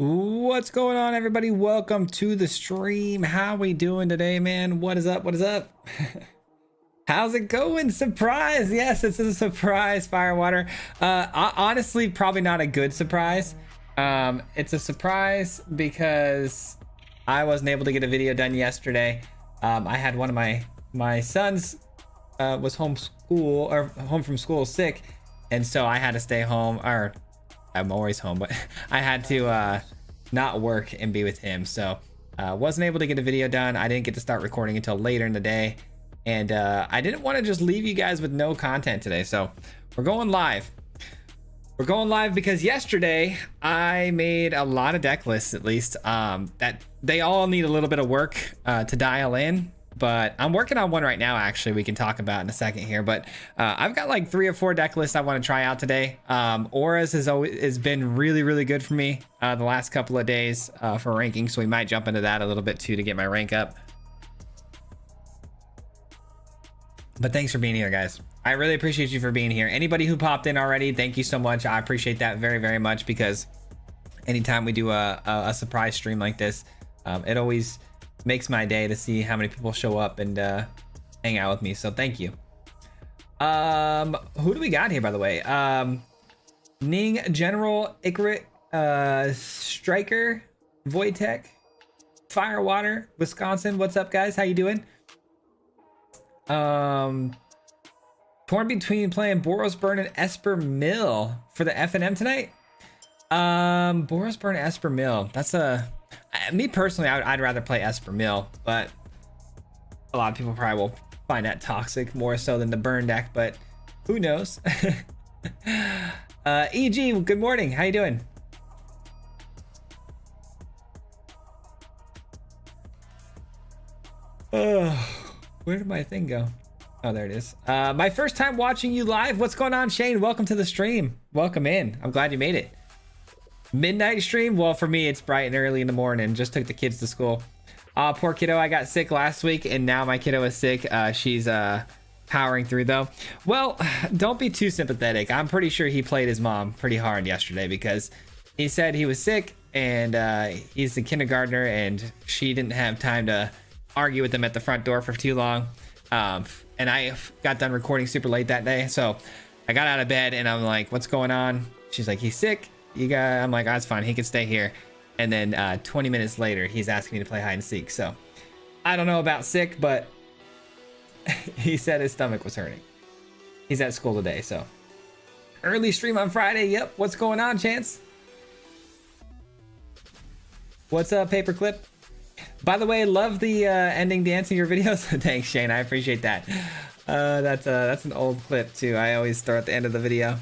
What's going on, everybody? Welcome to the stream. How we doing today, man? What is up? What is up? How's it going? Surprise! Yes, this is a surprise, Firewater. Honestly, probably not a good surprise. It's a surprise because I wasn't able to get a video done yesterday. I had one of my sons was home from school sick, and so I had to stay home. Or I'm always home, but I had to not work and be with him. So wasn't able to get a video done. I didn't get to start recording until later in the day. And I didn't want to just leave you guys with no content today. So we're going live. We're going live because yesterday I made a lot of deck lists, at least. That they all need a little bit of work to dial in. But I'm working on one right now, actually, we can talk about in a second here. But I've got like 3 or 4 deck lists I want to try out today. Auras has been really good for me the last couple of days for ranking. So we might jump into that a little bit too to get my rank up. But thanks for being here, guys. I really appreciate you for being here. Anybody who popped in already, thank you so much. I appreciate that very much, because anytime we do a surprise stream like this, it always makes my day to see how many people show up and hang out with me. So thank you. Who do we got here, by the way? Ning, General, Ikarit, Striker, Wojtek, Firewater, Wisconsin. What's up, guys? How you doing? Torn between playing Boros Burn and Esper Mill for the F&M tonight. Boros Burn, Esper Mill. That's me personally, I'd rather play Esper Mill, but a lot of people probably will find that toxic more so than the burn deck, but who knows? EG, good morning. How you doing? Where did my thing go? Oh, there it is. My first time watching you live. What's going on, Shane? Welcome to the stream. Welcome in. I'm glad you made it. Midnight stream? Well, for me, it's bright and early in the morning. Just took the kids to school. Poor kiddo. I got sick last week, and now my kiddo is sick. She's powering through, though. Well, don't be too sympathetic. I'm pretty sure he played his mom pretty hard yesterday, because he said he was sick, and he's the kindergartner, and she didn't have time to argue with him at the front door for too long. And I got done recording super late that day, so I got out of bed and I'm like, what's going on? She's like, he's sick. I'm like, oh, that's fine, he can stay here. And then 20 minutes later, he's asking me to play hide and seek. So I don't know about sick, but he said his stomach was hurting. He's at school today. So early stream on Friday. Yep. What's going on, Chance? What's up, Paperclip? By the way, love the ending dance in your videos. Thanks, Shane. I appreciate that. That's an old clip too. I always throw at the end of the video.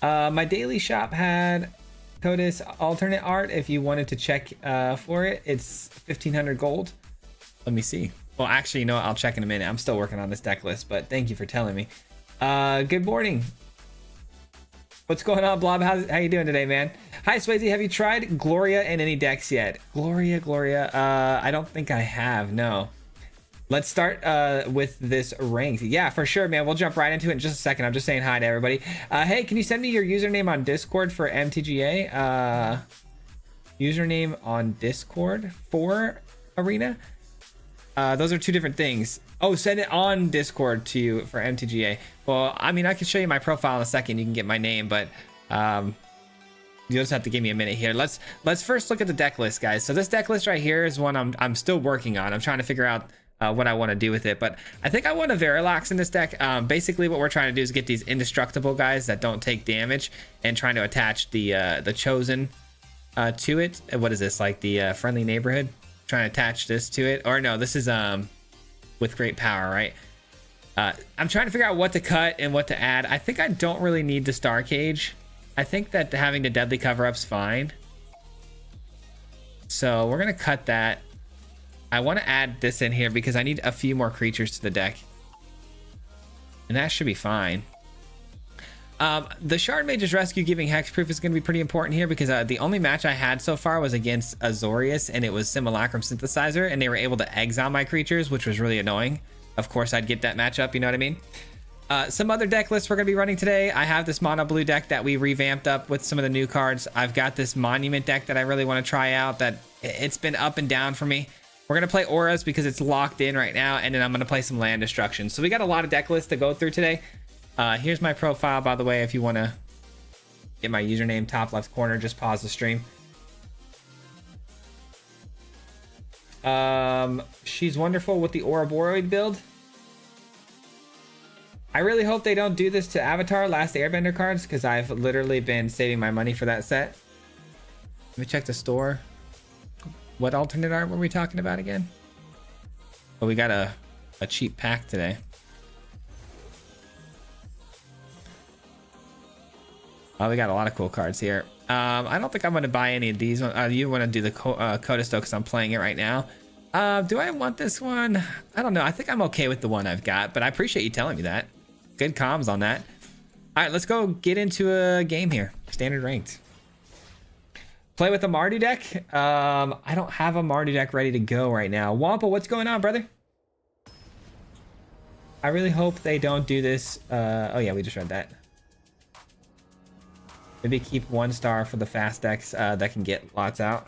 My daily shop had Codis alternate art. If you wanted to check for it, it's 1500 gold. Let me see. Well, actually, you know what? I'll check in a minute. I'm still working on this deck list, but thank you for telling me. Good morning. What's going on, Blob? How you doing today, man? Hi, Swayze. Have you tried Gloria in any decks yet? Gloria. I don't think I have. No. Let's start with this ranked. Yeah, for sure, man. We'll jump right into it in just a second. I'm just saying hi to everybody. Hey, can you send me your username on Discord for MTGA? Username on Discord for Arena? Those are 2 different things. Oh, send it on Discord to you for MTGA. Well, I mean, I can show you my profile in a second. You can get my name, but you just have to give me a minute here. Let's first look at the deck list, guys. So this deck list right here is one I'm still working on. I'm trying to figure out what I want to do with it, but I think I want a Verilax in this deck. Basically, what we're trying to do is get these indestructible guys that don't take damage, and trying to attach the chosen to it. What is this, like the friendly neighborhood? Trying to attach this to it, or no, this is with great power, right? I'm trying to figure out what to cut and what to add. I think I don't really need the Star Cage. I think that having the deadly cover-up's fine. So we're gonna cut that. I want to add this in here because I need a few more creatures to the deck, and that should be fine. The Shard Mage's Rescue giving hexproof is going to be pretty important here, because the only match I had so far was against Azorius, and it was Simulacrum Synthesizer, and they were able to exile my creatures, which was really annoying. of course I'd get that matchup, you know what I mean? Some other deck lists we're going to be running today. I have this mono blue deck that we revamped up with some of the new cards. I've got this monument deck that I really want to try out that it's been up and down for me. We're going to play auras because it's locked in right now, and then I'm going to play some land destruction. So we got a lot of deck lists to go through today. Here's my profile, by the way, if you want to get my username, top left corner, just pause the stream. She's wonderful with the Ouroboros build. I really hope they don't do this to Avatar Last Airbender cards, because I've literally been saving my money for that set. Let me check the store. What alternate art were we talking about again? Oh, we got a cheap pack today. Oh, we got a lot of cool cards here. I don't think I'm going to buy any of these. You want to do the Codisto because I'm playing it right now. Do I want this one? I don't know. I think I'm okay with the one I've got, but I appreciate you telling me that. Good comms on that. All right, let's go get into a game here. Standard ranked. Play with a Mardu deck. I don't have a Mardu deck ready to go right now. Wampa, what's going on, brother? I really hope they don't do this. Oh yeah, we just read that. Maybe keep 1 star for the fast decks that can get lots out.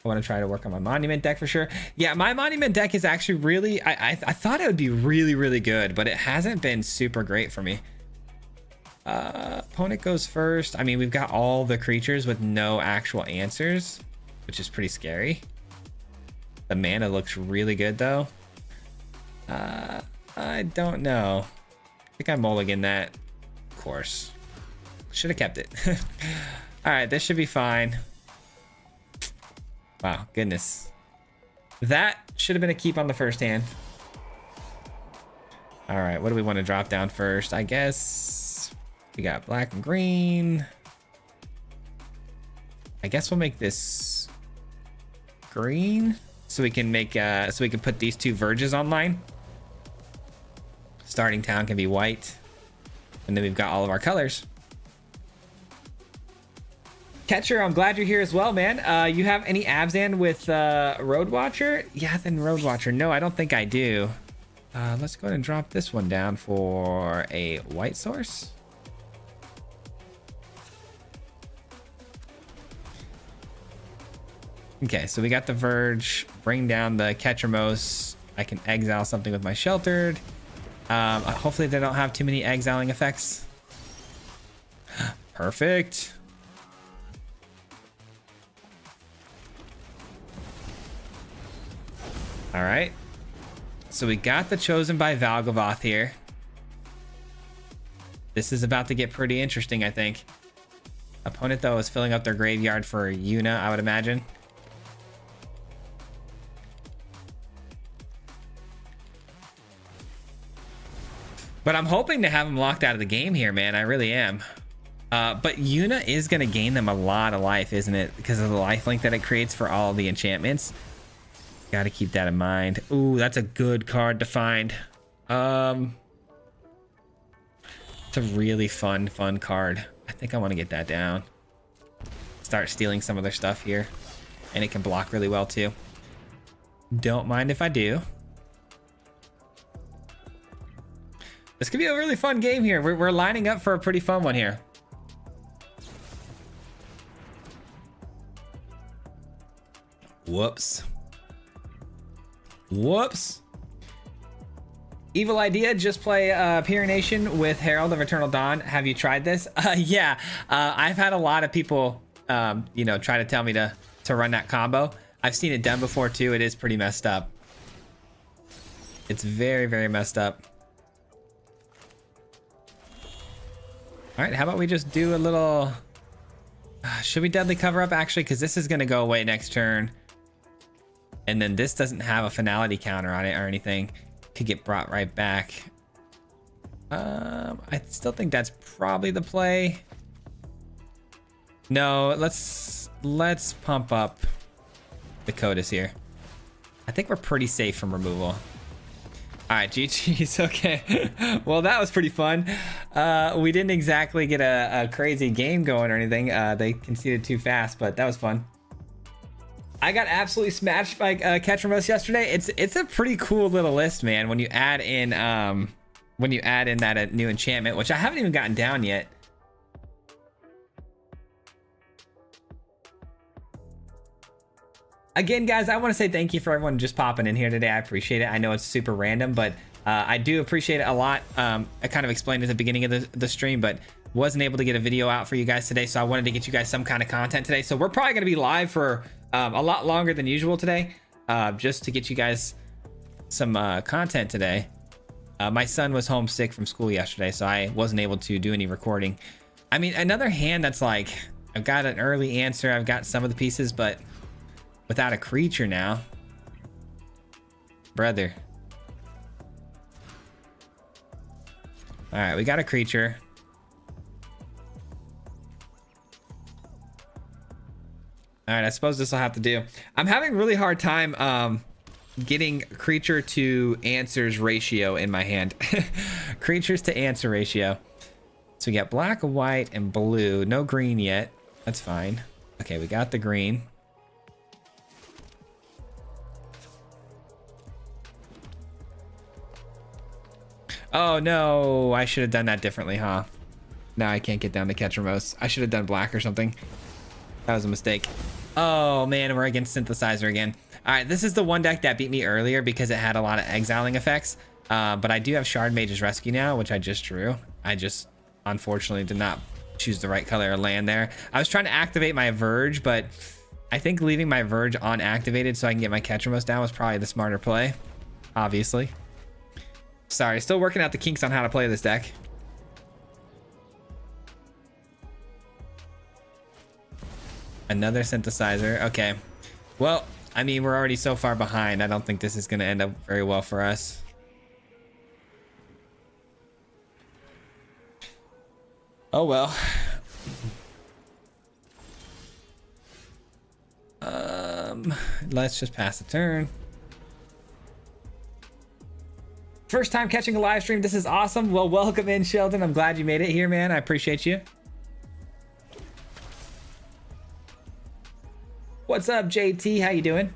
I want to try to work on my monument deck for sure. Yeah, my monument deck is actually really, I thought it would be really, really good, but it hasn't been super great for me. Opponent goes first. I mean, we've got all the creatures with no actual answers, which is pretty scary. The mana looks really good though. I don't know. I think I mulligan that, of course. Should have kept it. All right, this should be fine. Wow, goodness. That should have been a keep on the first hand. All right, what do we want to drop down first? I guess we got black and green. I guess we'll make this green so we can make so we can put these 2 verges online. Starting town can be white, and then we've got all of our colors. Catcher, I'm glad you're here as well, man. You have any Abzan with Road Watcher? Yeah, then Road Watcher. No, I don't think I do. Let's go ahead and drop this one down for a white source. Okay, so we got the Verge. Bring down the Catchermos. I can exile something with my Sheltered. Hopefully they don't have too many exiling effects. Perfect. All right, so we got the Chosen by Valgavoth here. This is about to get pretty interesting, I think. Opponent, though, is filling up their graveyard for Yuna, I would imagine. But I'm hoping to have them locked out of the game here, man. I really am. But Yuna is going to gain them a lot of life, isn't it? Because of the lifelink that it creates for all the enchantments. Got to keep that in mind. Ooh, that's a good card to find. It's a really fun card. I think I want to get that down. Start stealing some of their stuff here. And it can block really well too. Don't mind if I do. This could be a really fun game here. We're lining up for a pretty fun one here. Whoops. Whoops. Evil idea, just play Pyrenation with Herald of Eternal Dawn. Have you tried this? Yeah, I've had a lot of people, you know, try to tell me to run that combo. I've seen it done before too. It is pretty messed up. It's very, very messed up. All right, how about we just do a little... should we Deadly Cover Up actually? Because this is going to go away next turn. And then this doesn't have a finality counter on it or anything. Could get brought right back. I still think that's probably the play. No, let's pump up the Codis here. I think we're pretty safe from removal. All right, GG's. Okay. Well, that was pretty fun. We didn't exactly get a crazy game going or anything. They conceded too fast, but that was fun. I got absolutely smashed by Ketramos yesterday. It's a pretty cool little list, man. When you add in that new enchantment, which I haven't even gotten down yet. Again, guys, I want to say thank you for everyone just popping in here today. I appreciate it. I know it's super random, but I do appreciate it a lot. I kind of explained at the beginning of the stream, but wasn't able to get a video out for you guys today, so I wanted to get you guys some kind of content today. So we're probably going to be live for a lot longer than usual today, just to get you guys some content today. My son was homesick from school yesterday, so I wasn't able to do any recording. I mean, another hand that's like, I've got an early answer, I've got some of the pieces, but without a creature now. Brother. All right, we got a creature. All right, I suppose this will have to do. I'm having a really hard time getting creature to answers ratio in my hand. Creatures to answer ratio. So we got black, white, and blue. No green yet. That's fine. Okay, we got the green. Oh no, I should have done that differently, huh? Now I can't get down to Ketramos. I should have done black or something. That was a mistake. Oh man, we're against Synthesizer again. All right, this is the one deck that beat me earlier because it had a lot of exiling effects. But I do have Shard Mage's Rescue now, which I just drew. I just unfortunately did not choose the right color of land there. I was trying to activate my Verge, but I think leaving my Verge unactivated so I can get my Ketramos down was probably the smarter play, obviously. Sorry, still working out the kinks on how to play this deck. Another Synthesizer. Okay. Well, I mean, we're already so far behind. I don't think this is going to end up very well for us. Oh, well. Let's just pass the turn. First time catching a live stream. This is awesome. Well, welcome in, Sheldon. I'm glad you made it here, man. I appreciate you. What's up, JT? How you doing?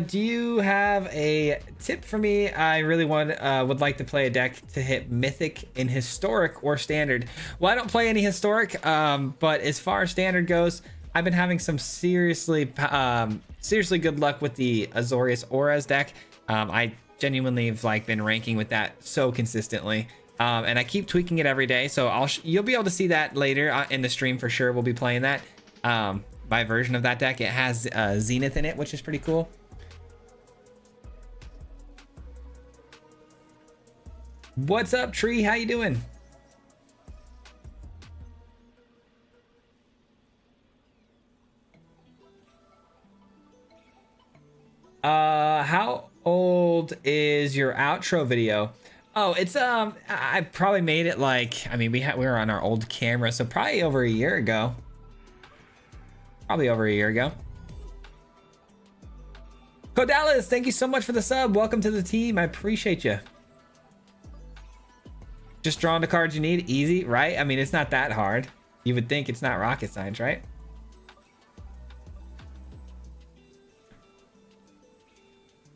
Do you have a tip for me? I really would like to play a deck to hit Mythic in Historic or Standard. Well, I don't play any Historic, but as far as Standard goes, I've been having some seriously good luck with the Azorius Auras deck. I genuinely have been ranking with that so consistently, and I keep tweaking it every day. So you'll be able to see that later in the stream for sure. We'll be playing that. My version of that deck. It has Zenith in it, which is pretty cool. What's up, Tree? How you doing? How old is your outro video? Oh, it's I probably made it we were on our old camera, so probably over a year ago. Probably over a year ago. Codalis, thank you so much for the sub. Welcome to the team. I appreciate you. Just drawing the cards you need. Easy, right? I mean, it's not that hard. You would think it's not rocket science, right?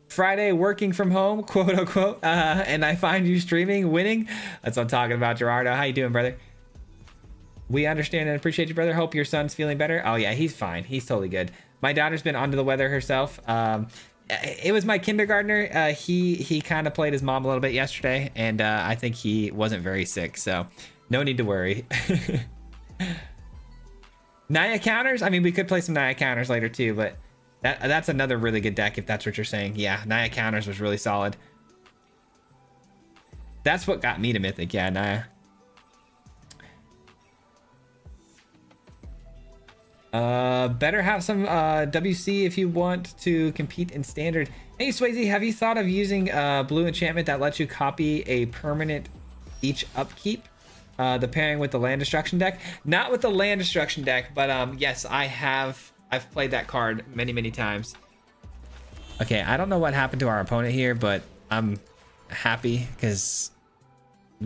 Friday working from home, quote unquote, and I find you streaming, winning. That's what I'm talking about, Gerardo. How you doing, brother? We understand and appreciate you, brother. Hope your son's feeling better. Oh yeah, he's fine. He's totally good. My daughter's been under the weather herself. It was my kindergartner. He kind of played his mom a little bit yesterday, and I think he wasn't very sick, so no need to worry. Naya counters? I mean, we could play some Naya counters later too, but that's another really good deck if that's what you're saying. Yeah, Naya counters was really solid. That's what got me to Mythic. Yeah, Naya. Better have some WC if you want to compete in Standard. Hey Swayze, have you thought of using blue enchantment that lets you copy a permanent each upkeep? The pairing with the land destruction deck? Not with the land destruction deck, but yes, I have. I've played that card many times. Okay, I don't know what happened to our opponent here, but I'm happy because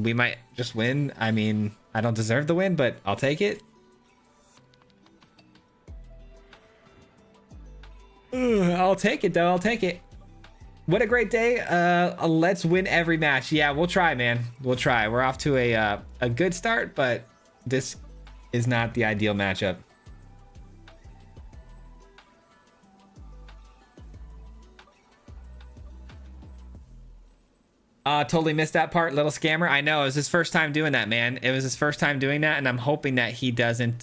we might just win. I mean, I don't deserve the win, but I'll take it. I'll take it though. I'll take it. What a great day. Let's win every match. Yeah, we'll try, man. We'll try. We're off to a good start, but this is not the ideal matchup. Totally missed that part. Little scammer. I know. It was his first time doing that, man. It was his first time doing that, and I'm hoping that he doesn't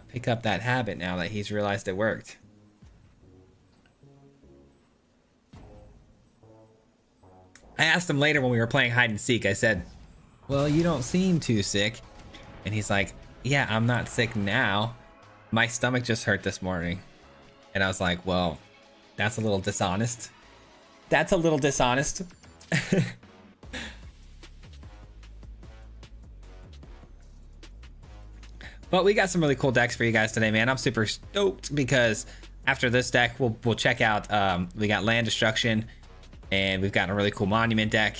pick up that habit now that he's realized it worked. I asked him later when we were playing hide and seek. I said, well, you don't seem too sick. And he's like, yeah, I'm not sick now. My stomach just hurt this morning. And I was like, well, that's a little dishonest. That's a little dishonest. But we got some really cool decks for you guys today, man. I'm super stoked because after this deck, we'll check out, we got Land Destruction, and we've got a really cool Monument deck.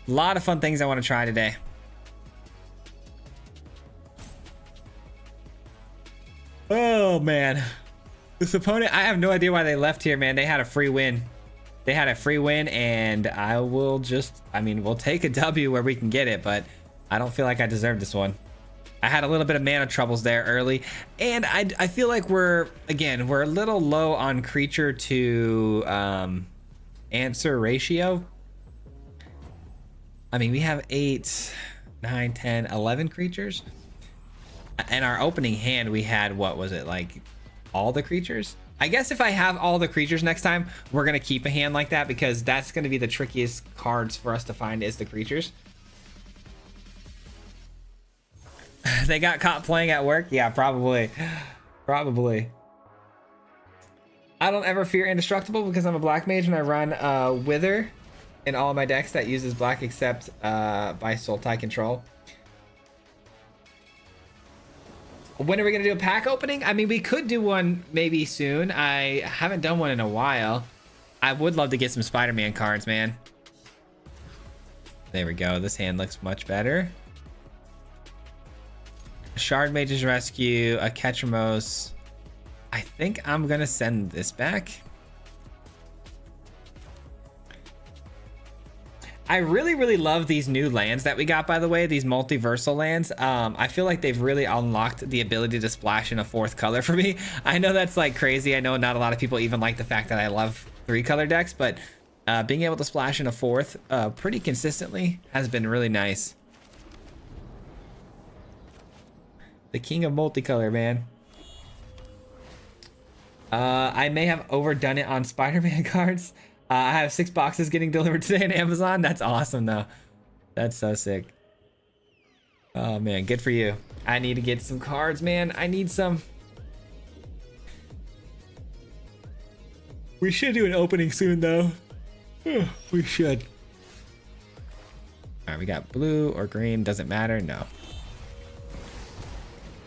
A lot of fun things I want to try today. Oh, man. This opponent, I have no idea why they left here, man. They had a free win. They had a free win, and I will just, I mean, we'll take a W where we can get it, but I don't feel like I deserve this one. I had a little bit of mana troubles there early, and I feel like we're a little low on creature to answer ratio. I mean, we have 8, 9, 10, 11 creatures. In our opening hand, we had, what was it, like all the creatures? I guess if I have all the creatures next time, we're going to keep a hand like that because that's going to be the trickiest cards for us to find is the creatures. They got caught playing at work? Yeah, probably. Probably. I don't ever fear Indestructible because I'm a black mage and I run Wither in all of my decks that uses black except by Sultai control. When are we going to do a pack opening? I mean, we could do one maybe soon. I haven't done one in a while. I would love to get some Spider-Man cards, man. There we go. This hand looks much better. Shard Mage's Rescue, a Ketramos. I think I'm gonna send this back. I really love these new lands that we got, by the way, these multiversal lands. I feel like they've really unlocked the ability to splash in a 4th color for me. I know that's like crazy. I know not a lot of people even like the fact that I love 3-color decks, but being able to splash in a 4th pretty consistently has been really nice. The king of multicolor, man. I may have overdone it on Spider-Man cards. I have 6 boxes getting delivered today on Amazon. That's awesome, though. That's so sick. Oh, man. Good for you. I need to get some cards, man. I need some. We should do an opening soon, though. We should. All right, we got blue or green. Doesn't matter. No.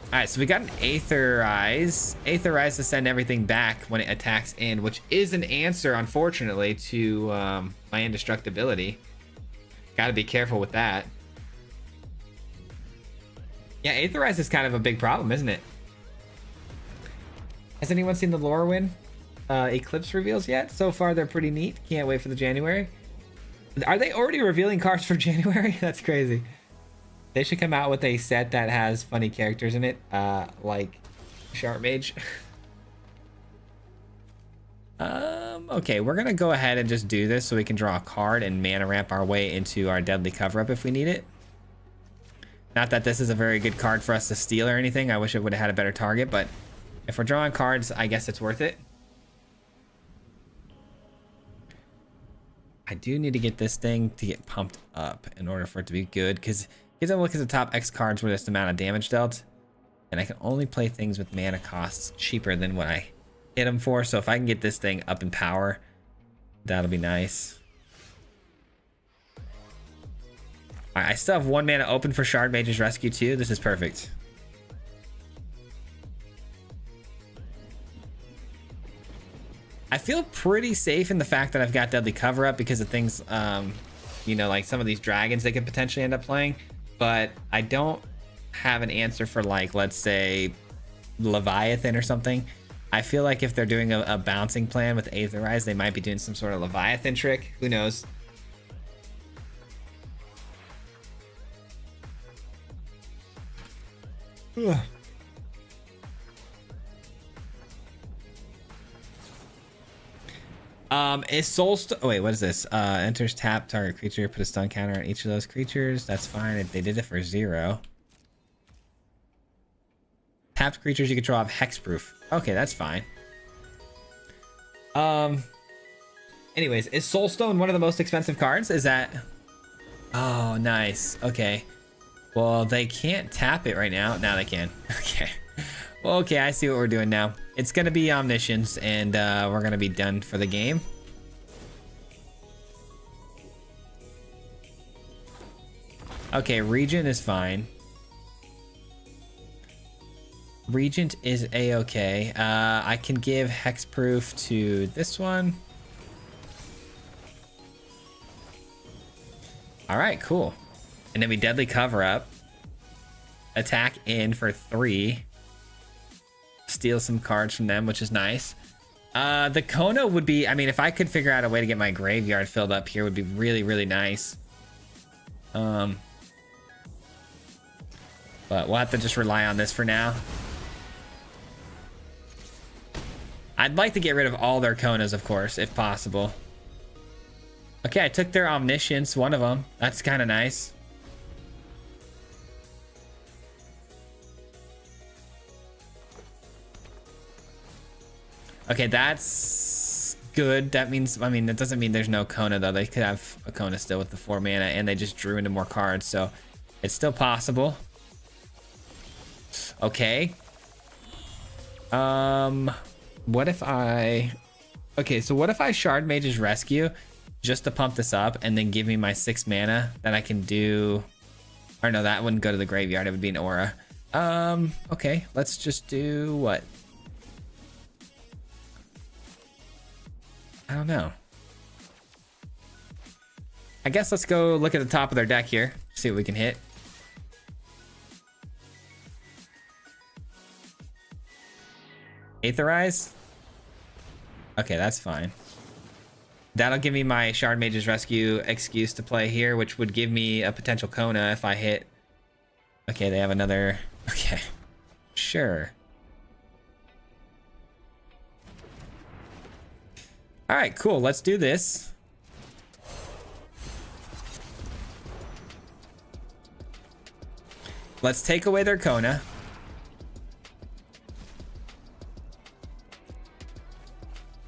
All right, so we got an Aetherize. Aetherize to send everything back when it attacks in, which is an answer, unfortunately, to my indestructibility. Got to be careful with that. Yeah, Aetherize is kind of a big problem, isn't it? Has anyone seen the Lorwyn Eclipse reveals yet? So far, they're pretty neat. Can't wait for the January. Are they already revealing cards for January? That's crazy. They should come out with a set that has funny characters in it, like Sharp Mage. Okay, we're gonna go ahead and just do this so we can draw a card and mana ramp our way into our Deadly Cover-Up if we need it. Not that this is a very good card for us to steal or anything. I wish it would have had a better target, but if we're drawing cards, I guess it's worth it. I do need to get this thing to get pumped up in order for it to be good, because here's a look at the top X cards with this amount of damage dealt, and I can only play things with mana costs cheaper than what I hit them for. So if I can get this thing up in power, that'll be nice. All right, I still have 1 mana open for Shard Mage's Rescue too. This is perfect. I feel pretty safe in the fact that I've got Deadly Cover-Up because of things you know, like some of these dragons they could potentially end up playing, but I don't have an answer for, like, let's say Leviathan or something. I feel like if they're doing a bouncing plan with Aetherize, they might be doing some sort of Leviathan trick. Who knows? Ugh. Is Soulstone... Oh, wait, what is this? Enters tap target creature, put a stun counter on each of those creatures. That's fine if they did it for 0. Tapped creatures you control have hexproof. Okay, that's fine. Anyways, is Soulstone one of the most expensive cards? Is that... Oh, nice. Okay. Well, they can't tap it right now. Now they can. Okay. Well, okay, I see what we're doing now. It's going to be Omniscience, and we're going to be done for the game. Okay, Regent is fine. Regent is a-okay. I can give Hexproof to this one. All right, cool. And then we Deadly Cover Up. Attack in for 3. Steal some cards from them, which is nice. The Kona would be... I mean, if I could figure out a way to get my graveyard filled up here, would be really, really nice. But we'll have to just rely on this for now. I'd like to get rid of all their Konas, of course, if possible. Okay, I took their Omniscience, one of them. That's kind of nice. Okay, that's good. That means, I mean, that doesn't mean there's no Kona, though. They could have a Kona still with the 4 mana, and they just drew into more cards, so it's still possible. Okay. What if I... Okay, so what if I Shard Mage's Rescue just to pump this up and then give me my 6 mana that I can do... Or no, that wouldn't go to the graveyard. It would be an aura. Okay, let's just do what? I don't know. I guess let's go look at the top of their deck here. See what we can hit. Aetherize? Okay, that's fine. That'll give me my Shard Mage's Rescue excuse to play here, which would give me a potential Kona if I hit. Okay, they have another... Okay. Sure. Alright, cool. Let's do this. Let's take away their Kona.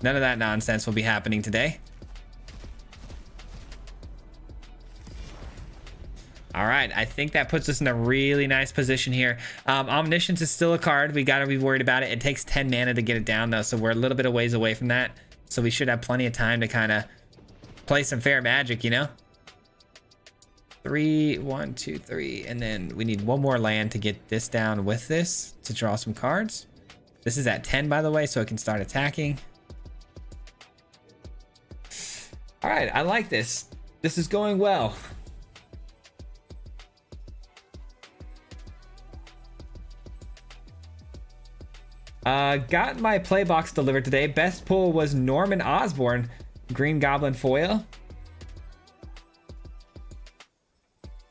None of that nonsense will be happening today. All right, I think that puts us in a really nice position here. Omniscience is still a card. We got to be worried about it. It takes 10 mana to get it down, though, so we're a little bit of ways away from that. So we should have plenty of time to kind of play some fair magic, you know? 3, 1, 2, 3, and then we need one more land to get this down with this to draw some cards. This is at 10, by the way, so it can start attacking. All right, I like this. This is going well. Got my play box delivered today. Best pull was Norman Osborn, Green Goblin foil.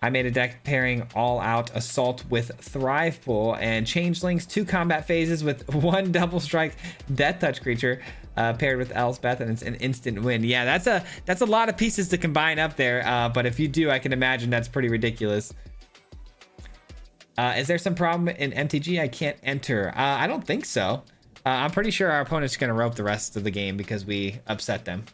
I made a deck pairing All Out Assault with Thrive Pull and Changelings, 2 combat phases with 1 double strike Death Touch creature paired with Elspeth, and it's an instant win. Yeah, that's a lot of pieces to combine up there, but if you do, I can imagine that's pretty ridiculous. Is there some problem in MTG I can't enter? I don't think so. I'm pretty sure our opponent's going to rope the rest of the game because we upset them.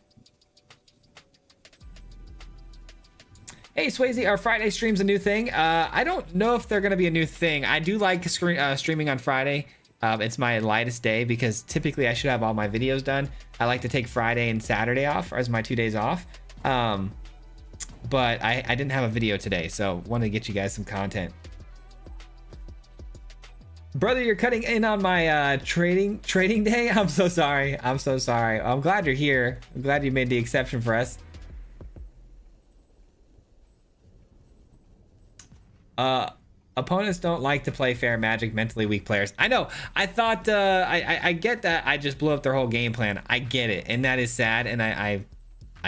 Hey, Swayze, our Friday stream's a new thing. I don't know if they're going to be a new thing. I do like streaming on Friday. It's my lightest day because typically I should have all my videos done. I like to take Friday and Saturday off as my 2 days off. But I didn't have a video today, so wanted to get you guys some content. Brother, you're cutting in on my trading day. I'm so sorry. I'm so sorry. I'm glad you're here. I'm glad you made the exception for us. Uh, Opponents don't like to play fair Magic mentally weak players. I know. I thought I get that. I just blew up their whole game plan. I get it, and that is sad. And I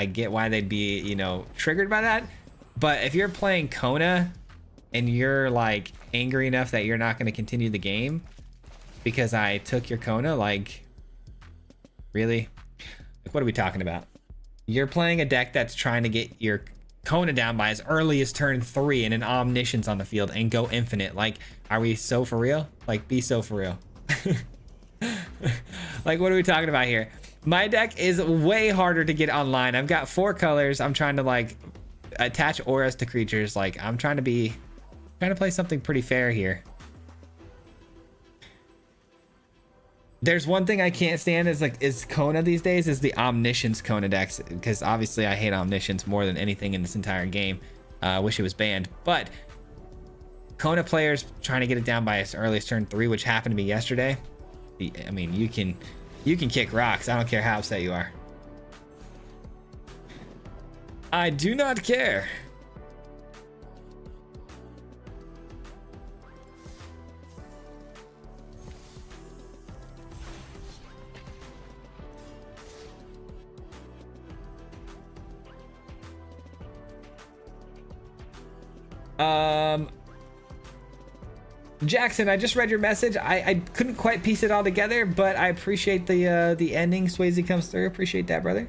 get why they'd be, you know, triggered by that. But if you're playing Kona and you're like angry enough that you're not going to continue the game because I took your Kona, like, really? Like, what are we talking about? You're playing a deck that's trying to get your Kona down by as early as turn 3 and an Omniscience on the field and go infinite. Like, are we so for real? Like, be so for real. Like, what are we talking about here? My deck is way harder to get online. I've got 4 colors. I'm trying to like attach auras to creatures. Like, I'm trying to play something pretty fair here. There's one thing I can't stand is Kona these days is the Omniscience Kona decks, because obviously I hate Omniscience more than anything in this entire game. I wish it was banned, but Kona players trying to get it down by as early as turn 3, which happened to me yesterday. I mean, you can kick rocks. I don't care how upset you are. I do not care. Jackson, I just read your message. I couldn't quite piece it all together, but I appreciate the ending. Swayze comes through. Appreciate that, brother.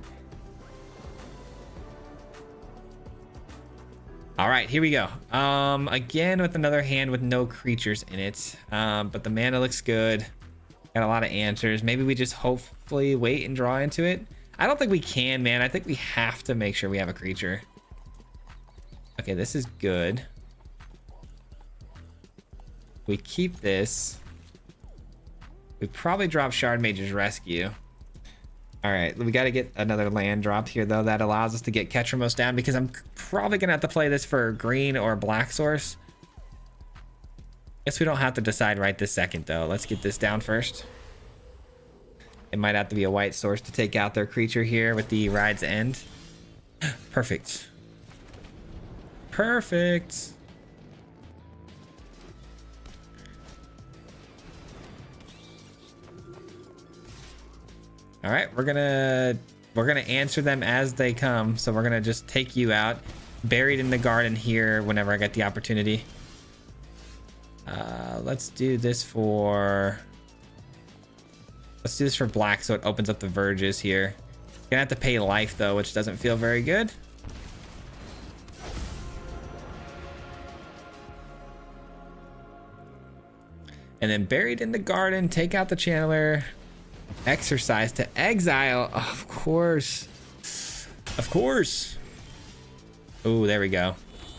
All right, here we go. Again with another hand with no creatures in it. But the mana looks good. Got a lot of answers. Maybe we just hopefully wait and draw into it. I don't think we can, man. I think we have to make sure we have a creature. Okay, this is good. We keep this. We probably drop Shard Mage's Rescue. All right, we got to get another land dropped here, though. That allows us to get Ketramos down, because I'm probably going to have to play this for green or black source. Guess we don't have to decide right this second, though. Let's get this down first. It might have to be a white source to take out their creature here with the Ride's End. Perfect. Perfect. All right, we're gonna answer them as they come. So we're gonna just take you out, buried in the garden here whenever I get the opportunity. Let's do this for black, so it opens up the verges here. Gonna have to pay life though, which doesn't feel very good. And then buried in the garden, take out the channeler. Exercise to exile. Oh, of course. Of course. Oh, there we go.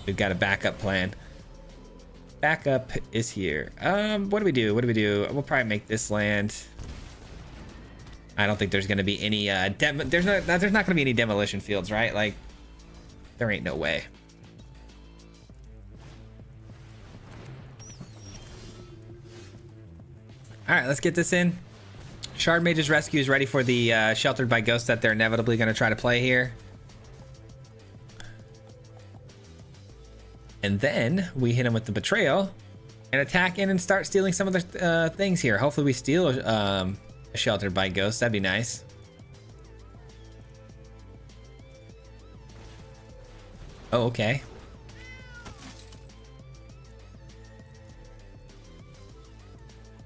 We've got a backup plan. Backup is here. What do we do? What do we do? We'll probably make this land. I don't think there's going to be any there's not going to be any demolition fields, right? Like, there ain't no way. All right, let's get this in. Shard Mage's Rescue is ready for the Sheltered by Ghosts that they're inevitably going to try to play here. And then we hit him with the Betrayal and attack in and start stealing some of the things here. Hopefully we steal a Sheltered by Ghosts. That'd be nice. Oh, okay.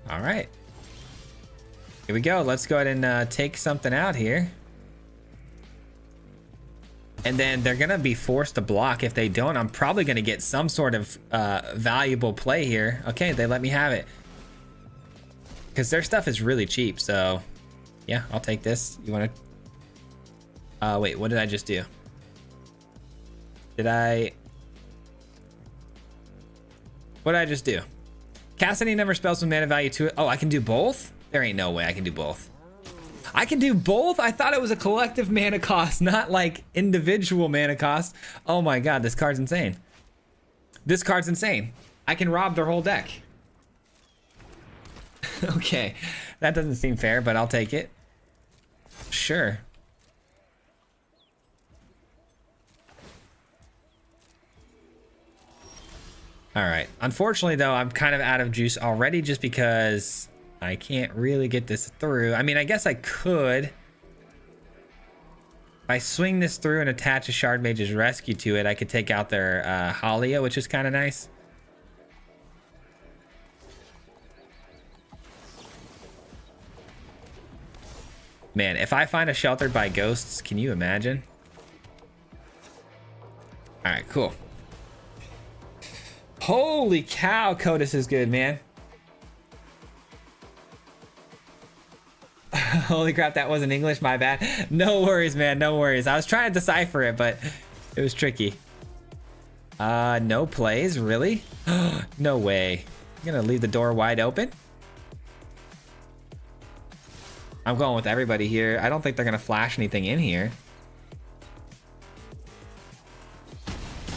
All right. Here we go. Let's go ahead and take something out here. And then they're going to be forced to block. If they don't, I'm probably going to get some sort of valuable play here. Okay, they let me have it. Because their stuff is really cheap, so... Yeah, I'll take this. You want to... wait, what did I just do? What did I just do? Cast any number of spells with mana value to it. Oh, I can do both? There ain't no way I can do both. I can do both? I thought it was a collective mana cost, not like individual mana cost. Oh my god, this card's insane. This card's insane. I can rob their whole deck. Okay, that doesn't seem fair, but I'll take it. Sure. All right. Unfortunately, though, I'm kind of out of juice already just because I can't really get this through. I mean, I guess I could. If I swing this through and attach a Shard Mage's Rescue to it, I could take out their Halia, which is kind of nice. Man, if I find a Sheltered by Ghosts, can you imagine? All right, cool. Holy cow, Codis is good, man. Holy crap, that wasn't English, my bad. No worries, man, no worries. I was trying to decipher it, but it was tricky. No plays, really? No way. You're gonna leave the door wide open? I'm going with everybody here. I don't think they're gonna flash anything in here.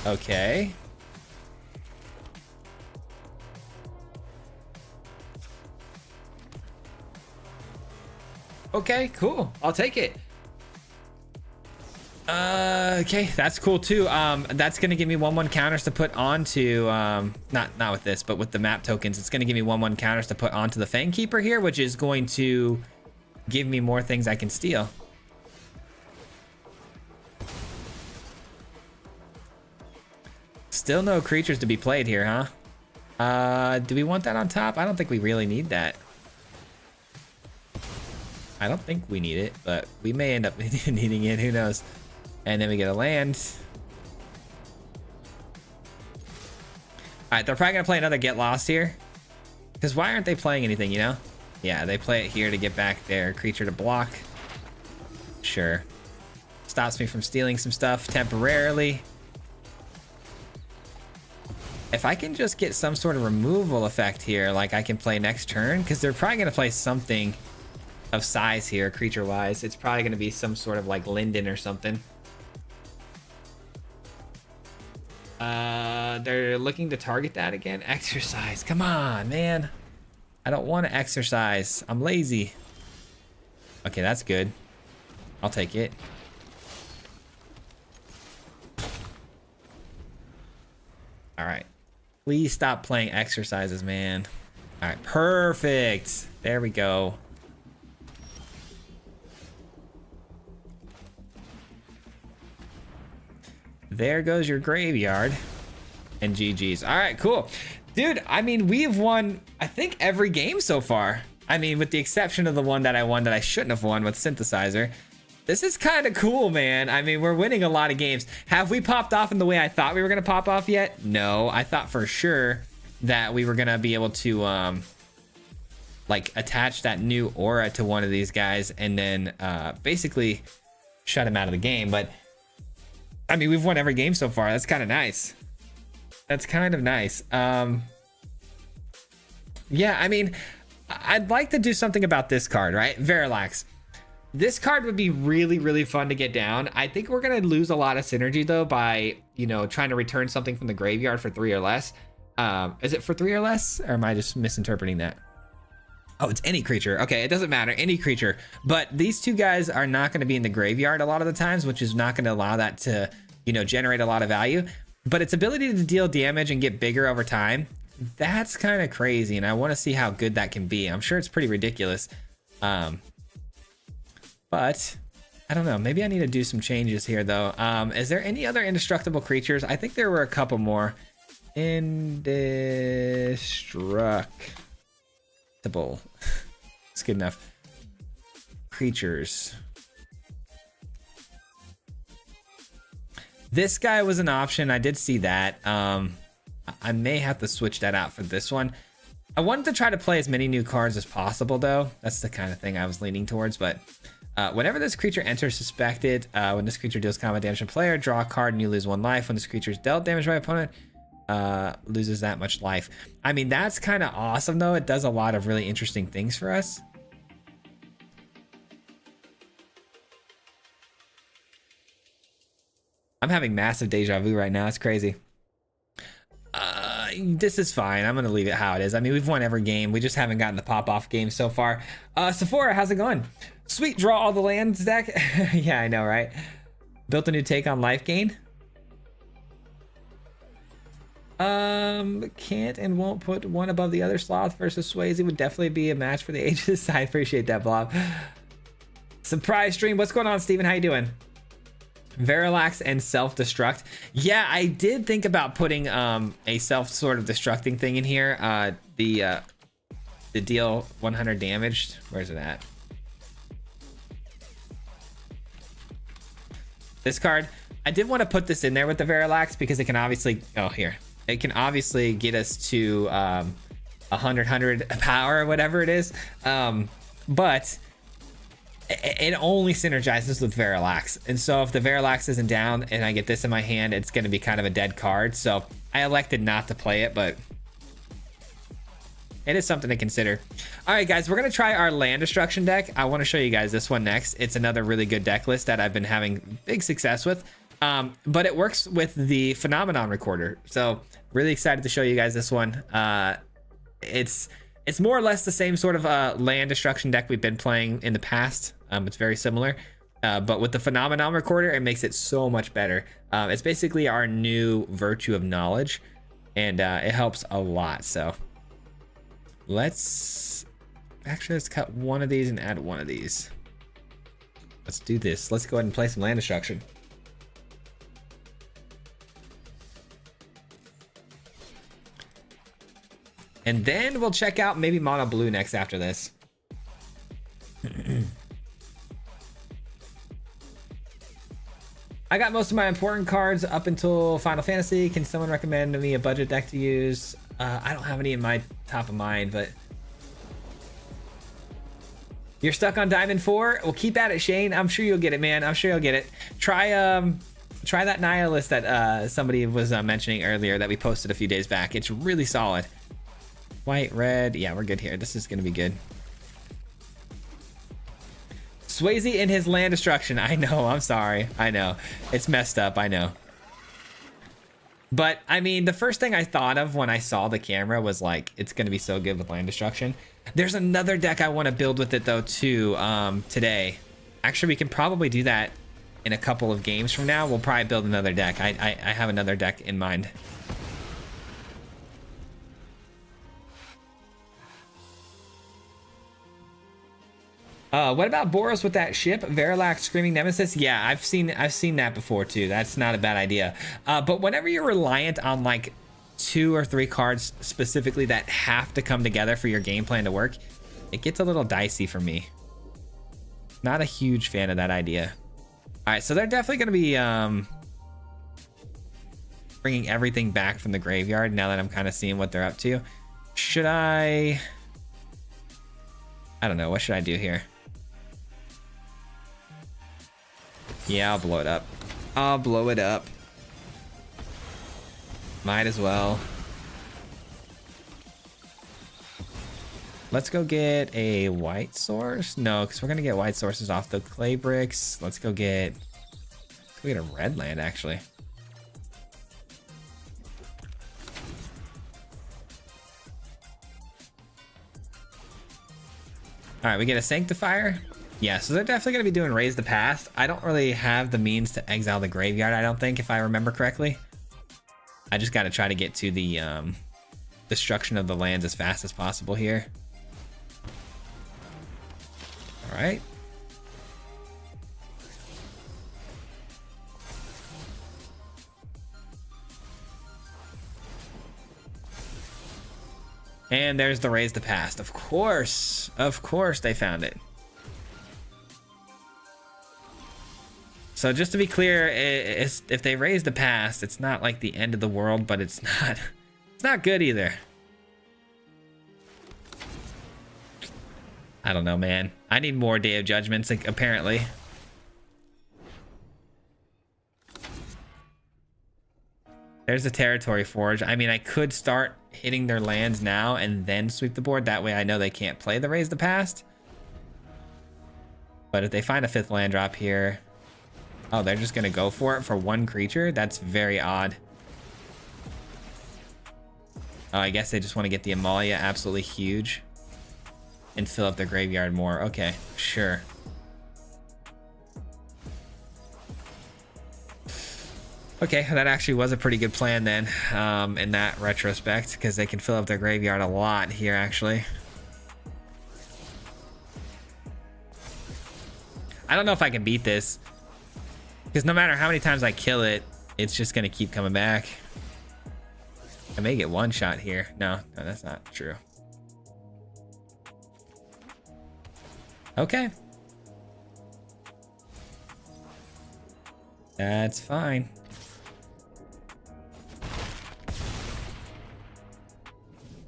Okay. Okay, cool. I'll take it. Okay, that's cool too. That's gonna give me 1/1 counters to put onto not with this, but with the map tokens. It's gonna give me 1/1 counters to put onto the Fang Keeper here, which is going to give me more things I can steal. Still no creatures to be played here, huh? Do we want that on top? I don't think we really need that. I don't think we need it, but we may end up needing it. Who knows? And then we get a land. All right, they're probably gonna play another Get Lost here. Because why aren't they playing anything, you know? Yeah, they play it here to get back their creature to block. Sure. Stops me from stealing some stuff temporarily. If I can just get some sort of removal effect here, like I can play next turn, because they're probably gonna play something of size here, creature-wise. It's probably going to be some sort of like Linden or something. They're looking to target that again. Exercise. Come on, man. I don't want to exercise. I'm lazy. Okay, that's good. I'll take it. All right. Please stop playing exercises, man. All right, perfect. There we go. There goes your graveyard. And GG's. All right, cool. Dude, I mean, we've won, I think, every game so far. I mean, with the exception of the one that I won that I shouldn't have won with Synthesizer. This is kind of cool, man. I mean, we're winning a lot of games. Have we popped off in the way I thought we were going to pop off yet? No, I thought for sure that we were going to be able to, like, attach that new aura to one of these guys and then basically shut him out of the game. But I mean, we've won every game so far. That's kind of nice. That's kind of nice. Yeah, I mean, I'd like to do something about this card, right? Verilax. This card would be really, really fun to get down. I think we're going to lose a lot of synergy, though, by, you know, trying to return something from the graveyard for 3 or less. Is it for 3 or less? Or am I just misinterpreting that? Oh, it's any creature. Okay, it doesn't matter. Any creature. But these two guys are not going to be in the graveyard a lot of the times, which is not going to allow that to, you know, generate a lot of value. But its ability to deal damage and get bigger over time, that's kind of crazy. And I want to see how good that can be. I'm sure it's pretty ridiculous. But I don't know. Maybe I need to do some changes here, though. Is there any other indestructible creatures? I think there were a couple more. Indestructible. It's good enough. Creatures. This guy was an option. I did see that. I may have to switch that out for this one. I wanted to try to play as many new cards as possible, though. That's the kind of thing I was leaning towards, but whenever this creature enters suspected, when this creature deals combat damage to a player, draw a card and you lose 1 life. When this creature is dealt damage by opponent, loses that much life. I mean, that's kind of awesome, though. It does a lot of really interesting things for us. I'm having massive deja vu right now. It's crazy. This is fine. I'm going to leave it how it is. I mean, we've won every game. We just haven't gotten the pop-off game so far. Sephora, how's it going? Sweet, draw all the lands deck. Yeah, I know, right? Built a new take on life gain. Can't and won't put one above the other. Sloth versus Swayze would definitely be a match for the ages. I appreciate that, Blob. Surprise stream. What's going on, Steven? How you doing? Verilax and self-destruct. Yeah, I did think about putting a self sort of destructing thing in here. The deal 100 damage. Where's it at? This card. I did want to put this in there with the Verilax because it can obviously, oh, here. It can obviously get us to 100 power or whatever it is. But it only synergizes with Verilax. And so if the Verilax isn't down and I get this in my hand, it's going to be kind of a dead card. So I elected not to play it, but it is something to consider. All right, guys, we're going to try our land destruction deck. I want to show you guys this one next. It's another really good deck list that I've been having big success with. But it works with the phenomenon recorder. So really excited to show you guys this one. It's more or less the same sort of land destruction deck we've been playing in the past. It's very similar, but with the phenomenon recorder, it makes it so much better. It's basically our new virtue of knowledge, and it helps a lot. So let's cut one of these and add one of these. Let's do this. Let's go ahead and play some land destruction. And then we'll check out maybe mono blue next after this. I got most of my important cards up until Final Fantasy. Can someone recommend me a budget deck to use? I don't have any in my top of mind, but you're stuck on Diamond 4? Well, keep at it, Shane. I'm sure you'll get it, man. I'm sure you'll get it. Try that Nihilist that somebody was mentioning earlier that we posted a few days back. It's really solid. White, red. Yeah, we're good here. This is going to be good. Swayze and his land destruction. I know. I'm sorry. I know. It's messed up. I know. But, I mean, the first thing I thought of when I saw the camera was like, it's going to be so good with land destruction. There's another deck I want to build with it, though, too, today. Actually, we can probably do that in a couple of games from now. We'll probably build another deck. I have another deck in mind. What about Boros with that ship, Verilax Screaming Nemesis? Yeah, I've seen that before too. That's not a bad idea. But whenever you're reliant on like 2 or 3 cards specifically that have to come together for your game plan to work, it gets a little dicey for me. Not a huge fan of that idea. All right, so they're definitely going to be bringing everything back from the graveyard now that I'm kind of seeing what they're up to. Should I don't know. What should I do here? Yeah, I'll blow it up. I'll blow it up. Might as well. Let's go get a white source. No, because we're gonna get white sources off the clay bricks. Let's go get a red land actually. All right, we get a sanctifier. Yeah, so they're definitely going to be doing Raise the Past. I don't really have the means to exile the graveyard, I don't think, if I remember correctly. I just got to try to get to the destruction of the lands as fast as possible here. All right. And there's the Raise the Past. Of course they found it. So just to be clear, if they raise the past, it's not like the end of the world, but it's not good either. I don't know, man. I need more Day of Judgments, like, apparently. There's the Territory Forge. I mean, I could start hitting their lands now and then sweep the board. That way I know they can't play the Raise the Past. But if they find a 5th land drop here... Oh, they're just gonna go for it for 1 creature? That's very odd. Oh, I guess they just want to get the Amalia absolutely huge and fill up their graveyard more. Okay, sure. Okay, that actually was a pretty good plan then, in that retrospect, because they can fill up their graveyard a lot here, actually. I don't know if I can beat this, because no matter how many times I kill it, it's just going to keep coming back. I may get one shot here. No, that's not true. Okay. That's fine.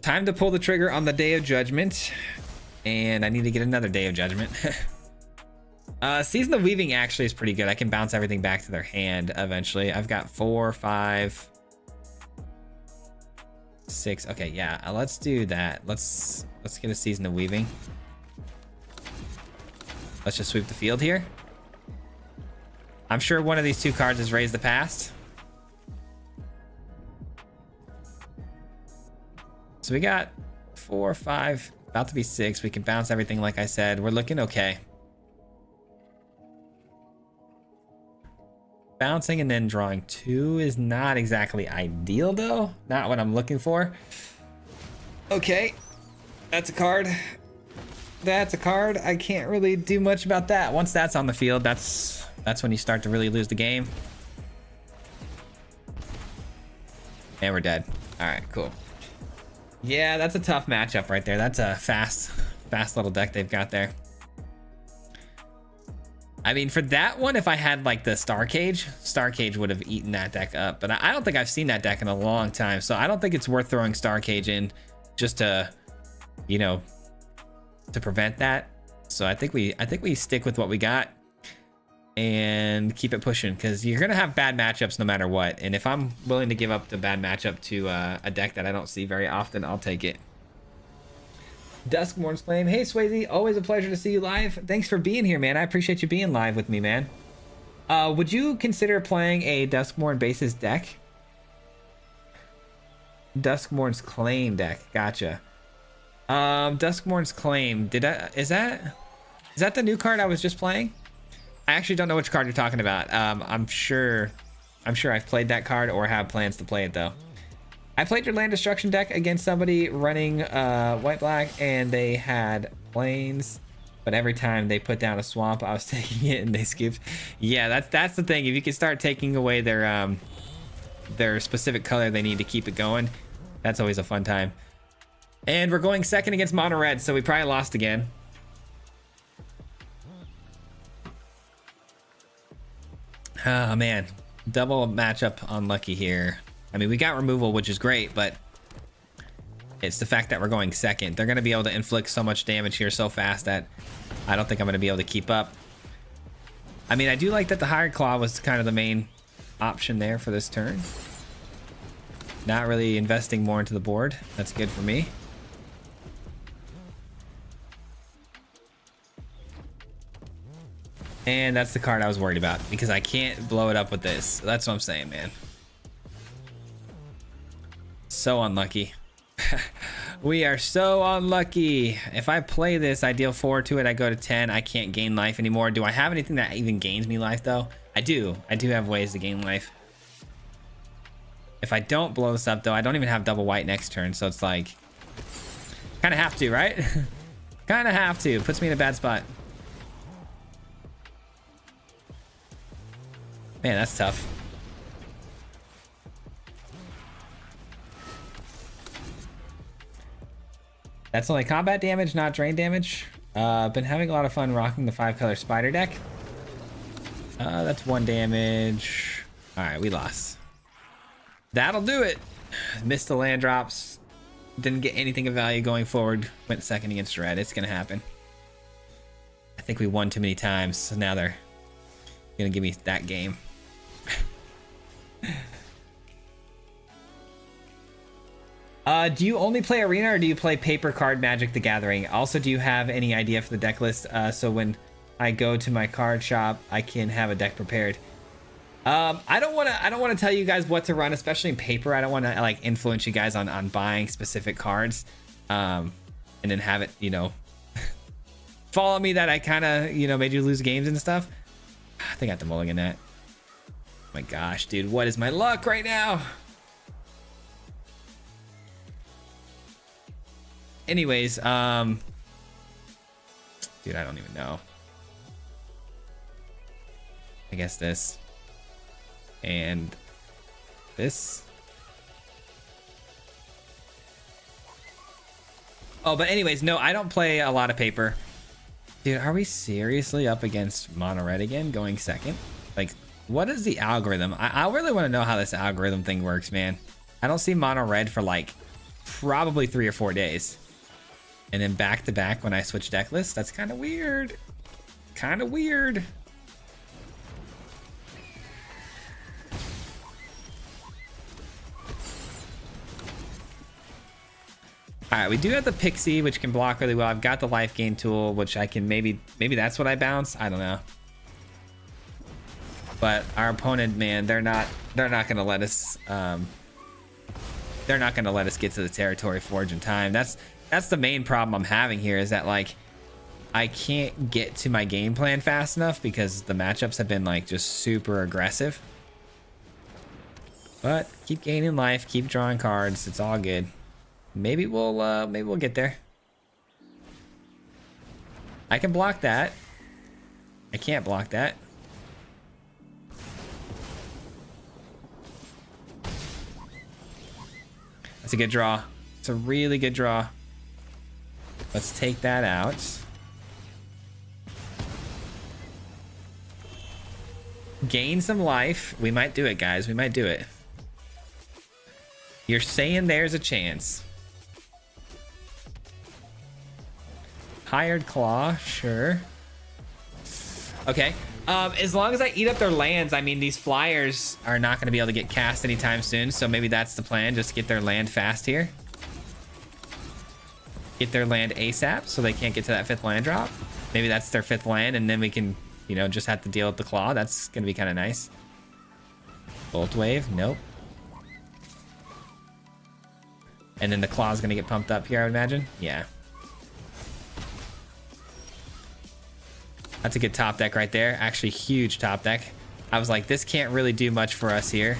Time to pull the trigger on the Day of Judgment. And I need to get another Day of Judgment. Season of Weaving actually is pretty good. I can bounce everything back to their hand eventually. I've got 4, 5, 6. Okay, yeah, let's do that. Let's get a Season of Weaving. Let's just sweep the field here. I'm sure one of these two cards is Raise the Past. So we got 4, 5, about to be 6. We can bounce everything like I said. We're looking okay. Bouncing and then drawing 2 is not exactly ideal though. Not what I'm looking for. Okay, that's a card. That's a card. I can't really do much about that. Once that's on the field, that's when you start to really lose the game. And we're dead. All right, cool. Yeah, that's a tough matchup right there. That's a fast little deck they've got there. I mean, for that one, if I had like the Star Cage would have eaten that deck up. But I don't think I've seen that deck in a long time. So I don't think it's worth throwing Star Cage in just to, you know, to prevent that. So I think we stick with what we got and keep it pushing, because you're gonna have bad matchups no matter what. And if I'm willing to give up the bad matchup to a deck that I don't see very often, I'll take it. Duskmorn's Claim. Hey Swayze, always a pleasure to see you live. Thanks for being here, man. I appreciate you being live with me, man. Would you consider playing a Duskmorn basis deck? Duskmorn's Claim deck. Gotcha. Duskmorn's Claim. Is that the new card I was just playing? I actually don't know which card you're talking about. I'm sure I've played that card or have plans to play it though. I played your land destruction deck against somebody running white black, and they had plains, but every time they put down a swamp, I was taking it and they skipped. Yeah, that's the thing. If you can start taking away their specific color they need to keep it going, that's always a fun time. And we're going second against mono red, so we probably lost again. Oh man, double matchup unlucky here. I mean, we got removal, which is great, but it's the fact that we're going second. They're going to be able to inflict so much damage here so fast that I don't think I'm going to be able to keep up. I mean, I do like that the Higher Claw was kind of the main option there for this turn. Not really investing more into the board. That's good for me. And that's the card I was worried about, because I can't blow it up with this. That's what I'm saying, man. So unlucky. We are so unlucky. If I play this, I deal 4 to it, I go to 10. I can't gain life anymore. Do I have anything that even gains me life though? I do have ways to gain life. If I don't blow this up though, I don't even have double white next turn, so it's like kind of have to, right? Kind of have to. Puts me in a bad spot. Man, that's tough. That's only combat damage, not drain damage. Been having a lot of fun rocking the 5-color spider deck. That's 1 damage. All right, we lost. That'll do it. Missed the land drops. Didn't get anything of value going forward. Went second against red. It's gonna happen. I think we won too many times, so now they're gonna give me that game. Do you only play Arena, or do you play Paper Card Magic the Gathering? Also, do you have any idea for the deck list, so when I go to my card shop, I can have a deck prepared? I don't want to tell you guys what to run, especially in Paper. I don't want to like influence you guys on buying specific cards, and then have it, you know, follow me that I kind of, you know, made you lose games and stuff. I think I have to mulligan that. My gosh, dude, what is my luck right now? Anyways, dude, I don't even know. I guess this and this. Oh, but anyways, no, I don't play a lot of paper. Dude, are we seriously up against mono red again, going second? Like, what is the algorithm? I really want to know how this algorithm thing works, man. I don't see mono red for like probably 3 or 4 days. And then back to back when I switch deck lists, that's kind of weird. Kind of weird. All right, we do have the Pixie, which can block really well. I've got the life gain tool, which I can maybe that's what I bounce. I don't know. But our opponent, man, they're not gonna let us they're not gonna let us get to the territory forge in time. That's the main problem I'm having here, is that like I can't get to my game plan fast enough because the matchups have been like just super aggressive. But keep gaining life, keep drawing cards. It's all good. Maybe we'll get there. I can block that. I can't block that. That's a good draw. It's a really good draw. Let's take that out. Gain some life. We might do it, guys. We might do it. You're saying there's a chance. Hired Claw, sure. Okay. As long as I eat up their lands, I mean, these flyers are not going to be able to get cast anytime soon, so maybe that's the plan, just get their land fast here. Get their land ASAP so they can't get to that 5th land drop. Maybe that's their 5th land, and then we can, you know, just have to deal with the claw. That's going to be kind of nice. Bolt wave, nope. And then the claw is going to get pumped up here, I would imagine. Yeah. That's a good top deck right there. Actually, huge top deck. I was like, this can't really do much for us here.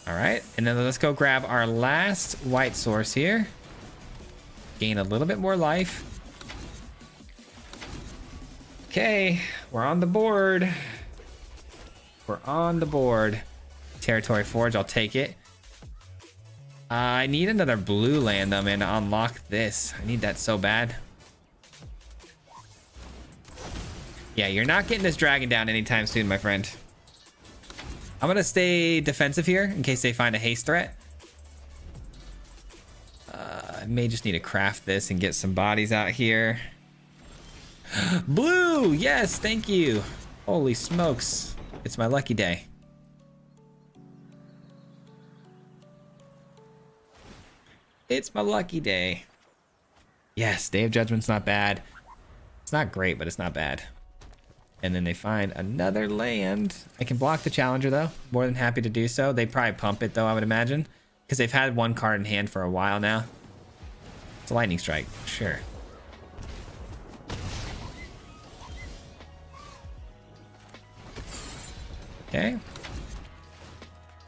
All right, and then let's go grab our last white source here. Gain a little bit more life. Okay, we're on the board. We're on the board. Territory Forge, I'll take it. I need another blue land, though, man, to unlock this. I need that so bad. Yeah, you're not getting this dragon down anytime soon, my friend. I'm going to stay defensive here in case they find a haste threat. I may just need to craft this and get some bodies out here. Blue! Yes, thank you. Holy smokes. It's my lucky day. It's my lucky day. Yes, Day of Judgment's not bad. It's not great, but it's not bad. And then they find another land. I can block the challenger, though. More than happy to do so. They probably pump it, though, I would imagine. Because they've had one card in hand for a while now. It's a lightning strike. Sure. Okay.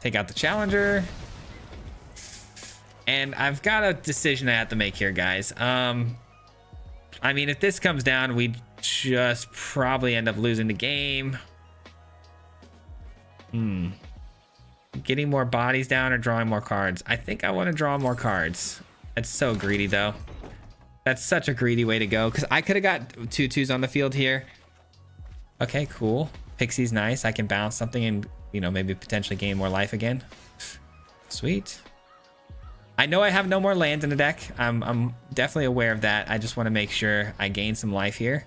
Take out the challenger. And I've got a decision I have to make here, guys. I mean, if this comes down, we just probably end up losing the game. Getting more bodies down or drawing more cards? I think I want to draw more cards. That's so greedy, though. That's such a greedy way to go, because I could have got 2/2s on the field here. Okay, cool. Pixie's nice. I can bounce something and, you know, maybe potentially gain more life again. Sweet. I know I have no more lands in the deck. I'm definitely aware of that. I just want to make sure I gain some life here.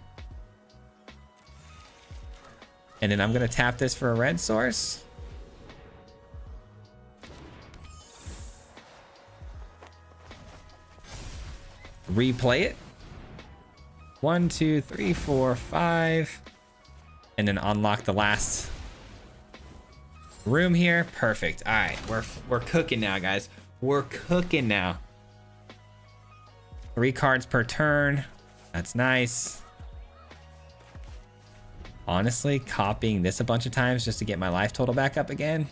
And then I'm going to tap this for a red source. Replay it. 1, 2, 3, 4, 5. And then unlock the last room here. Perfect. All right, we're cooking now, guys. We're cooking now. 3 cards per turn. That's nice. honestly copying this a bunch of times just to get my life total back up again.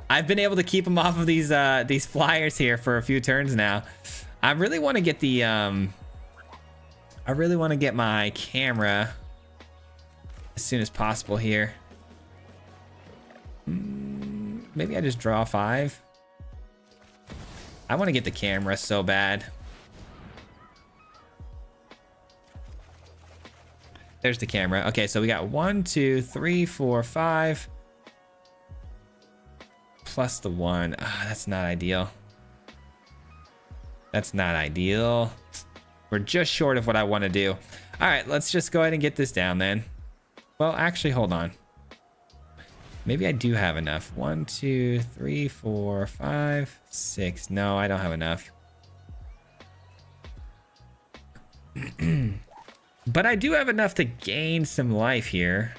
I've been able to keep them off of these flyers here for a few turns now. I really want to get the I really want to get my camera as soon as possible here. Maybe I just draw 5. I want to get the camera so bad. There's the camera. Okay, so we got 1, 2, 3, 4, 5. Plus the 1. Ah, that's not ideal. That's not ideal. We're just short of what I want to do. All right, let's just go ahead and get this down then. Well, actually, hold on. Maybe I do have enough. 1, 2, 3, 4, 5, 6. No, I don't have enough. But I do have enough to gain some life here.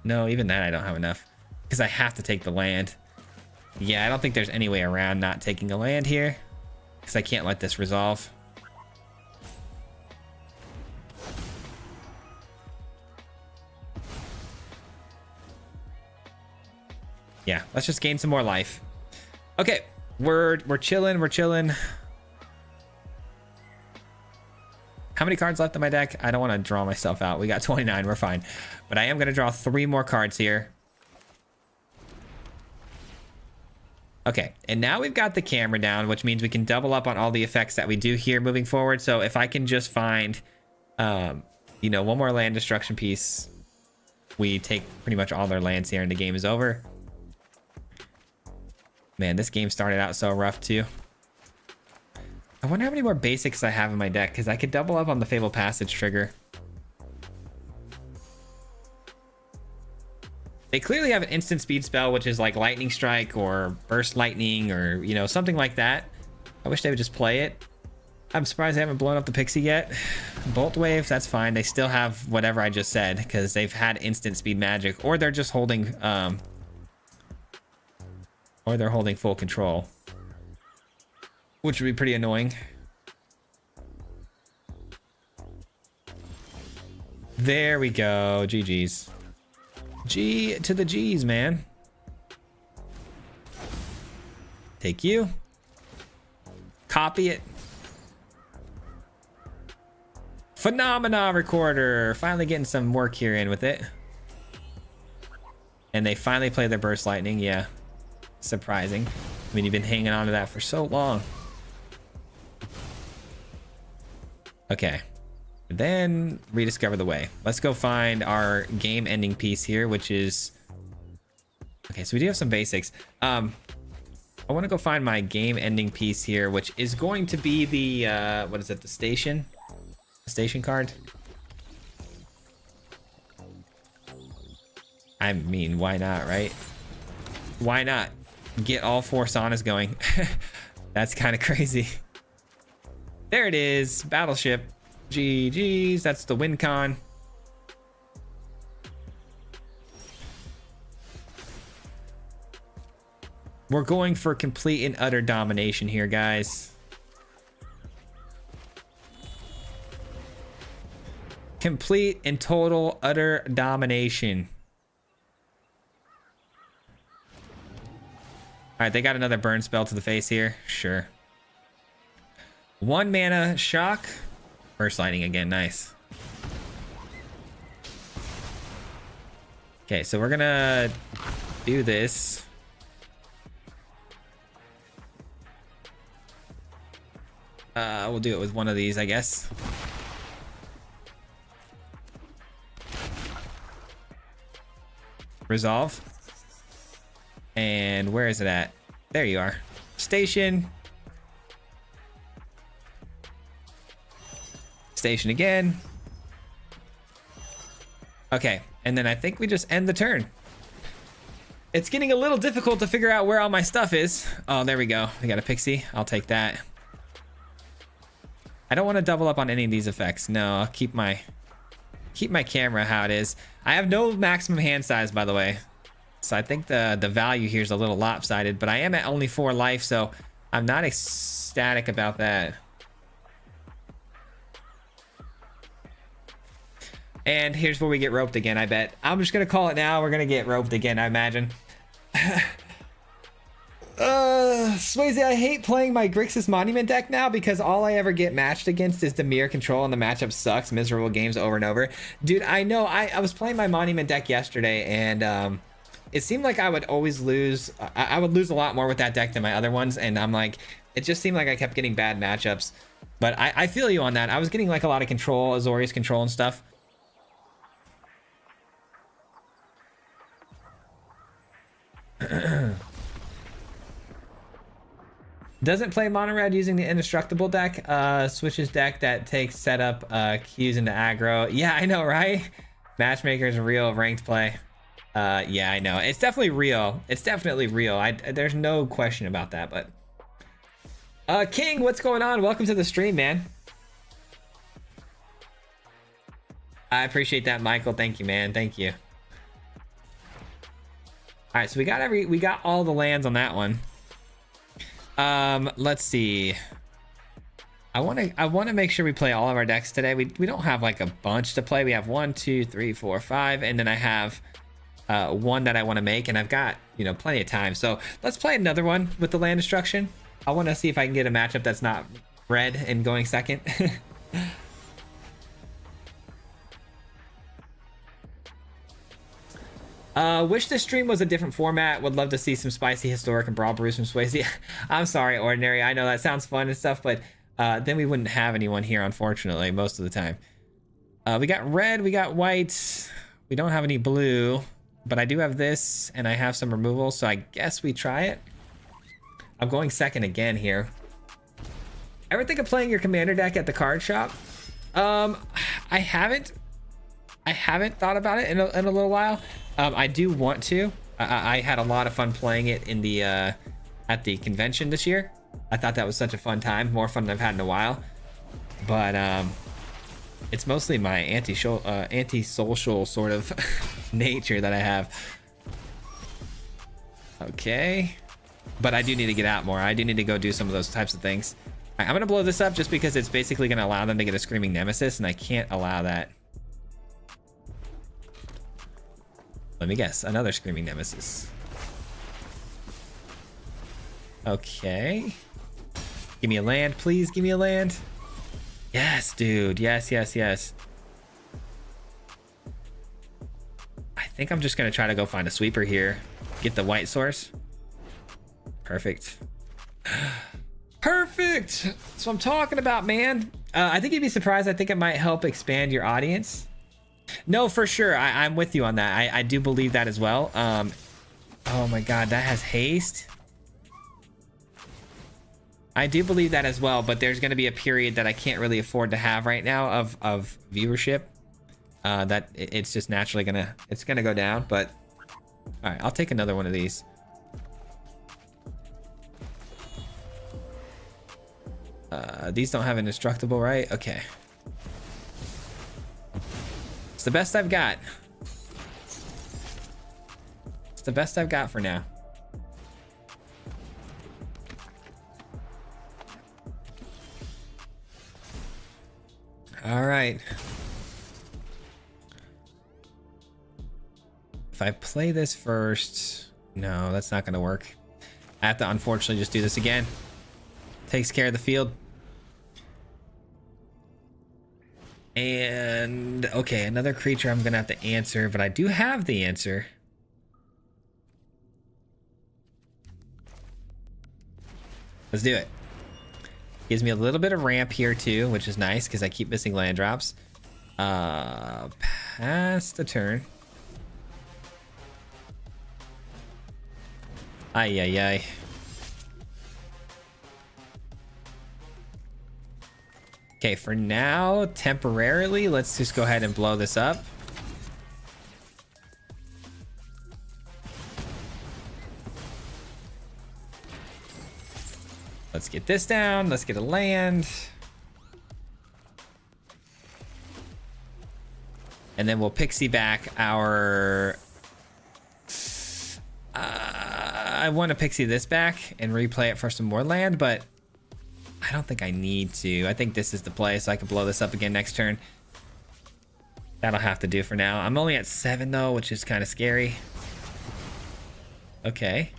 No, even that I don't have enough. Because I have to take the land. Yeah, I don't think there's any way around not taking a land here. Because I can't let this resolve. Yeah, let's just gain some more life. Okay, we're chilling, we're chilling. How many cards left in my deck? I don't want to draw myself out. We got 29, we're fine. But I am going to draw 3 more cards here. Okay, and now we've got the camera down, which means we can double up on all the effects that we do here moving forward. So if I can just find, you know, 1 more land destruction piece, we take pretty much all their lands here and the game is over. Man, this game started out so rough too. I wonder how many more basics I have in my deck, because I could double up on the Fabled Passage trigger. They clearly have an instant speed spell, which is like Lightning Strike or Burst Lightning or, you know, something like that. I wish they would just play it. I'm surprised they haven't blown up the Pixie yet. Bolt Wave, that's fine. They still have whatever I just said, because they've had instant speed magic, or they're just holding, or they're holding full control, which would be pretty annoying. There we go. GG's. G to the G's, man. Take you. Copy it. Phenomena Recorder. Finally getting some work here in with it. And they finally play their Burst Lightning. Yeah. Surprising. I mean, you've been hanging on to that for so long. Okay. Then rediscover the way. Let's go find our game ending piece here, which is... Okay, so we do have some basics. I want to go find my game ending piece here, which is going to be the, what is it? The station? The station card? I mean, why not, right? Why not? Get all 4 saunas going. That's kind of crazy. There it is. Battleship. GG's. That's the win con. We're going for complete and utter domination here, guys. Complete and total utter domination. All right, they got another burn spell to the face here. Sure. 1 mana shock. Burst Lightning again. Nice. Okay, so we're gonna do this. We'll do it with one of these, I guess. Resolve. And where is it at? There you are. Station. Station again. Okay, and then I think we just end the turn. It's getting a little difficult to figure out where all my stuff is. Oh, there we go. We got a Pixie. I'll take that. I don't want to double up on any of these effects. No, I'll keep my camera how it is. I have no maximum hand size, by the way. So I think the value here is a little lopsided, but I am at only 4 life, so I'm not ecstatic about that. And here's where we get roped again, I bet. I'm just gonna call it now. We're gonna get roped again, I imagine. Swayze, I hate playing my Grixis Monument deck now because all I ever get matched against is the mirror control and the matchup sucks. Miserable games over and over. Dude, I know. I was playing my Monument deck yesterday and it seemed like I would always lose. I would lose a lot more with that deck than my other ones, and I'm like, it just seemed like I kept getting bad matchups. But I feel you on that. I was getting like a lot of control, Azorius control and stuff. Doesn't play mono red using the indestructible deck. Switches deck that takes setup Qs into aggro. Yeah, I know, right? Matchmaker is a real ranked play. Yeah, I know. It's definitely real. It's definitely real. There's no question about that. But King, what's going on? Welcome to the stream, man. I appreciate that, Michael. Thank you, man. Thank you. All right, so we got all the lands on that one. Let's see. I want to make sure we play all of our decks today. We don't have like a bunch to play. We have 1, 2, 3, 4, 5, and then I have one that I want to make, and I've got, you know, plenty of time. So let's play another one with the land destruction. I want to see if I can get a matchup that's not red and going second. Wish this stream was a different format. Would love to see some spicy historic and brawl brews from Swayze. I'm sorry, Ordinary. I know that sounds fun and stuff, but then we wouldn't have anyone here, unfortunately, most of the time. We got red, we got white. We don't have any blue, but I do have this, and I have some removal, so I guess we try it. I'm going second again here. Ever think of playing your commander deck at the card shop? I haven't thought about it in a little while. I do want to. I had a lot of fun playing it in the at the convention this year. I thought that was such a fun time, more fun than I've had in a while. But it's mostly my anti-social sort of nature that I have. Okay, but I do need to get out more. I do need to go do some of those types of things. I'm gonna blow this up just because it's basically gonna allow them to get a Screaming Nemesis, and I can't allow that. Let me guess, another Screaming Nemesis. Okay. Give me a land, please. Give me a land. Yes, dude. Yes, yes, yes. I think I'm just going to try to go find a sweeper here. Get the white source. Perfect. Perfect. That's what I'm talking about, man. I think you'd be surprised. I think it might help expand your audience. No, for sure. I'm with you on that. I do believe that as well. Oh my god, that has haste. I do believe that as well, but there's going to be a period that I can't really afford to have right now of viewership. That it's just naturally gonna go down. But all right, I'll take another one of these. These don't have indestructible, right? Okay. It's the best I've got. It's the best I've got for now. All right. If I play this first, no, that's not gonna work. I have to unfortunately just do this again. Takes care of the field. And okay, another creature I'm gonna have to answer, but I do have the answer. Let's do it. Gives me a little bit of ramp here too, which is nice because I keep missing land drops. Pass the turn. Ay, ay, ay. Okay, for now, temporarily, let's just go ahead and blow this up. Let's get this down. Let's get a land. And then we'll pixie back our... I want to pixie this back and replay it for some more land, but I don't think I need to. I think this is the play, so I can blow this up again next turn. That'll have to do for now. I'm only at 7 though, which is kind of scary. Okay.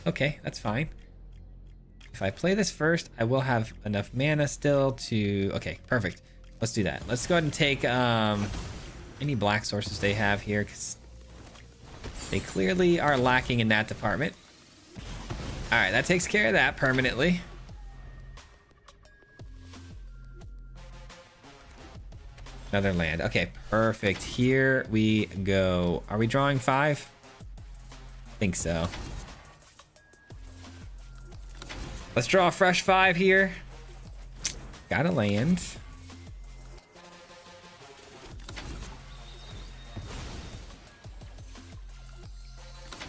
Okay, that's fine. If I play this first, I will have enough mana still to... Okay, perfect. Let's do that. Let's go ahead and take any black sources they have here, because they clearly are lacking in that department. All right, that takes care of that permanently. Another land. Okay, perfect. Here we go. Are we drawing 5? I think so. Let's draw a fresh 5 here. Got a land.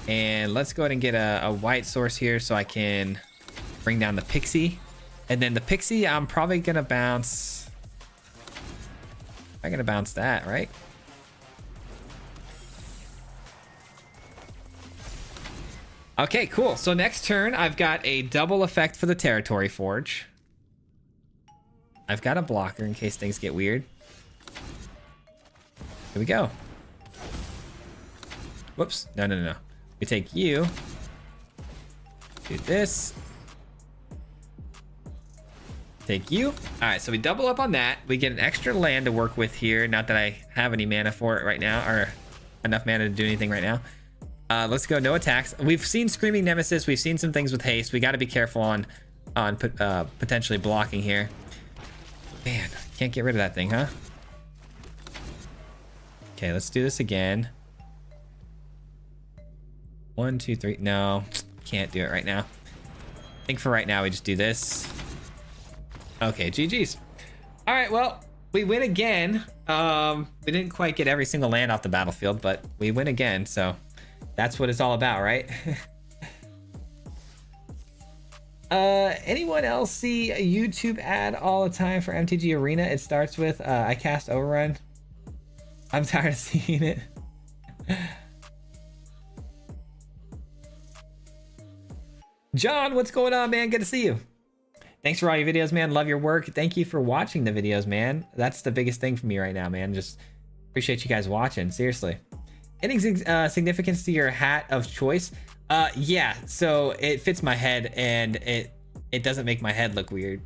And let's go ahead and get a white source here so I can bring down the Pixie. And then the Pixie, I'm probably going to bounce. I'm going to bounce that, right? Okay, cool. So next turn, I've got a double effect for the Territory Forge. I've got a blocker in case things get weird. Here we go. Whoops. No, no, no. We take you. Do this. Take you. All right, so we double up on that. We get an extra land to work with here. Not that I have any mana for it right now, or enough mana to do anything right now. Let's go, no attacks. We've seen Screaming Nemesis. We've seen some things with haste. We got to be careful on potentially blocking here. Man, can't get rid of that thing, huh? Okay, let's do this again. 1, 2, 3. No, can't do it right now. I think for right now, we just do this. Okay, GG's. All right, well, we win again. We didn't quite get every single land off the battlefield, but we win again, so that's what it's all about, right? Anyone else see a YouTube ad all the time for MTG Arena? It starts with, I cast Overrun. I'm tired of seeing it. John, what's going on, man? Good to see you. Thanks for all your videos, man. Love your work. Thank you for watching the videos, man. That's the biggest thing for me right now, man. Just appreciate you guys watching. Seriously. Any significance to your hat of choice? Yeah, so it fits my head and it doesn't make my head look weird.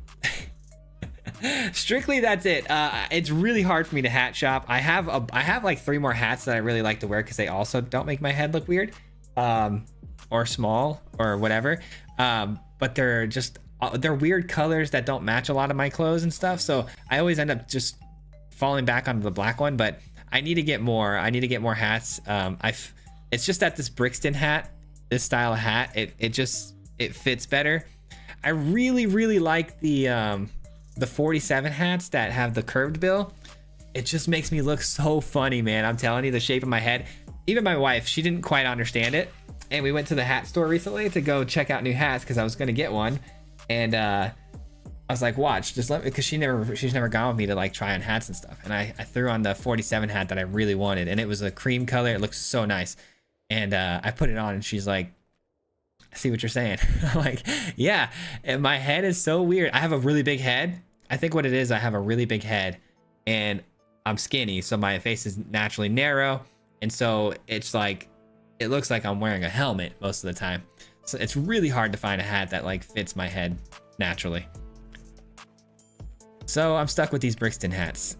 Strictly, that's it. It's really hard for me to hat shop. I have like 3 more hats that I really like to wear because they also don't make my head look weird, or small or whatever. But they're just they're weird colors that don't match a lot of my clothes and stuff. So I always end up just falling back onto the black one. But I need to get more. I need to get more hats. It's just that this Brixton hat, this style of hat, it fits better. I really like the 47 hats that have the curved bill. It just makes me look so funny, man. I'm telling you, the shape of my head. Even my wife, she didn't quite understand it. And we went to the hat store recently to go check out new hats because I was going to get one. And I was like, watch, just let me, because she's never gone with me to like try on hats and stuff. And I threw on the 47 hat that I really wanted, and it was a cream color. It looked so nice. And I put it on, and she's like, I see what you're saying. I'm like, yeah, and my head is so weird. I have a really big head. I think what it is, I have a really big head, and I'm skinny, so my face is naturally narrow. And so it's like, it looks like I'm wearing a helmet most of the time. So it's really hard to find a hat that like fits my head naturally. So I'm stuck with these Brixton hats.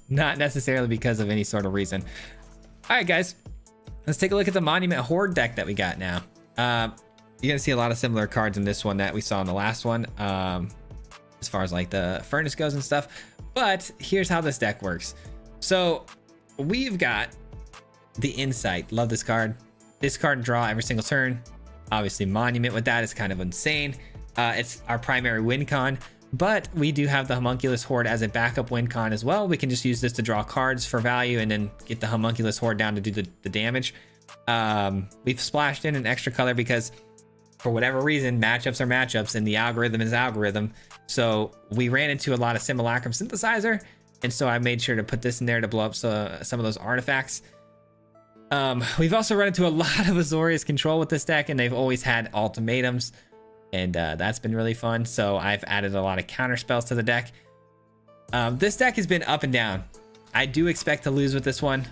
Not necessarily because of any sort of reason. All right, guys, let's take a look at the Monument Horde deck that we got now. You're gonna see a lot of similar cards in this one that we saw in the last one, as far as like the furnace goes and stuff. But here's how this deck works. So we've got the Insight. Love this card. Discard and draw every single turn. Obviously, Monument with that is kind of insane. It's our primary win con, but we do have the Homunculus Horde as a backup win con as well. We can just use this to draw cards for value and then get the Homunculus Horde down to do the damage. We've splashed in an extra color because for whatever reason, matchups are matchups and the algorithm is algorithm. So we ran into a lot of Simulacrum Synthesizer, and so I made sure to put this in there to blow up some of those artifacts. We've also run into a lot of Azorius control with this deck, and they've always had ultimatums, and that's been really fun. So I've added a lot of counter spells to the deck. This deck has been up and down. I do expect to lose with this one,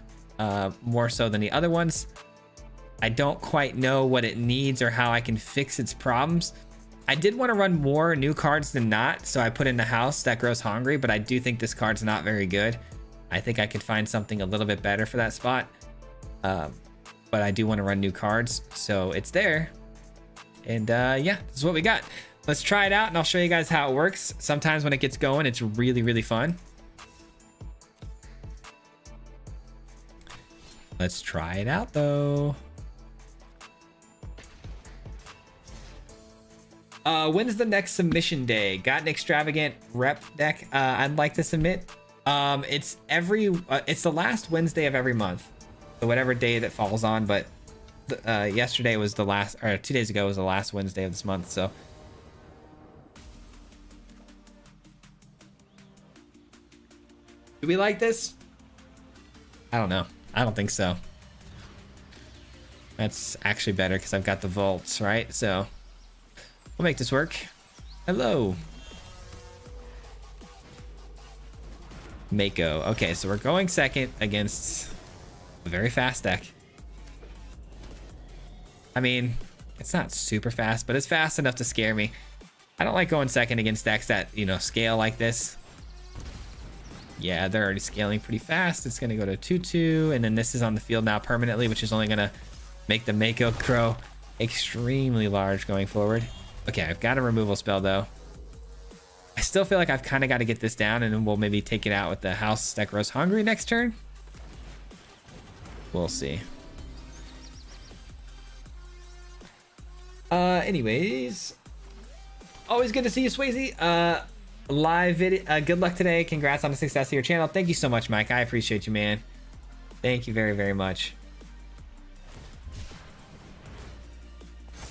more so than the other ones. I don't quite know what it needs or how I can fix its problems. I did want to run more new cards than not, so I put in the house that grows hungry, but I do think this card's not very good. I think I could find something a little bit better for that spot. But I do want to run new cards, so it's there. And yeah, this is what we got. Let's try it out and I'll show you guys how it works. Sometimes when it gets going, it's really, really fun. Let's try it out though. When's the next submission day? Got an extravagant rep deck I'd like to submit. It's the last Wednesday of every month. So whatever day that falls on, but yesterday was the last, or 2 days ago was the last Wednesday of this month, so. Do we like this? I don't know. I don't think so. That's actually better because I've got the vaults, right? So we'll make this work. Hello. Mako. Okay, so we're going second against a very fast deck. I mean, it's not super fast, but it's fast enough to scare me. I don't like going second against decks that, you know, scale like this. Yeah, they're already scaling pretty fast. It's going to go to 2-2, and then this is on the field now permanently, which is only going to make the Mako Crow extremely large going forward. Okay, I've got a removal spell, though. I still feel like I've kind of got to get this down, and then we'll maybe take it out with the house that grows hungry next turn. We'll see. Anyways, always good to see you, Swayze. Live video. Good luck today. Congrats on the success of your channel. Thank you so much, Mike. I appreciate you, man. Thank you very, very much.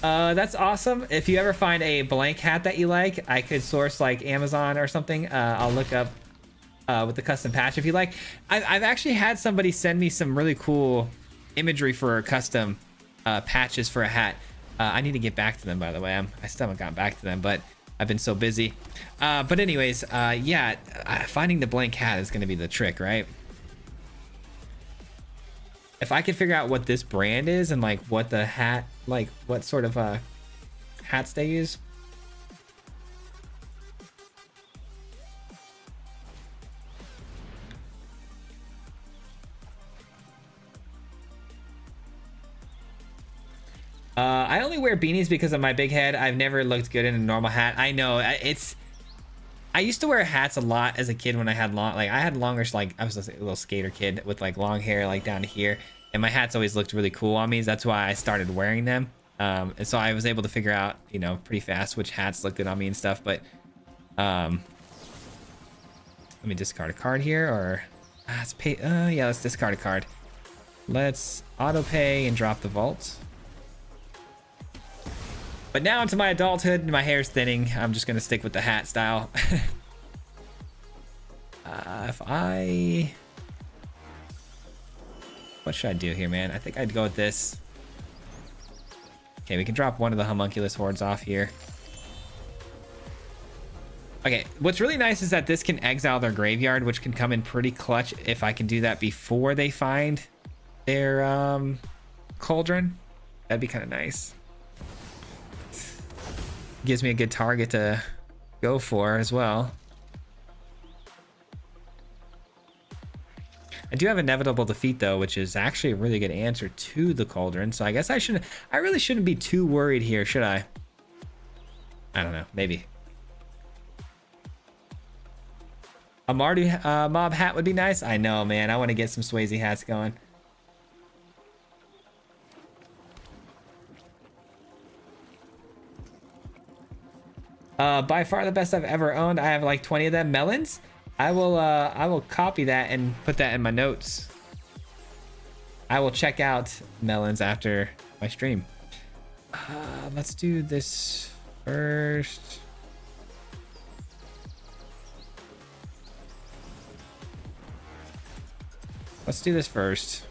That's awesome. If you ever find a blank hat that you like, I could source like Amazon or something. I'll look up with the custom patch if you like. I've actually had somebody send me some really cool imagery for custom patches for a hat. I need to get back to them, by the way. I still haven't gotten back to them, but I've been so busy. But anyways, yeah, finding the blank hat is going to be the trick, right? If I could figure out what this brand is and like what the hat, like what sort of hats they use. I only wear beanies because of my big head. I've never looked good in a normal hat. I know I used to wear hats a lot as a kid when I had long, like I had longer, like I was a little skater kid with like long hair like down to here, and my hats always looked really cool on me. That's why I started wearing them. And so I was able to figure out, you know, pretty fast which hats look good on me and stuff. But let me discard a card here, or let's pay. Yeah, let's discard a card. Let's auto pay and drop the vault. But now into my adulthood, my hair's thinning. I'm just gonna stick with the hat style. What should I do here, man? I think I'd go with this. Okay, we can drop one of the homunculus hordes off here. Okay, what's really nice is that this can exile their graveyard, which can come in pretty clutch if I can do that before they find their cauldron. That'd be kind of nice. Gives me a good target to go for as well. I do have inevitable defeat though, which is actually a really good answer to the cauldron. So I guess I really shouldn't be too worried here, should I? I don't know, maybe. A Mardu mob hat would be nice. I know, man. I want to get some Swayze hats going. By far the best I've ever owned. I have like 20 of them. Melons. I will copy that and put that in my notes. I will check out melons after my stream. Let's do this first. Let's do this first.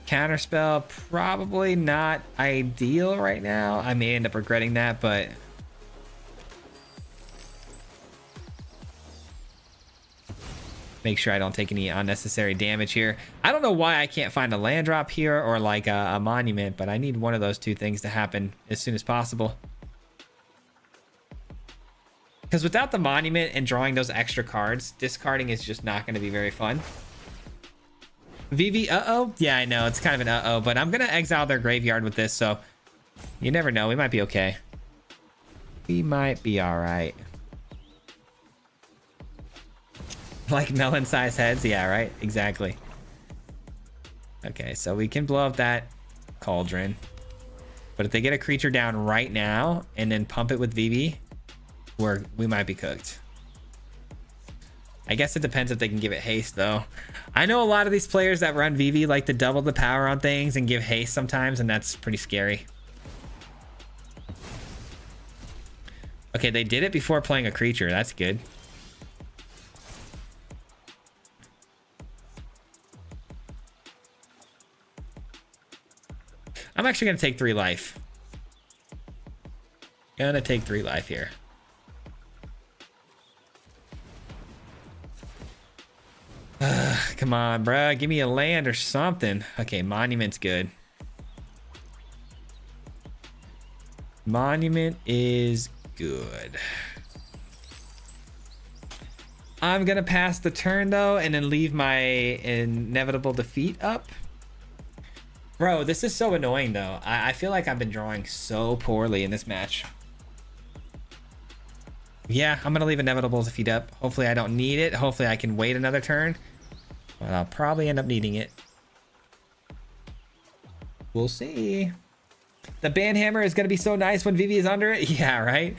Counterspell, probably not ideal right now. I may end up regretting that, but Make sure I don't take any unnecessary damage here. I don't know why I can't find a land drop here or like a monument, but I need one of those two things to happen as soon as possible. Because without the monument and drawing those extra cards, discarding is just not going to be very fun. VV, uh-oh. Yeah, I know. It's kind of an uh-oh, but I'm going to exile their graveyard with this, so you never know. We might be okay. We might be all right. Like melon-sized heads? Yeah, right? Exactly. Okay, so we can blow up that cauldron. But if they get a creature down right now and then pump it with VV, we might be cooked. I guess it depends if they can give it haste, though. I know a lot of these players that run VV like to double the power on things and give haste sometimes, and that's pretty scary. Okay, they did it before playing a creature. That's good. I'm actually going to take 3 life. Gonna take 3 life here. Come on, bruh. Give me a land or something. Okay, monument's good. Monument is good. I'm gonna pass the turn, though, and then leave my inevitable defeat up. Bro, this is so annoying, though. I feel like I've been drawing so poorly in this match. Yeah, I'm gonna leave inevitable defeat up. Hopefully I don't need it. Hopefully I can wait another turn. But I'll probably end up needing it. We'll see. The banhammer is gonna be so nice when Vivi is under it. Yeah, right?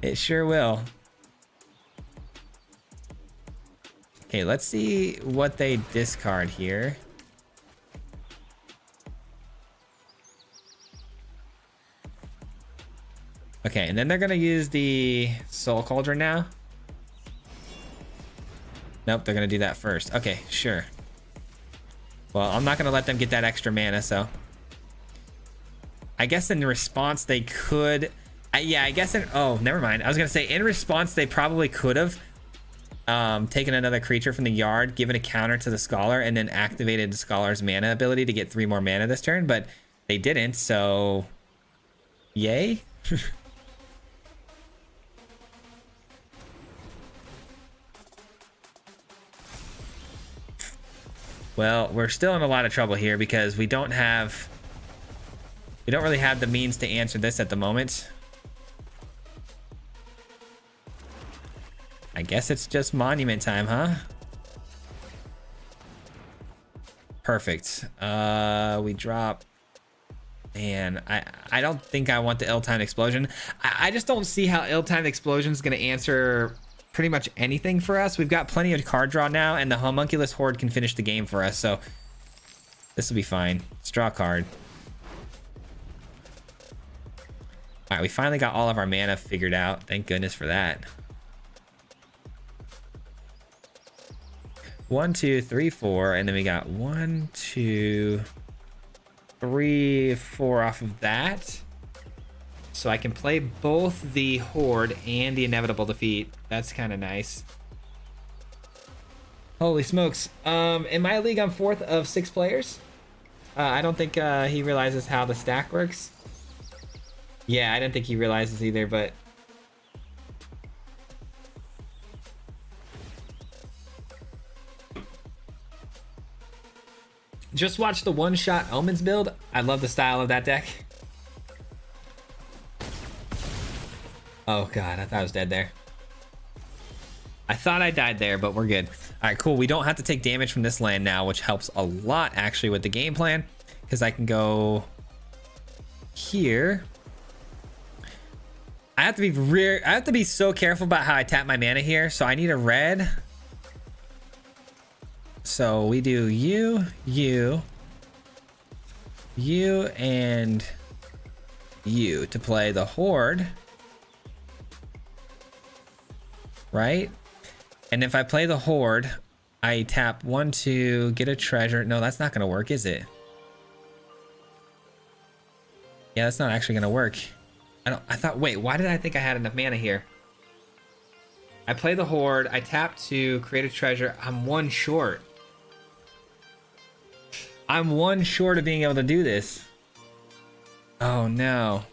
It sure will. Okay, let's see what they discard here. Okay, and then they're gonna use the Soul Cauldron now. Nope, they're gonna do that first. Okay, sure. Well, I'm not gonna let them get that extra mana, so. I guess in response they could... yeah, I guess in... Oh, never mind. I was gonna say, in response they probably could have taken another creature from the yard, given a counter to the Scholar, and then activated the Scholar's mana ability to get 3 more mana this turn, but they didn't, so... Yay? Well, we're still in a lot of trouble here because we don't really have the means to answer this at the moment. I guess it's just monument time, huh? Perfect. We drop. Man, I don't think I want the ill-timed explosion. I just don't see how ill-timed explosion is going to answer pretty much anything for us. We've got plenty of card draw now, and the homunculus horde can finish the game for us, so this will be fine. Let's draw a card. All right, we finally got all of our mana figured out. Thank goodness for that. 1, 2, 3, 4, and then we got 1, 2, 3, 4 off of that. So I can play both the horde and the inevitable defeat. That's kind of nice. Holy smokes. In my league, I'm 4th of 6 players. I don't think he realizes how the stack works. Yeah, I didn't think he realizes either, but... Just watch the one-shot Omens build. I love the style of that deck. Oh god, I thought I was dead there. I thought I died there, but we're good. All right, cool. We don't have to take damage from this land now, which helps a lot actually with the game plan, because I can go here. I have to be so careful about how I tap my mana here. So I need a red. So we do you, and you to play the horde. Right? And if I play the horde, I tap 1, 2, get a treasure. No, that's not gonna work, is it? Yeah, that's not actually gonna work. Wait, why did I think I had enough mana here? I play the Horde. I tap to create a treasure. I'm one short. I'm one short of being able to do this. Oh no.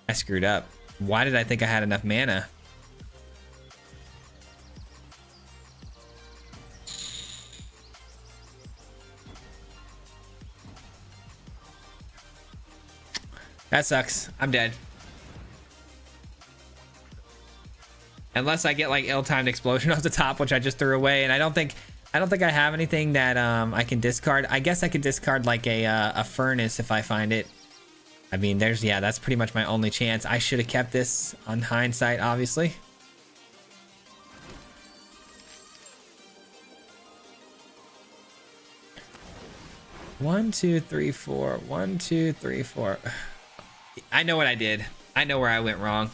I screwed up. Why did I think I had enough mana? That sucks. I'm dead. Unless I get like ill-timed explosion off the top, which I just threw away, and I don't think I have anything that I can discard. I guess I could discard like a furnace if I find it. I mean, yeah, that's pretty much my only chance. I should have kept this on hindsight, obviously. One, two, three, four. 1, 2, 3, 4. I know what I did. I know where I went wrong.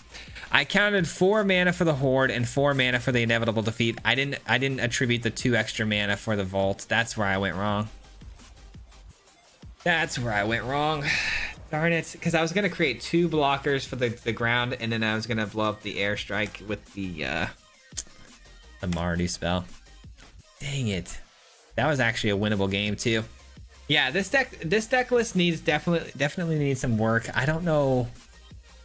I counted 4 mana for the Horde and 4 mana for the inevitable defeat. I didn't attribute the 2 extra mana for the vault. That's where I went wrong. That's where I went wrong. Darn it. Because I was going to create 2 blockers for the ground, and then I was going to blow up the airstrike with the Mardu spell. Dang it. That was actually a winnable game too. Yeah, this deck list needs definitely needs some work. I don't know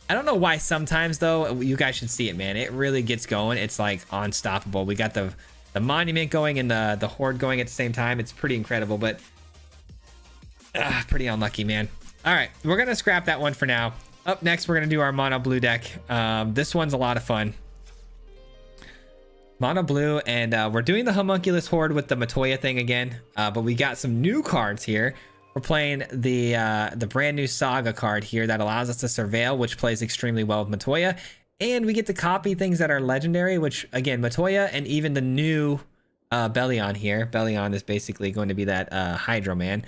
why sometimes though. You guys should see it, man. It really gets going. It's like unstoppable. We got the monument going and the Horde going at the same time. It's pretty incredible, but pretty unlucky, man. All right, we're gonna scrap that one for now. Up next, we're gonna do our mono blue deck. This one's a lot of fun. Mono blue, and we're doing the homunculus Horde with the Matoya thing again, but we got some new cards here. We're playing the brand new Saga card here that allows us to surveil, which plays extremely well with Matoya, and we get to copy things that are legendary, which again, Matoya and even the new Bellion here. Bellion is basically going to be that Hydro Man,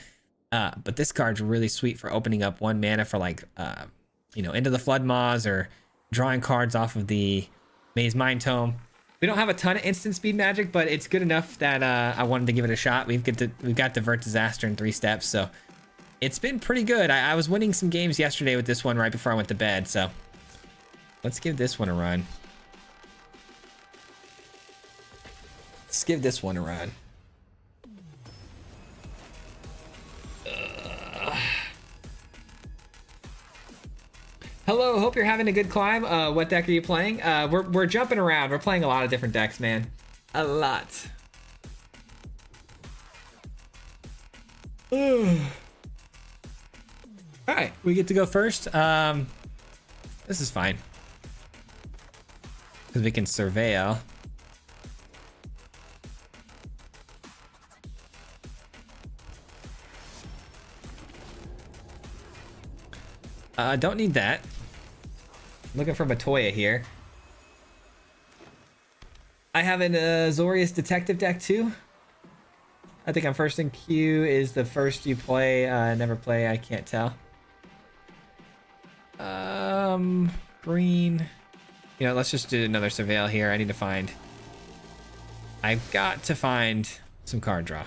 but this card's really sweet for opening up 1 mana for like Into the Flood Maws or drawing cards off of the Maze Mind Tome. We don't have a ton of instant speed magic, but it's good enough that I wanted to give it a shot. We've got Divert Disaster in 3 steps, so it's been pretty good. I was winning some games yesterday with this one right before I went to bed, so let's give this one a run. Let's give this one a run. Hello, hope you're having a good climb. What deck are you playing? We're jumping around. We're playing a lot of different decks, man. A lot. All right, we get to go first. This is fine because we can surveil. Don't need that. Looking for Matoya here. I have an Azorius Detective deck too. I think I'm first in queue. Is the first you play, never play, I can't tell. Green. Let's just do another surveil here. I need to find. I've got to find some card draw.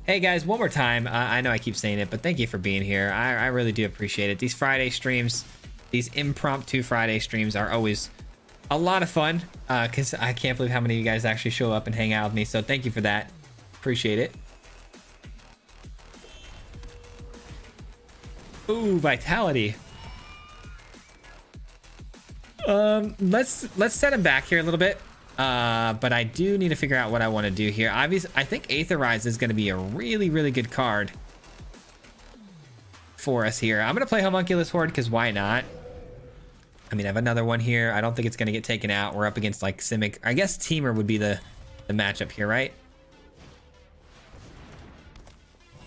Hey guys, one more time. I know I keep saying it, but thank you for being here. I really do appreciate it. These Friday streams, these impromptu Friday streams are always a lot of fun because I can't believe how many of you guys actually show up and hang out with me. So thank you for that. Appreciate it. Ooh, Vitality. Let's set him back here a little bit. But I do need to figure out what I want to do here. Obviously, I think Aetherize is going to be a really, really good card for us here. I'm going to play Homunculus Horde because why not? I mean, I have another one here. I don't think it's going to get taken out. We're up against like Simic. I guess Teamer would be the matchup here, right?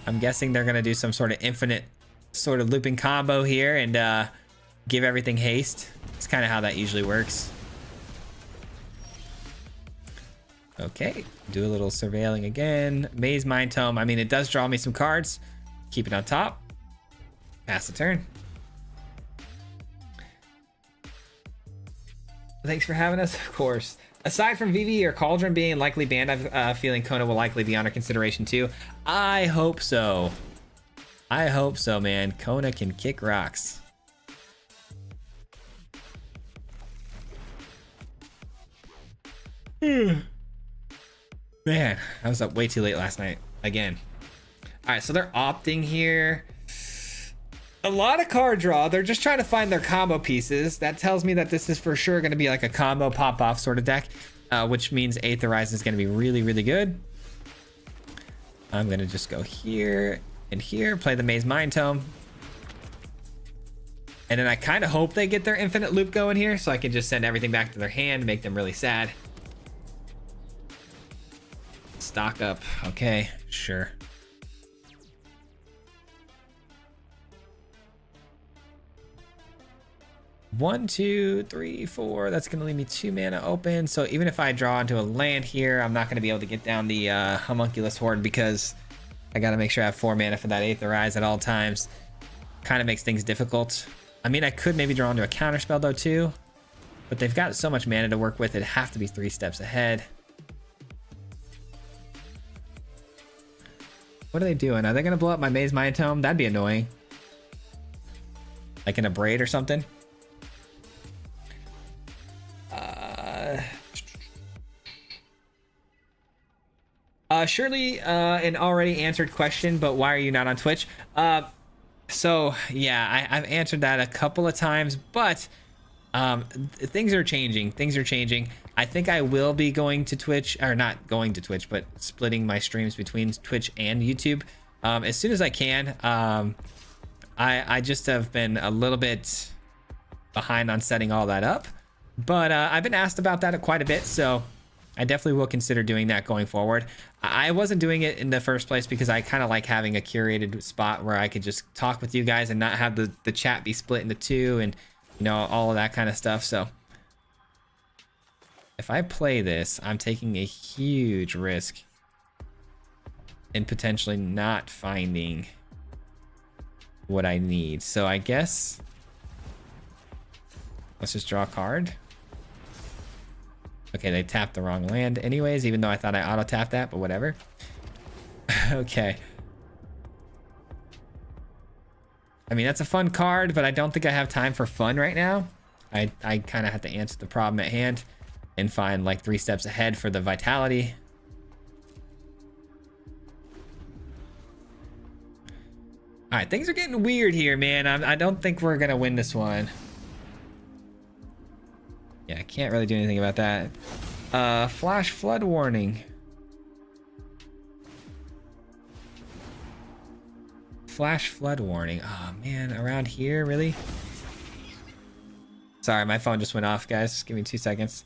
I'm guessing they're going to do some sort of infinite sort of looping combo here and give everything haste. It's kind of how that usually works. Okay, do a little surveilling again. Maze Mind Tome. I mean, it does draw me some cards. Keep it on top. Pass the turn. Thanks for having us, of course. Aside from Vivi or Cauldron being likely banned, I'm feeling Kona will likely be under consideration too. I hope so. I hope so, man. Kona can kick rocks. Man, I was up way too late last night again. All right, so they're opting here. A lot of card draw. They're just trying to find their combo pieces. That tells me that this is for sure going to be like a combo pop-off sort of deck, which means Aetherize is going to be really, really good. I'm going to just go here and here, play the Maze Mind Tome. And then I kind of hope they get their infinite loop going here so I can just send everything back to their hand, make them really sad. Stock up. Okay, sure. One, two, three, four. That's going to leave me 2 mana open. So even if I draw into a land here, I'm not going to be able to get down the Homunculus Horde because I got to make sure I have 4 mana for that Aetherize at all times. Kind of makes things difficult. I mean, I could maybe draw into a counterspell though too, but they've got so much mana to work with. It'd have to be 3 steps ahead. What are they doing? Are they going to blow up my Maze Mind Tome? That'd be annoying. Like in a braid or something. Surely an already answered question, but why are you not on Twitch? So yeah, I've answered that a couple of times, but things are changing. Things are changing. I think I will be going to Twitch, or not going to Twitch, but splitting my streams between Twitch and YouTube as soon as I can. I just have been a little bit behind on setting all that up, but I've been asked about that quite a bit, so I definitely will consider doing that going forward. I wasn't doing it in the first place because I kind of like having a curated spot where I could just talk with you guys and not have the chat be split into 2 and, you know, all of that kind of stuff. So if I play this, I'm taking a huge risk in potentially not finding what I need. So I guess let's just draw a card. Okay, they tapped the wrong land anyways, even though I thought I auto-tapped that, but whatever. Okay. I mean, that's a fun card, but I don't think I have time for fun right now. I kind of have to answer the problem at hand and find like 3 steps ahead for the vitality. All right, things are getting weird here, man. I don't think we're gonna win this one. Yeah, I can't really do anything about that. Flash flood warning. Flash flood warning. Oh man, around here, really? Sorry, my phone just went off, guys. Give me 2 seconds.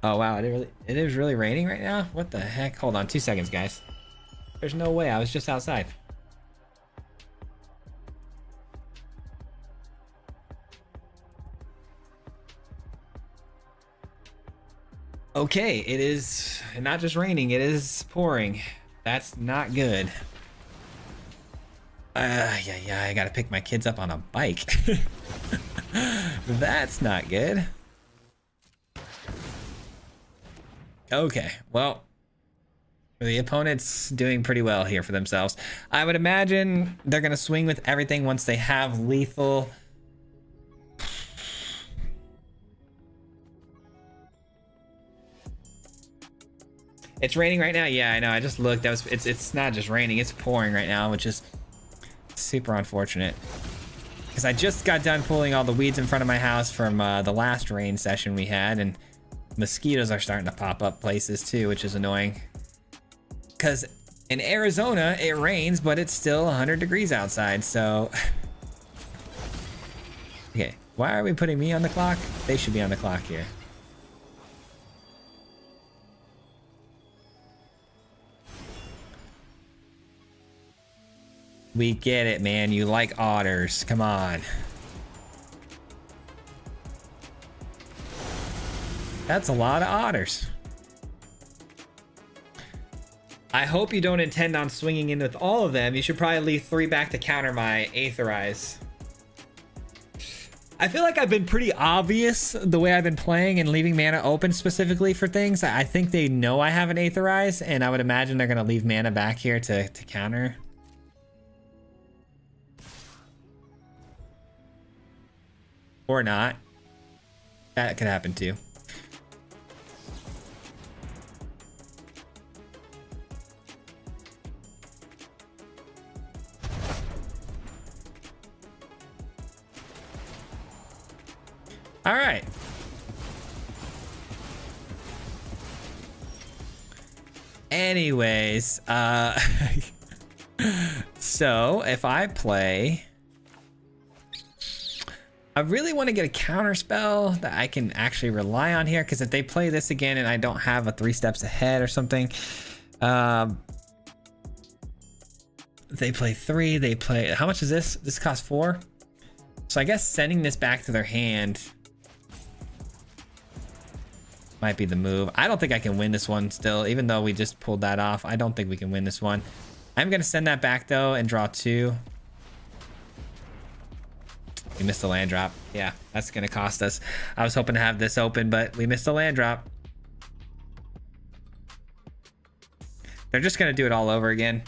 Oh wow, it is really raining right now? What the heck? Hold on 2 seconds, guys. There's no way, I was just outside. Okay, it is not just raining, it is pouring. That's not good. Yeah, I gotta pick my kids up on a bike. That's not good. Okay, well, the opponent's doing pretty well here for themselves. I would imagine they're gonna swing with everything once they have lethal. It's raining right now. Yeah, I know. I just looked. It's not just raining. It's pouring right now, which is super unfortunate. Because I just got done pulling all the weeds in front of my house from the last rain session we had, and mosquitoes are starting to pop up places too, which is annoying. Because in Arizona it rains, but it's still 100 degrees outside. So, okay, why are we putting me on the clock? They should be on the clock here. We get it, man. You like otters. Come on. That's a lot of otters. I hope you don't intend on swinging in with all of them. You should probably leave 3 back to counter my Aetherize. I feel like I've been pretty obvious the way I've been playing and leaving mana open specifically for things. I think they know I have an Aetherize, and I would imagine they're going to leave mana back here to counter. Or not. That could happen too. All right. Anyways, so if I play, I really want to get a counter spell that I can actually rely on here, because if they play this again and I don't have a 3 steps ahead or something, they play 3, they play, how much is this? This costs 4. So I guess sending this back to their hand might be the move. I don't think I can win this one still, even though we just pulled that off. I don't think we can win this one. I'm gonna send that back though and draw 2. We missed the land drop. Yeah, that's gonna cost us. I was hoping to have this open, but we missed the land drop. They're just gonna do it all over again.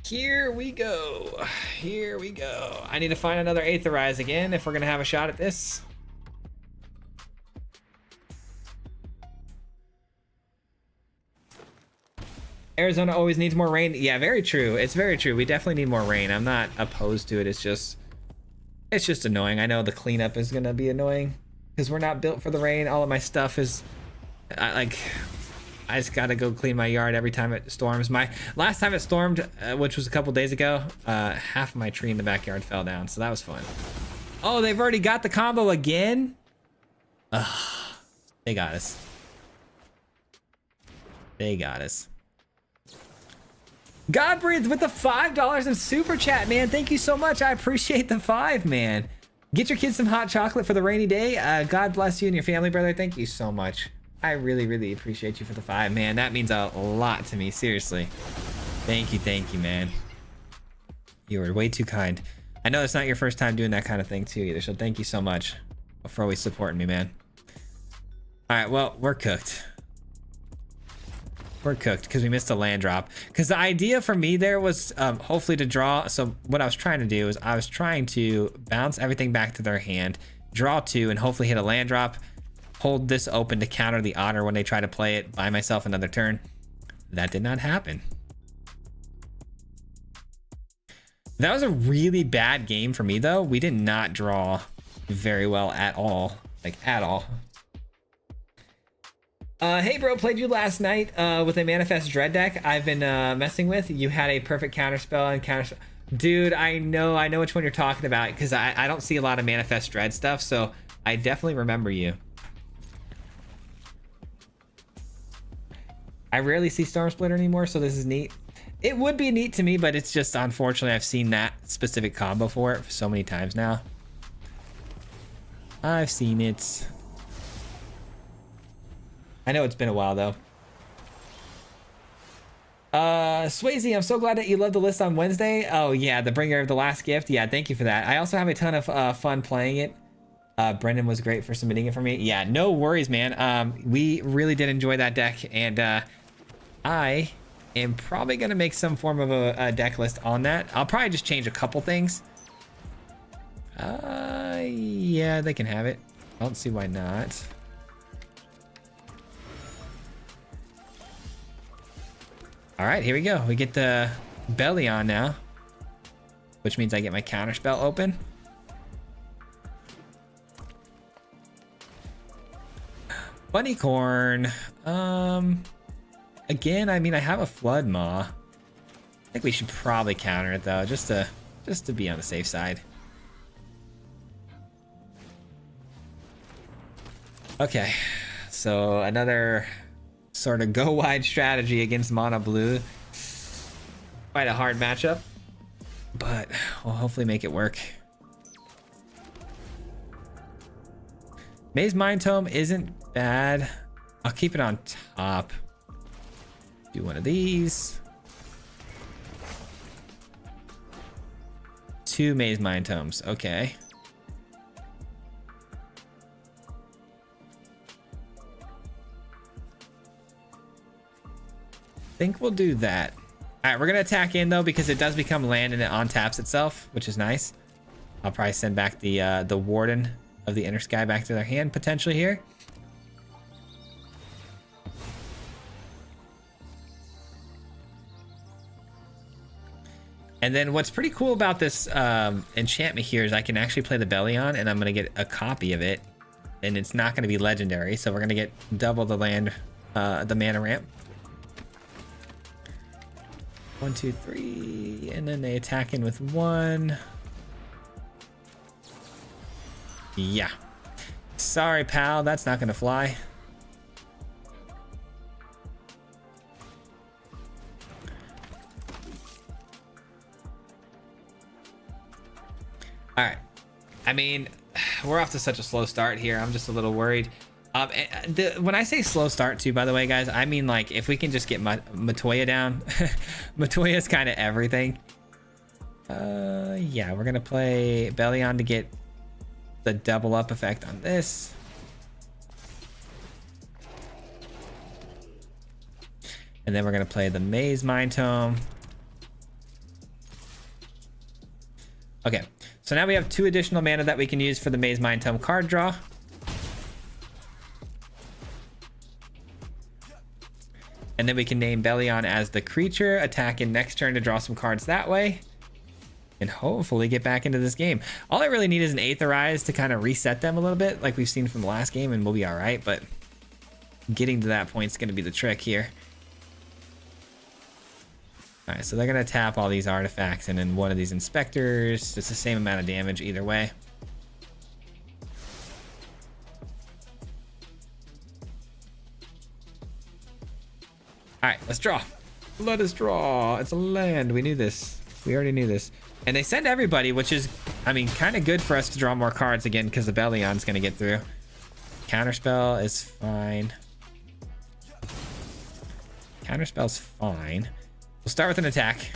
Here we go. Here we go. I need to find another Aetherize again if we're gonna have a shot at this. Arizona always needs more rain. Yeah, very true. It's very true. We definitely need more rain. I'm not opposed to it. It's just annoying. I know the cleanup is gonna be annoying because we're not built for the rain. All of my stuff is I just gotta go clean my yard every time it storms. My last time it stormed, which was a couple days ago, half of my tree in the backyard fell down, so that was fun. Oh, they've already got the combo again? Ugh, they got us. They got us. Godbreathed with the $5 in super chat, man. Thank you so much. I appreciate the 5, man. Get your kids some hot chocolate for the rainy day. God bless you and your family, brother. Thank you so much. I really, really appreciate you for the 5, man. That means a lot to me, seriously. Thank you, man. You were way too kind. I know it's not your first time doing that kind of thing too either, so thank you so much for always supporting me, man. All right, well, we're cooked. We're cooked because we missed a land drop. Because the idea for me there was hopefully to draw. So what I was trying to do is I was trying to bounce everything back to their hand, draw 2, and hopefully hit a land drop. Hold this open to counter the Otter when they try to play it, buy myself another turn. That did not happen. That was a really bad game for me though. We did not draw very well at all. Like at all. Hey bro, played you last night with a Manifest Dread deck I've been messing with. You had a perfect counterspell and counterspell. Dude, I know which one you're talking about because I don't see a lot of Manifest Dread stuff, so I definitely remember you. I rarely see Storm Splitter anymore, so this is neat. It would be neat to me, but it's just unfortunately I've seen that specific combo for it so many times now. I've seen it. I know it's been a while though. Swayze, I'm so glad that you loved the list on Wednesday. Oh yeah, the bringer of the last gift. Yeah, thank you for that. I also have a ton of fun playing it. Brendan was great for submitting it for me. Yeah, no worries, man. We really did enjoy that deck, and I am probably gonna make some form of a deck list on that. I'll probably just change a couple things. Yeah, they can have it. I don't see why not. All right, here we go. We get the belly on now, which means I get my counter spell open. Bunny corn. Again, I mean, I have a flood maw. I think we should probably counter it though, just to be on the safe side. Okay, so another sort of go wide strategy against mono blue. Quite a hard matchup, but we'll hopefully make it work. Maze Mind Tome isn't bad. I'll keep it on top. Do one of these. 2 Maze Mind Tomes. Okay. think we'll do that. All right, we're gonna attack in though because it does become land and it on-taps itself, which is nice. I'll probably send back the Warden of the Inner Sky back to their hand potentially here. And then what's pretty cool about this enchantment here is I can actually play the Bellion and I'm gonna get a copy of it, and it's not gonna be legendary, so we're gonna get double the land, the mana ramp. 1, 2, 3, and then they attack in with 1. Yeah. Sorry, pal, that's not gonna fly. All right. I mean, we're off to such a slow start here. I'm just a little worried. When I say slow start too, by the way, guys, I mean like if we can just get Matoya down. Matoya's kind of everything. Yeah, we're gonna play Bellion to get the double up effect on this. And then we're gonna play the Maze Mind Tome. Okay, so now we have 2 additional mana that we can use for the Maze Mind Tome card draw. And then we can name Bellion as the creature, attack in next turn to draw some cards that way, and hopefully get back into this game. All I really need is an Aetherize to kind of reset them a little bit, like we've seen from the last game, and we'll be all right, but getting to that point is going to be the trick here. All right, so they're going to tap all these artifacts and then one of these inspectors. It's the same amount of damage either way. All right, let's draw. Let us draw. It's a land. We knew this. We already knew this. And they send everybody, which is, I mean, kind of good for us to draw more cards again because the Bellion's going to get through. Counterspell is fine. Counterspell's fine. We'll start with an attack.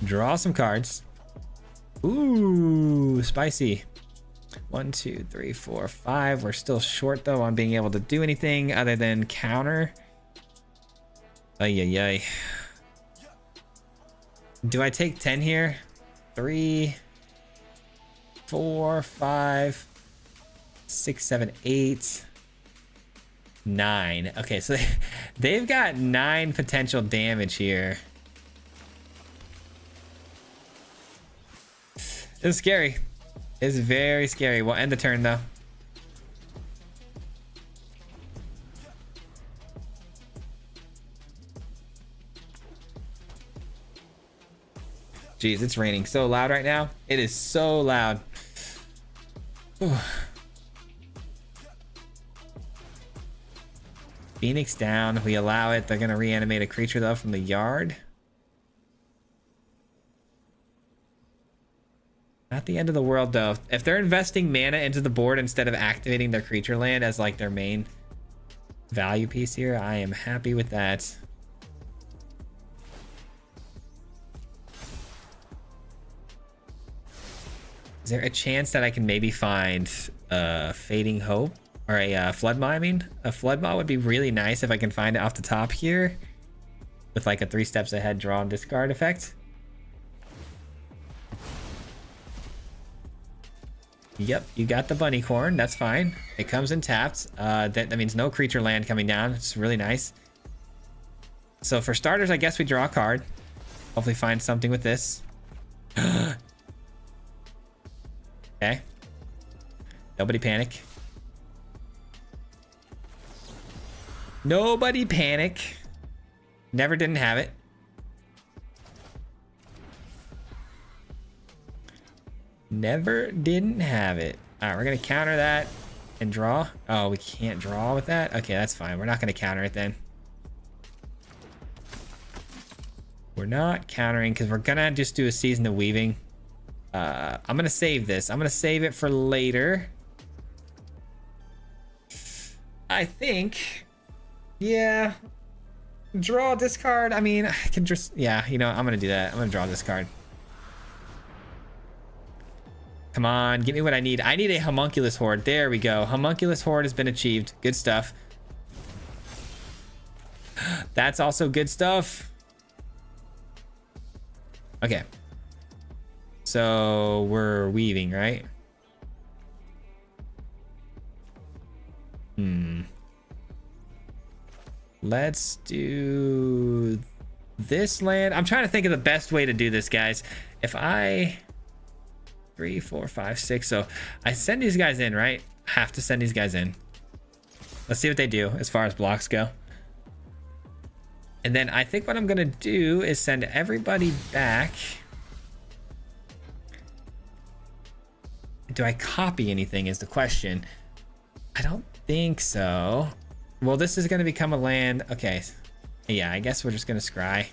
Draw some cards. Ooh, spicy. 1, 2, 3, 4, 5. We're still short, though, on being able to do anything other than counter. Ay, ay, ay. Do I take 10 here? 3, 4, 5, 6, 7, 8, 9. Okay, so they've got 9 potential damage here. It's scary. It's very scary. We'll end the turn though. Jeez, it's raining so loud right now. It is so loud. Phoenix down. We allow it. They're going to reanimate a creature though from the yard. Not the end of the world though. If they're investing mana into the board instead of activating their creature land as like their main value piece here, I am happy with that. Is there a chance that I can maybe find Fading Hope or a Flood Maw? I mean, a Flood Maw would be really nice if I can find it off the top here with like a 3 steps ahead draw and discard effect. Yep, you got the bunny corn. That's fine. It comes in tapped. That means no creature land coming down. It's really nice. So for starters, I guess we draw a card. Hopefully find something with this. Okay. Nobody panic. Nobody panic. Never didn't have it. Never didn't have it. All right, we're going to counter that and draw. Oh, we can't draw with that? Okay, that's fine. We're not going to counter it then. We're not countering because we're going to just do a Season of Weaving. I'm going to save this. I'm going to save it for later. I think. Yeah. Draw, discard. I mean, I can just... Yeah, you know, I'm going to do that. I'm going to draw this card. Come on, give me what I need. I need a Homunculus Horde. There we go. Homunculus Horde has been achieved. Good stuff. That's also good stuff. Okay. So we're weaving, right? Let's do this land. I'm trying to think of the best way to do this, guys. If I 3, 4, 5, 6. So I send these guys in, right? Have to send these guys in. Let's see what they do as far as blocks go. And then I think what I'm gonna do is send everybody back. Do I copy anything is the question. I don't think so. Well, this is gonna become a land. Okay, yeah, I guess we're just gonna scry.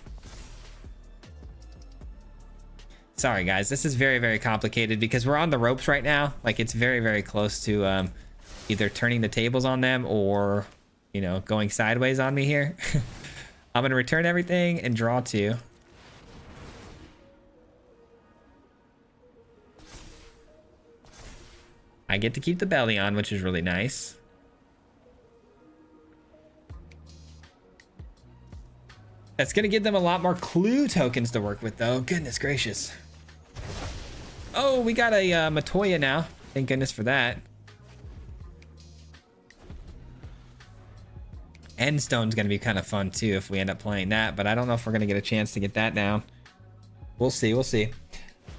Sorry guys, this is very, very complicated because we're on the ropes right now. Like it's very, very close to either turning the tables on them or, you know, going sideways on me here. I'm gonna return everything and draw 2. I get to keep the belly on, which is really nice. That's gonna give them a lot more clue tokens to work with though. Goodness gracious. Oh, we got a Matoya now. Thank goodness for that. Endstone's gonna be kind of fun too if we end up playing that, but I don't know if we're gonna get a chance to get that down. We'll see, we'll see.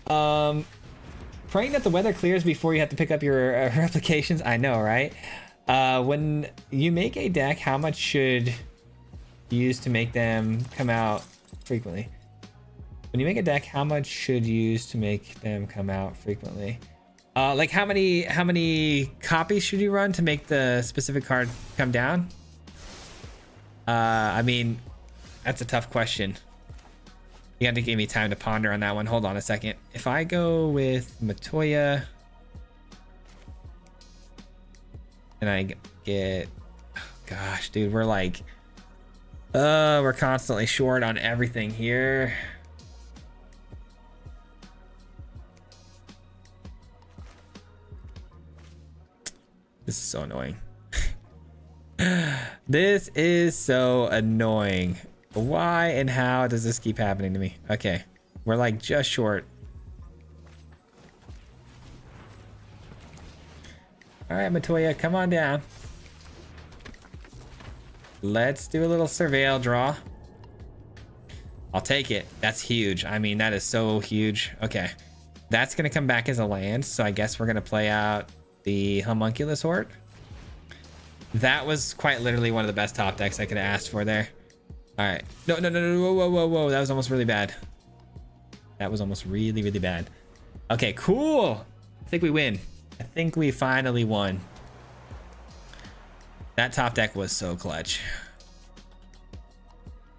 Praying that the weather clears before you have to pick up your replications. I know, right? When you make a deck, how much should you use to make them come out frequently? When you make a deck, how much should you use to make them come out frequently? Like how many copies should you run to make the specific card come down? I mean, that's a tough question. You got to give me time to ponder on that one. Hold on a second. If I go with Matoya and I get, oh gosh, dude, we're like, we're constantly short on everything here. This is so annoying. This is so annoying. Why and how does this keep happening to me? Okay, we're like just short. All right, Matoya, come on down. Let's do a little surveil draw. I'll take it. That's huge. I mean, that is so huge. Okay, that's gonna come back as a land, so I guess we're gonna play out the Homunculus Horde. That was quite literally one of the best top decks I could have asked for there. All right. No, no, no, no, whoa, whoa, whoa, whoa. That was almost really bad. That was almost really, really bad. Okay, cool. I think we win. I think we finally won. That top deck was so clutch.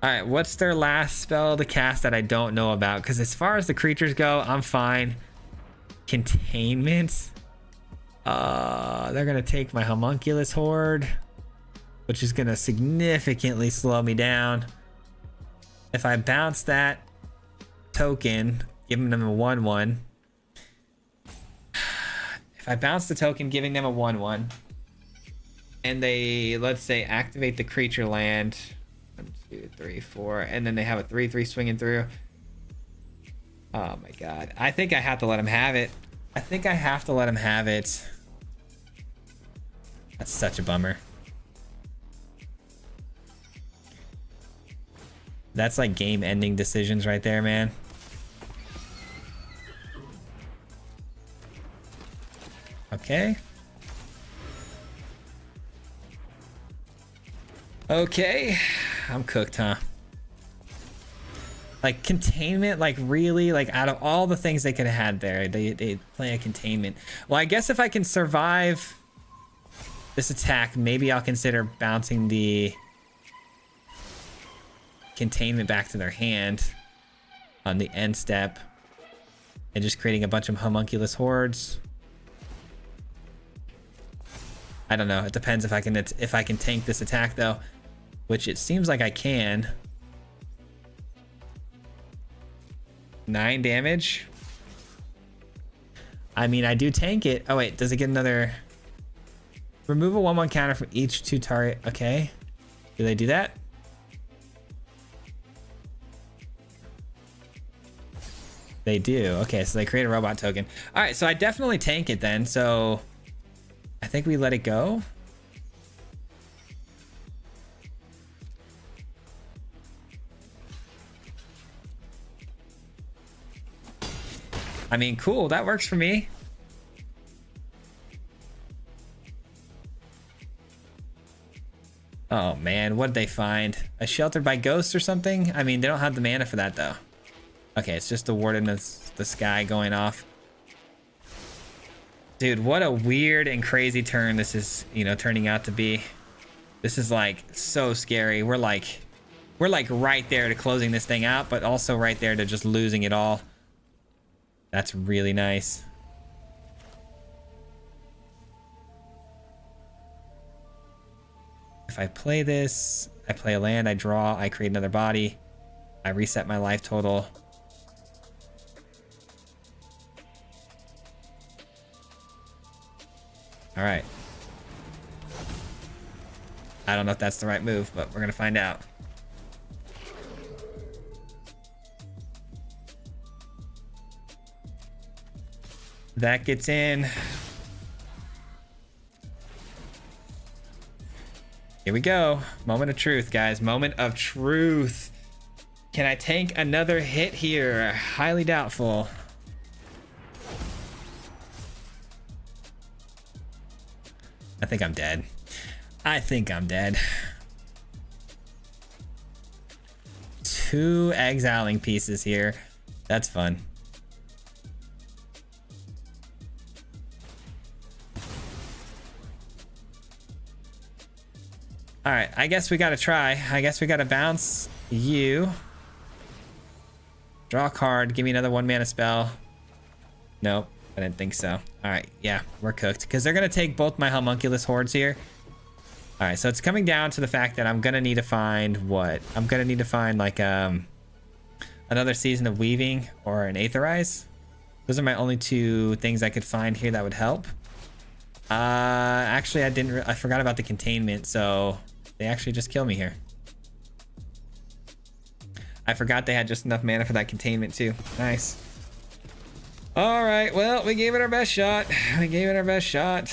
All right, what's their last spell to cast that I don't know about? Because as far as the creatures go, I'm fine. Containment. They're gonna take my Homunculus Horde, which is gonna significantly slow me down. If I bounce that token, giving them a 1/1. If I bounce the token, giving them a 1/1, and they, let's say, activate the creature land, 1, 2, 3, 4, and then they have a 3/3 swinging through. Oh my god! I think I have to let them have it. I think I have to let him have it. That's such a bummer. That's like game-ending decisions right there, man. Okay. Okay. I'm cooked, huh? Like containment, like really, like out of all the things they could have had there, they play a containment. Well, I guess if I can survive this attack, maybe I'll consider bouncing the containment back to their hand on the end step and just creating a bunch of Homunculus Hordes. I don't know. It depends if I can tank this attack though, which it seems like I can. 9 damage. I mean, I do tank it. Oh wait, does it get another? Remove a 1/1 counter from each 2 target. Okay. Do they do that? They do. Okay, so they create a robot token. All right, so I definitely tank it then. So I think we let it go. I mean, cool. That works for me. Oh man, what did they find? A sheltered by ghosts or something? I mean, they don't have the mana for that though. Okay, it's just the ward in the sky going off. Dude, what a weird and crazy turn this is, you know, turning out to be. This is like so scary. We're like right there to closing this thing out, but also right there to just losing it all. That's really nice. If I play this, I play a land, I draw, I create another body, I reset my life total. All right. I don't know if that's the right move, but we're gonna find out. That gets in. Here we go. Moment of truth, guys. Moment of truth. Can I tank another hit here? Highly doubtful. I think I'm dead. I think I'm dead. 2 exiling pieces here. That's fun. All right, I guess we gotta try. I guess we gotta bounce you. Draw a card, give me another 1 mana spell. Nope, I didn't think so. All right, yeah, we're cooked. Because they're gonna take both my homunculus hordes here. All right, so it's coming down to the fact that I'm gonna need to find what? I'm gonna need to find like another Season of Weaving or an Aetherize. Those are my only 2 things I could find here that would help. Actually, I forgot about the containment, so they actually just kill me here. I forgot they had just enough mana for that containment too. Nice. All right, well, we gave it our best shot. We gave it our best shot.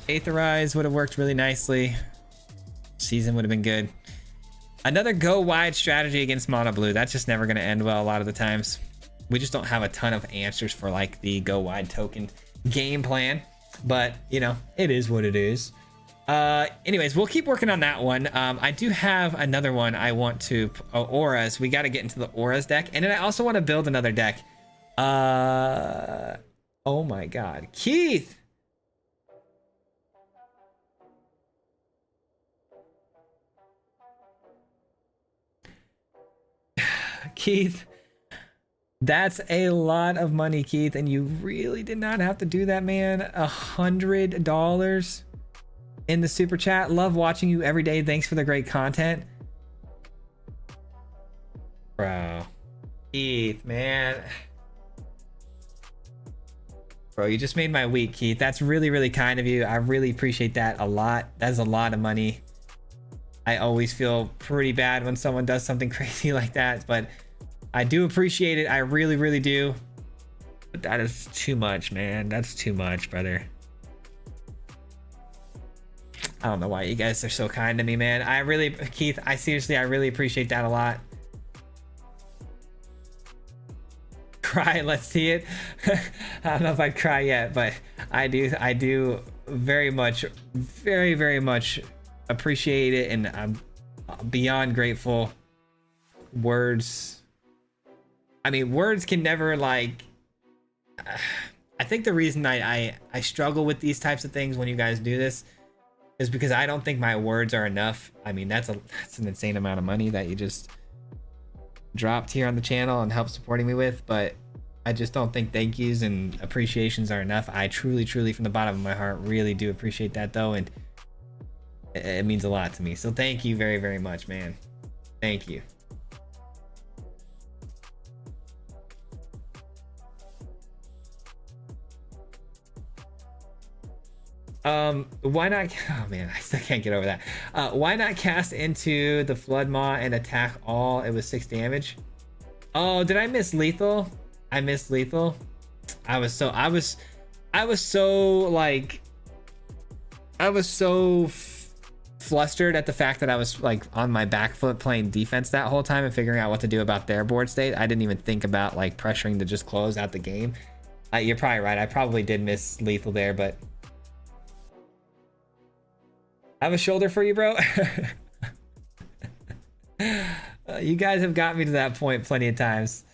Aetherize would have worked really nicely. Season would have been good. Another go wide strategy against mono blue. That's just never going to end well a lot of the times. We just don't have a ton of answers for like the go wide token game plan. But, you know, it is what it is. Anyways, we'll keep working on that one. I do have another one I want to... auras. We got to get into the auras deck. And then I also want to build another deck. Oh my god. Keith! Keith. That's a lot of money, Keith, and you really did not have to do that, man. $100 in the super chat. Love watching you every day. Thanks for the great content. Bro. Keith, man. Bro, you just made my week, Keith. That's really, really kind of you. I really appreciate that a lot. That's a lot of money. I always feel pretty bad when someone does something crazy like that, but I do appreciate it. I really, really do. But that is too much, man. That's too much, brother. I don't know why you guys are so kind to me, man. I really, Keith, I really appreciate that a lot. Cry, let's see it. I don't know if I'd cry yet, but I do very much, very, very much appreciate it, and I'm beyond grateful. Words, I mean, words can never, like, I think the reason I struggle with these types of things when you guys do this is because I don't think my words are enough. I mean, that's an insane amount of money that you just dropped here on the channel and helped supporting me with, but I just don't think thank yous and appreciations are enough. I truly, truly, from the bottom of my heart, really do appreciate that, though, and it means a lot to me. So thank you very, very much, man. Thank you. Why not? Oh man, I still can't get over that. Why not cast into the Flood Maw and attack all? It was 6 damage. Oh, did I miss lethal? I missed lethal. I was so like, flustered at the fact that I was like on my back foot playing defense that whole time and figuring out what to do about their board state. I didn't even think about like pressuring to just close out the game. You're probably right. I probably did miss lethal there, but I have a shoulder for you, bro. You guys have got me to that point plenty of times.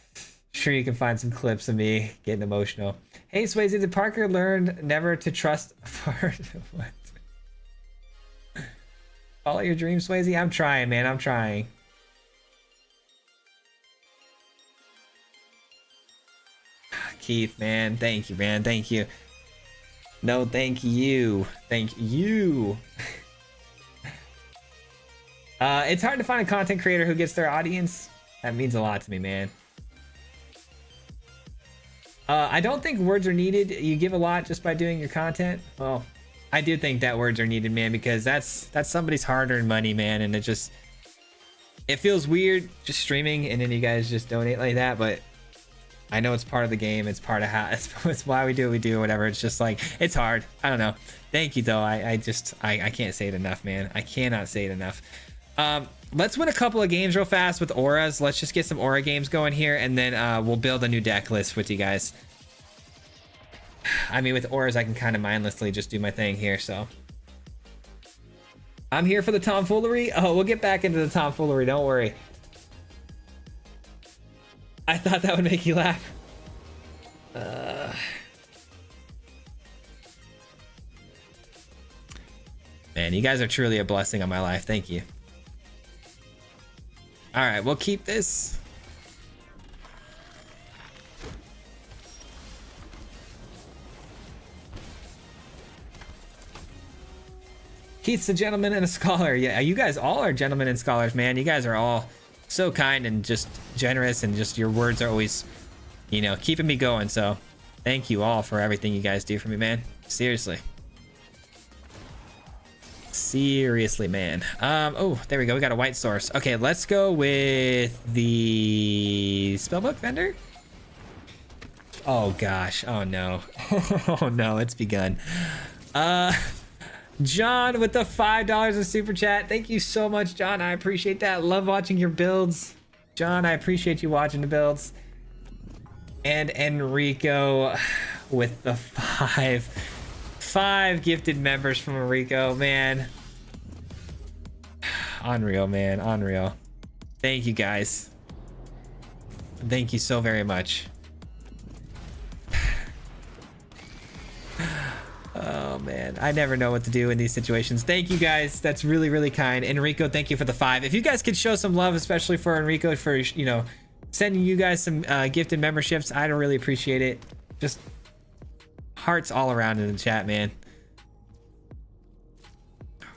Sure, you can find some clips of me getting emotional. Hey, Swayze, did Parker learn never to trust what? Follow your dreams, Swayze? I'm trying, man. I'm trying. Keith, man. Thank you, man. Thank you. No, thank you. Thank you. It's hard to find a content creator who gets their audience. That means a lot to me, man. I don't think words are needed. You give a lot just by doing your content. Well, I do think that words are needed, man, because that's somebody's hard-earned money, man, and it feels weird just streaming and then you guys just donate like that, but I know it's part of the game. It's part of how it's why we do what we do or whatever. It's just like, it's hard. I don't know. Thank you though. I can't say it enough, man. I cannot say it enough. Let's win a couple of games real fast with auras. Let's just get some aura games going here, and then we'll build a new deck list with you guys. I mean, with auras, I can kind of mindlessly just do my thing here, so. I'm here for the tomfoolery. Oh, we'll get back into the tomfoolery. Don't worry. I thought that would make you laugh. Man, you guys are truly a blessing on my life. Thank you. All right, we'll keep this. Keith's a gentleman and a scholar. Yeah, you guys all are gentlemen and scholars, man. You guys are all so kind and just generous, and just your words are always, you know, keeping me going. So thank you all for everything you guys do for me, man. Seriously. Seriously, man. Oh, there we go. We got a white source. Okay, let's go with the spellbook vendor. Oh gosh. Oh no. Oh no, it's begun. John with the $5 in super chat. Thank you so much, John. I appreciate that. Love watching your builds. John, I appreciate you watching the builds. And Enrico with the five gifted members from Enrico, man. Unreal, man. Unreal. Thank you, guys. Thank you so very much. Oh man, I never know what to do in these situations. Thank you guys. That's really, really kind. Enrico, thank you for the 5. If you guys could show some love, especially for Enrico, for, you know, sending you guys some gifted memberships, I'd really appreciate it. Just hearts all around in the chat, man.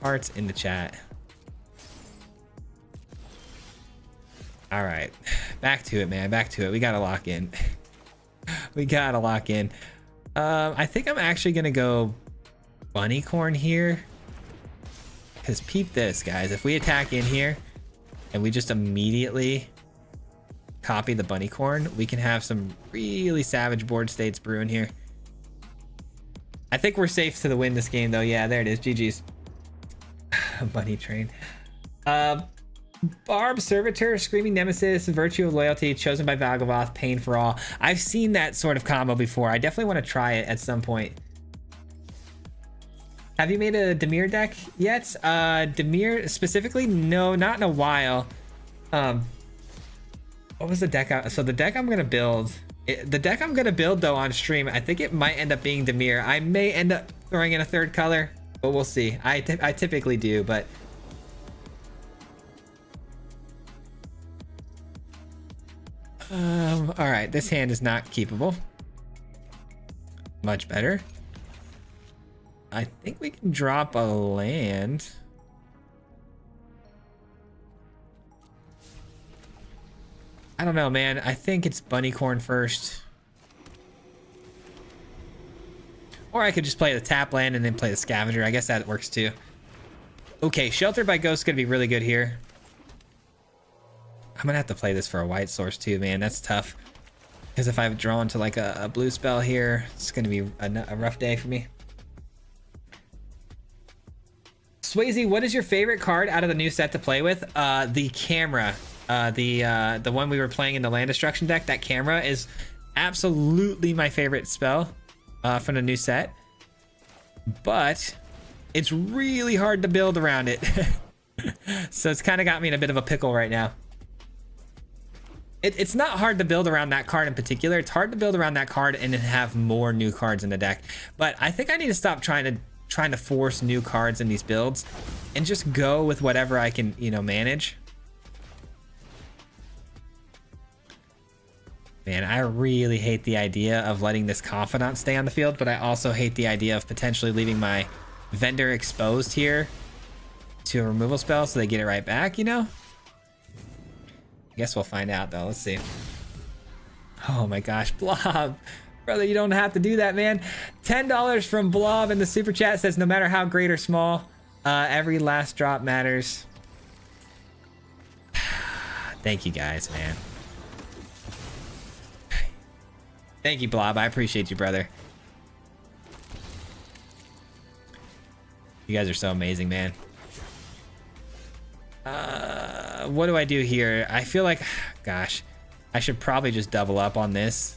Hearts in the chat. All right, back to it, man. Back to it. We gotta lock in. We gotta lock in. I think I'm actually gonna go bunny corn here, because peep this, guys. If we attack in here and we just immediately copy the bunny corn, we can have some really savage board states brewing here. I think we're safe to the win this game though. Yeah, there it is. GG's. Bunny train. Barb Servitor, Screaming Nemesis, Virtue of Loyalty, Chosen by Valgavoth, Pain for All. I've seen that sort of combo before. I definitely want to try it at some point. Have you made a Dimir deck yet? Dimir specifically? No, not in a while. What was the deck? So the deck I'm going to build... the deck I'm going to build, though, on stream, I think it might end up being Dimir. I may end up throwing in a third color, but we'll see. I typically do, but... all right, this hand is not keepable. Much better. I think we can drop a land. I don't know, man. I think it's bunny corn first. Or I could just play the tap land and then play the scavenger. I guess that works too. Okay, Sheltered by Ghost is gonna be really good here. I'm gonna have to play this for a white source too, man. That's tough. Because if I've drawn to like a blue spell here, it's going to be a rough day for me. Swayze, what is your favorite card out of the new set to play with? The camera. The one we were playing in the land destruction deck. That camera is absolutely my favorite spell from the new set. But it's really hard to build around it. So it's kind of got me in a bit of a pickle right now. It's not hard to build around that card in particular. It's hard to build around that card and then have more new cards in the deck. But I think I need to stop trying to force new cards in these builds and just go with whatever I can, you know, manage. Man, I really hate the idea of letting this Confidant stay on the field, but I also hate the idea of potentially leaving my Vendor exposed here to a removal spell so they get it right back, you know? I guess we'll find out though. Let's see. Oh my gosh, Blob. Brother, you don't have to do that, man. $10 from Blob in the super chat says no matter how great or small, every last drop matters. Thank you guys, man. Thank you, Blob. I appreciate you, brother. You guys are so amazing, man. What do I do here? I feel like, gosh, I should probably just double up on this.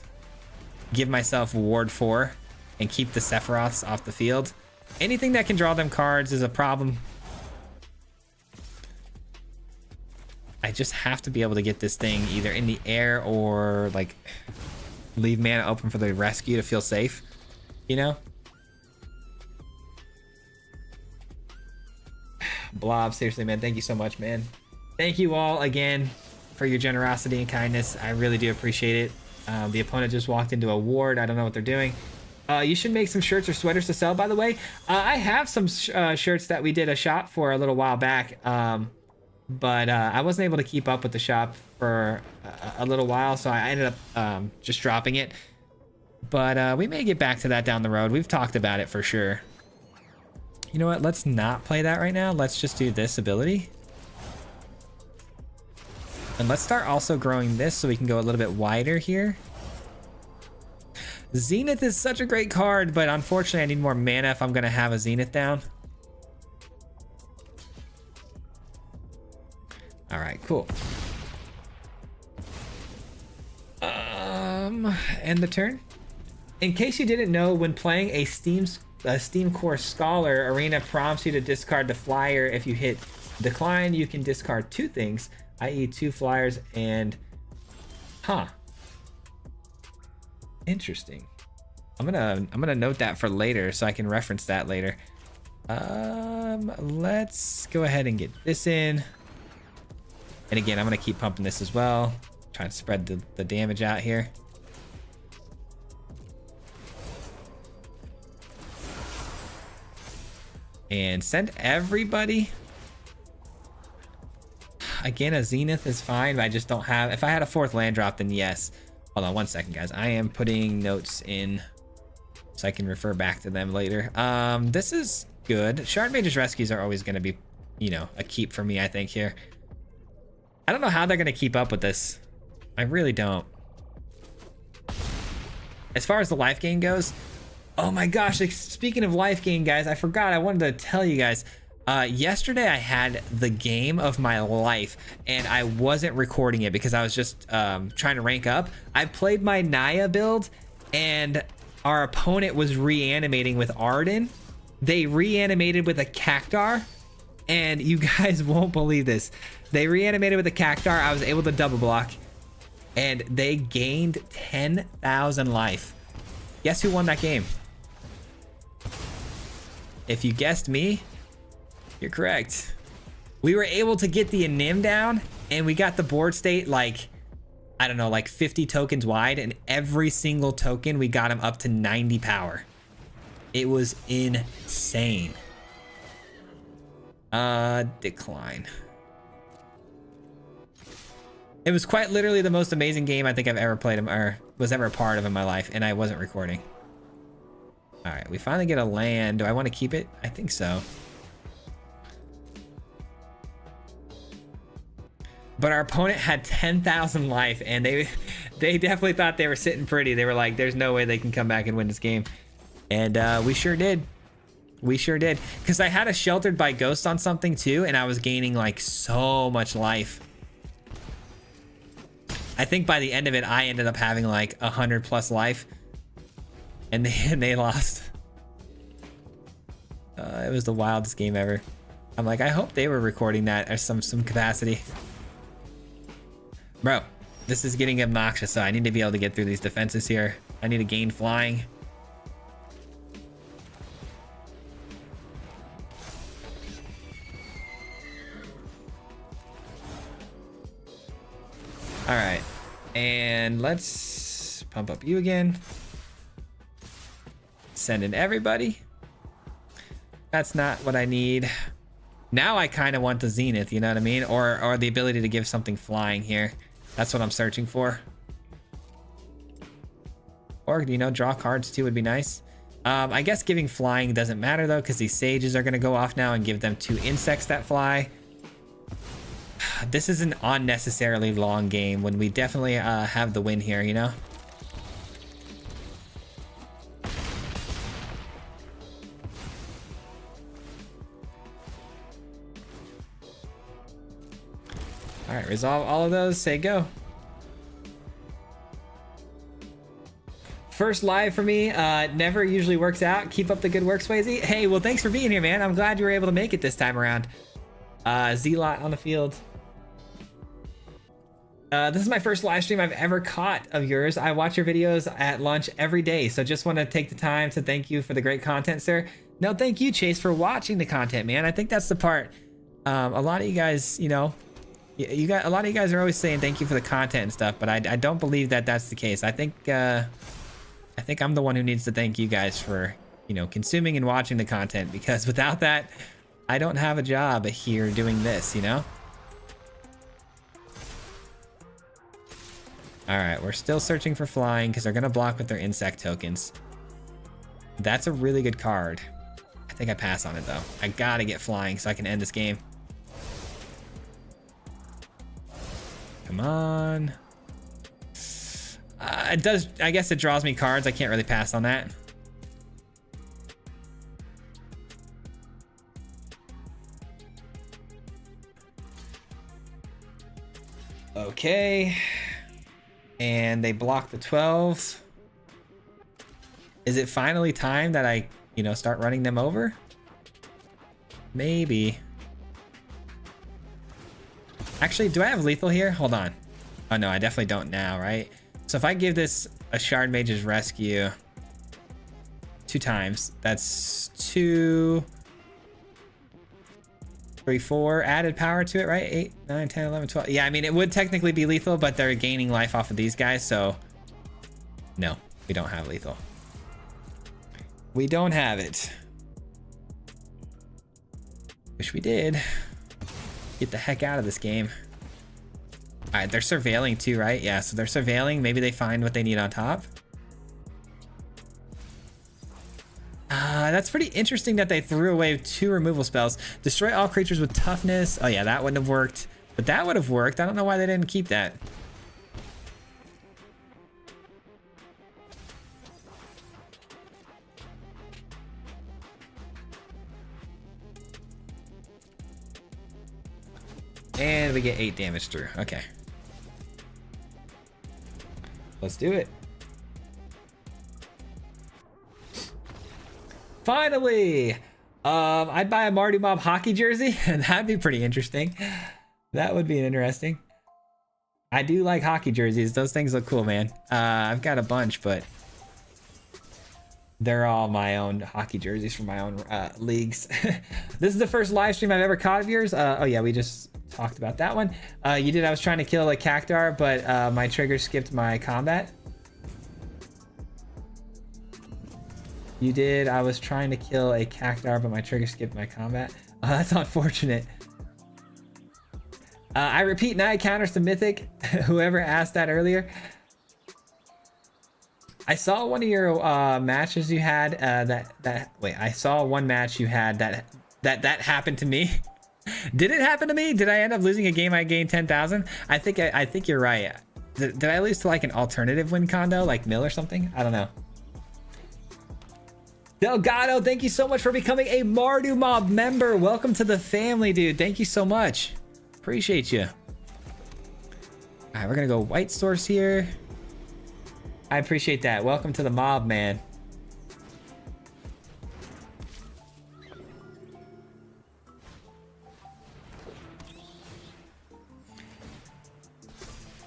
Give myself Ward 4 and keep the Sephiroths off the field. Anything that can draw them cards is a problem. I just have to be able to get this thing either in the air or like leave mana open for the rescue to feel safe, you know? Blob, seriously, man, thank you so much, man. Thank you all again for your generosity and kindness. I really do appreciate it. The opponent just walked into a ward. I don't know what they're doing. You should make some shirts or sweaters to sell, by the way. I have some shirts that we did a shop for a little while back, but I wasn't able to keep up with the shop for a little while, so I ended up just dropping it. But we may get back to that down the road. We've talked about it for sure. You know what? Let's not play that right now. Let's just do this ability. And let's start also growing this so we can go a little bit wider here. Zenith is such a great card, but unfortunately I need more mana if I'm going to have a Zenith down. All right, cool. End the turn. In case you didn't know, when playing a Steam Core Scholar, Arena prompts you to discard the flyer. If you hit decline, you can discard two things, i.e. two flyers and... Huh. Interesting. I'm gonna note that for later so I can reference that later. Let's go ahead and get this in. And again, I'm gonna keep pumping this as well. Trying to spread the damage out here. And send everybody. Again, a Zenith is fine, but I just don't have... If I had a fourth land drop, then yes. Hold on one second, guys. I am putting notes in so I can refer back to them later. This is good. Shard Mage's Rescues are always going to be, you know, a keep for me, I think, here. I don't know how they're going to keep up with this. I really don't. As far as the life gain goes... Oh my gosh, like, speaking of life gain, guys, I forgot. I wanted to tell you guys. Yesterday I had the game of my life and I wasn't recording it because I was just trying to rank up. I played my Naya build and our opponent was reanimating with Arden. They reanimated with a Cactar and you guys won't believe this. They reanimated with a Cactar. I was able to double block and they gained 10,000 life. Guess who won that game? If you guessed me, you're correct. We were able to get the Nim down and we got the board state like, I don't know, like 50 tokens wide, and every single token we got him up to 90 power. It was insane. Decline. It was quite literally the most amazing game I think I've ever played or was ever a part of in my life, and I wasn't recording. All right, we finally get a land. Do I want to keep it? I think so. But our opponent had 10,000 life, and They definitely thought they were sitting pretty. They were like, there's no way they can come back and win this game. And we sure did. We sure did. Because I had a sheltered by ghost on something too, and I was gaining like so much life. I think by the end of it, I ended up having like 100+ life. And they lost. It was the wildest game ever. I'm like, I hope they were recording that at some capacity. Bro, this is getting obnoxious, so I need to be able to get through these defenses here. I need to gain flying. All right, and let's pump up you again. Send in everybody. That's not what I need. Now I kind of want the Zenith, you know what I mean? Or the ability to give something flying here. That's what I'm searching for. Or, you know, draw cards too would be nice. I guess giving flying doesn't matter though, because these sages are going to go off now and give them 2 insects that fly. This is an unnecessarily long game when we definitely have the win here, you know? All right, resolve all of those, say go. First live for me, never usually works out. Keep up the good work, Swayze. Hey, well, thanks for being here, man. I'm glad you were able to make it this time around. Z-Lot on the field. This is my first live stream I've ever caught of yours. I watch your videos at lunch every day, so just want to take the time to thank you for the great content, sir. No, thank you, Chase, for watching the content, man. I think that's the part. A lot of you guys, you know, a lot of you guys are always saying thank you for the content and stuff, but I don't believe that that's the case. I think I'm the one who needs to thank you guys for, you know, consuming and watching the content, because without that, I don't have a job here doing this, you know? All right, we're still searching for flying because they're going to block with their insect tokens. That's a really good card. I think I pass on it though. I got to get flying so I can end this game. Come on. It does, I guess it draws me cards. I can't really pass on that. Okay. And they block the 12th. Is it finally time that I, you know, start running them over? Maybe. Actually, do I have lethal here? Hold on. Oh no, I definitely don't now, right? So if I give this a Shard Mage's Rescue 2 times, that's 2, 3, 4 added power to it, right? 8, 9, 10, 11, 12. Yeah, I mean, it would technically be lethal, but they're gaining life off of these guys, so no, we don't have lethal. We don't have it. Wish we did. Get the heck out of this game. All right, they're surveilling too, right? Yeah, so they're surveilling. Maybe they find what they need on top. That's pretty interesting that they threw away 2 removal spells. Destroy all creatures with toughness. Oh yeah, that wouldn't have worked. But that would have worked. I don't know why they didn't keep that. And we get 8 damage through. Okay. Let's do it. Finally! I'd buy a Mardu Mob hockey jersey. That'd be pretty interesting. That would be interesting. I do like hockey jerseys. Those things look cool, man. I've got a bunch, but they're all my own hockey jerseys from my own leagues. This is the first live stream I've ever caught of yours. Oh yeah, we just talked about that one. You did. I was trying to kill a cactar, but my trigger skipped my combat. You did. I was trying to kill a cactar, but my trigger skipped my combat. That's unfortunate. I repeat, Night counters to Mythic. Whoever asked that earlier. I saw one of your matches you had. Wait, I saw one match you had that happened to me. Did it happen to me? Did I end up losing a game I gained 10,000? I think you're right. Did I lose to like an alternative win condo, like mill or something? I don't know. Delgado, thank you so much for becoming a Mardu Mob member. Welcome to the family, dude. Thank you so much. Appreciate you. All right, we're gonna go white source here. I appreciate that. Welcome to the mob, man.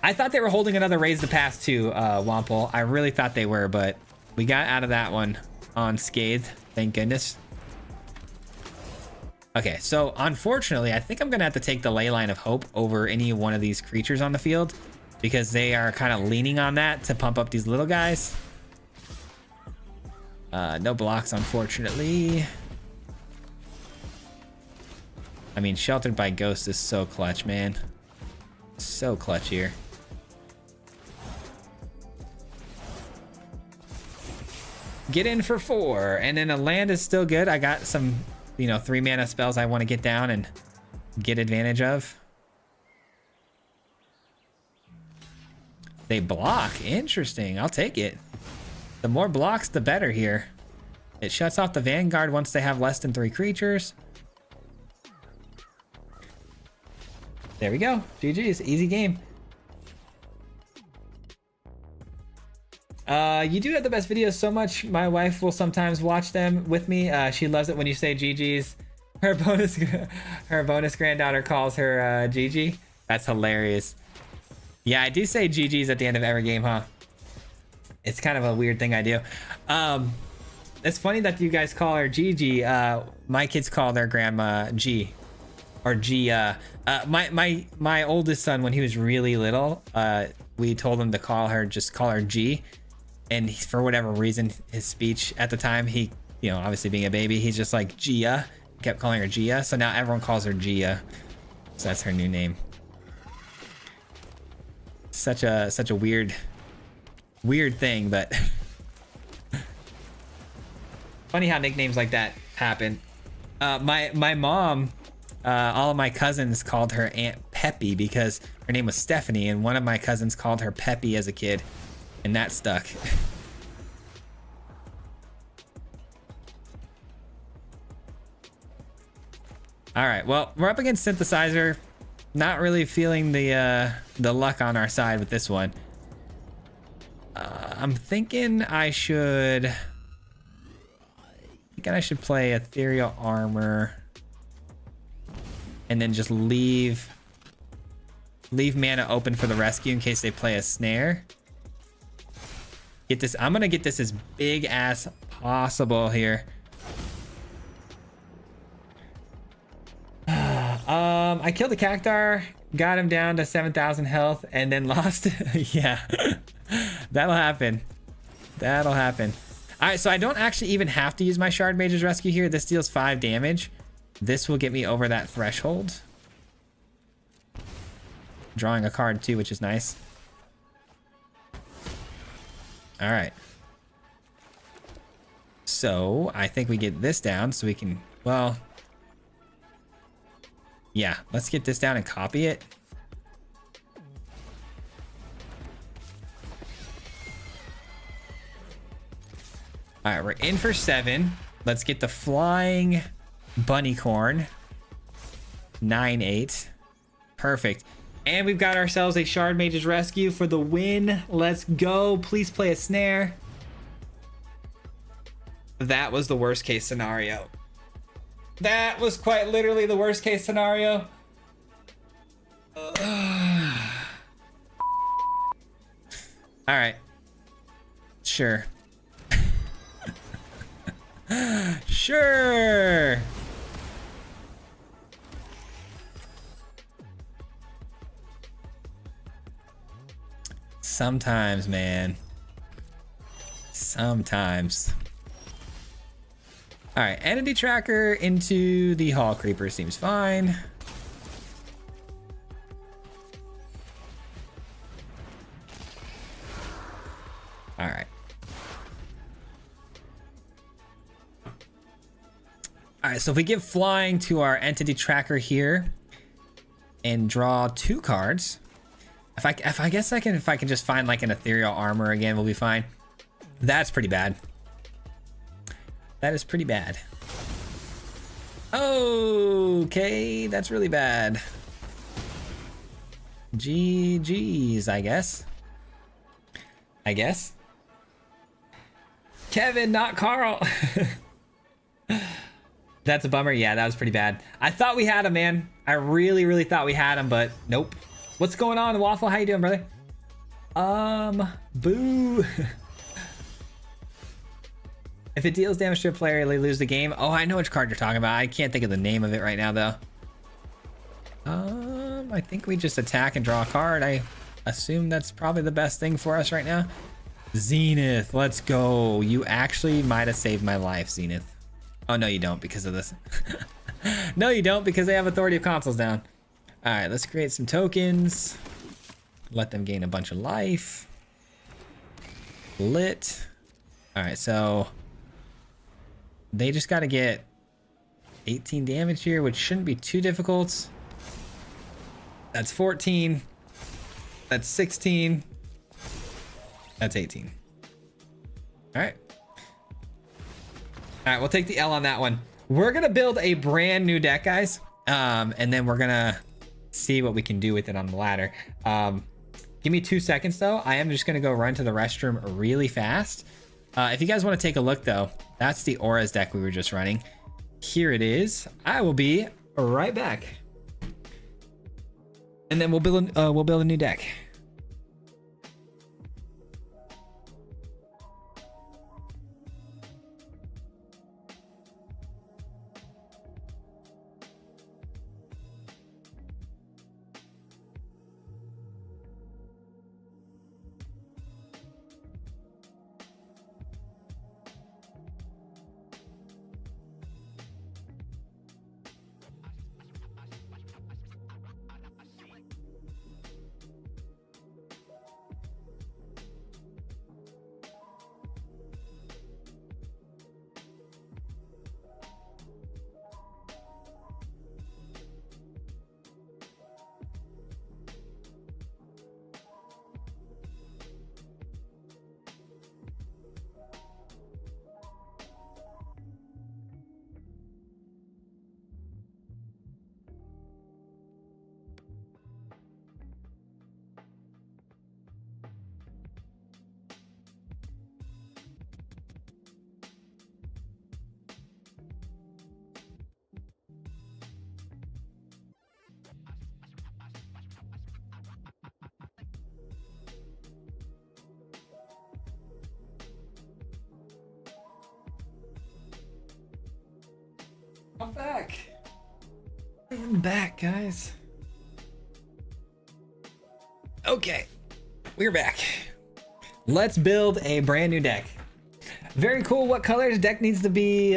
I thought they were holding another raise the pass too, Wample. I really thought they were, but we got out of that one unscathed. Thank goodness. Okay, so unfortunately, I think I'm gonna have to take the Ley Line of Hope over any one of these creatures on the field because they are kind of leaning on that to pump up these little guys. No blocks, unfortunately. I mean, Sheltered by Ghost is so clutch, man. So clutch here. Get in for 4, and then a land is still good. I got some, you know, 3 mana spells I want to get down and get advantage of. They block. Interesting. I'll take it. The more blocks, the better here. It shuts off the Vanguard once they have less than 3 creatures. There we go. GG's. Easy game. You do have the best videos so much. My wife will sometimes watch them with me. She loves it when you say GG's. Her bonus granddaughter calls her GG. That's hilarious. Yeah, I do say GG's at the end of every game, huh? It's kind of a weird thing I do. It's funny that you guys call her GG. My kids call their grandma G. Or G. My oldest son, when he was really little, we told him to just call her G. And for whatever reason, his speech at the time, he, you know, obviously being a baby, he's just like Gia. Kept calling her Gia. So now everyone calls her Gia. So that's her new name. Such a weird thing, but funny how nicknames like that happen. My mom, all of my cousins called her Aunt Peppy because her name was Stephanie, and one of my cousins called her Peppy as a kid, and that stuck. All right, well, we're up against Synthesizer. Not really feeling the luck on our side with this one. I'm thinking I should play Ethereal Armor and then just leave mana open for the rescue in case they play a snare. Get this. I'm gonna get this as big as possible here. I killed the Cactar, got him down to 7,000 health, and then lost. Yeah, that'll happen. That'll happen. All right, so I don't actually even have to use my Shard Mage's Rescue here. This deals 5 damage. This will get me over that threshold. Drawing a card too, which is nice. All right. So I think we get this down so we can, well, yeah, let's get this down and copy it. All right, we're in for 7. Let's get the flying bunnycorn. 9/8. Perfect. And we've got ourselves a Shard Mage's Rescue for the win. Let's go. Please play a snare. That was the worst case scenario. That was quite literally the worst case scenario. All right. Sure. Sure. Sometimes, man. Sometimes. All right, entity tracker into the Hall Creeper seems fine. All right. All right, so if we give flying to our entity tracker here and draw 2 cards, If I can just find like an ethereal armor again, we'll be fine. That's pretty bad. That is pretty bad. Okay, that's really bad. GG's, I guess. Kevin, not Carl. That's a bummer. Yeah, that was pretty bad. I thought we had him, man. I really thought we had him, but nope. What's going on, Waffle? How you doing, brother? Boo. If it deals damage to a player, they lose the game. Oh, I know which card you're talking about. I can't think of the name of it right now, though. I think we just attack and draw a card. I assume that's probably the best thing for us right now. Zenith, let's go. You actually might have saved my life, Zenith. Oh, no, you don't because of this. No, you don't because they have Authority of Consoles down. All right, let's create some tokens. Let them gain a bunch of life. Lit. All right, so they just got to get 18 damage here, which shouldn't be too difficult. That's 14. That's 16. That's 18. All right. All right, we'll take the L on that one. We're going to build a brand new deck, guys. And then we're going to see what we can do with it on the ladder. Give me 2 seconds, though. I am just going to go run to the restroom really fast. If you guys want to take a look, though, that's the Auras deck we were just running. Here it is. I will be right back. And then we'll build a new deck. I'm back. I'm back, guys. Okay, we're back. Let's build a brand new deck. Very cool. What colors? Deck needs to be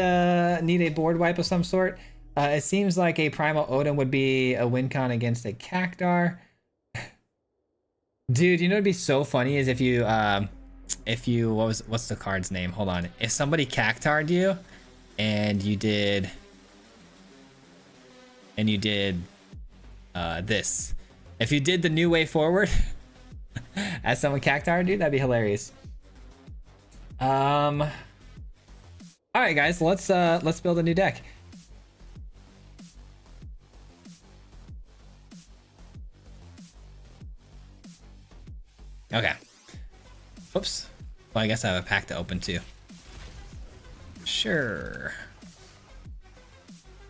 need a board wipe of some sort. It seems like a Primal Odin would be a win con against a Cactar. Dude, you know what'd be so funny is if you what's the card's name? Hold on. If somebody Cactar'd you and you did this. If you did the new way forward as someone Cactar, dude, that'd be hilarious. All right, guys, let's build a new deck. Okay. Oops. Well, I guess I have a pack to open too. Sure.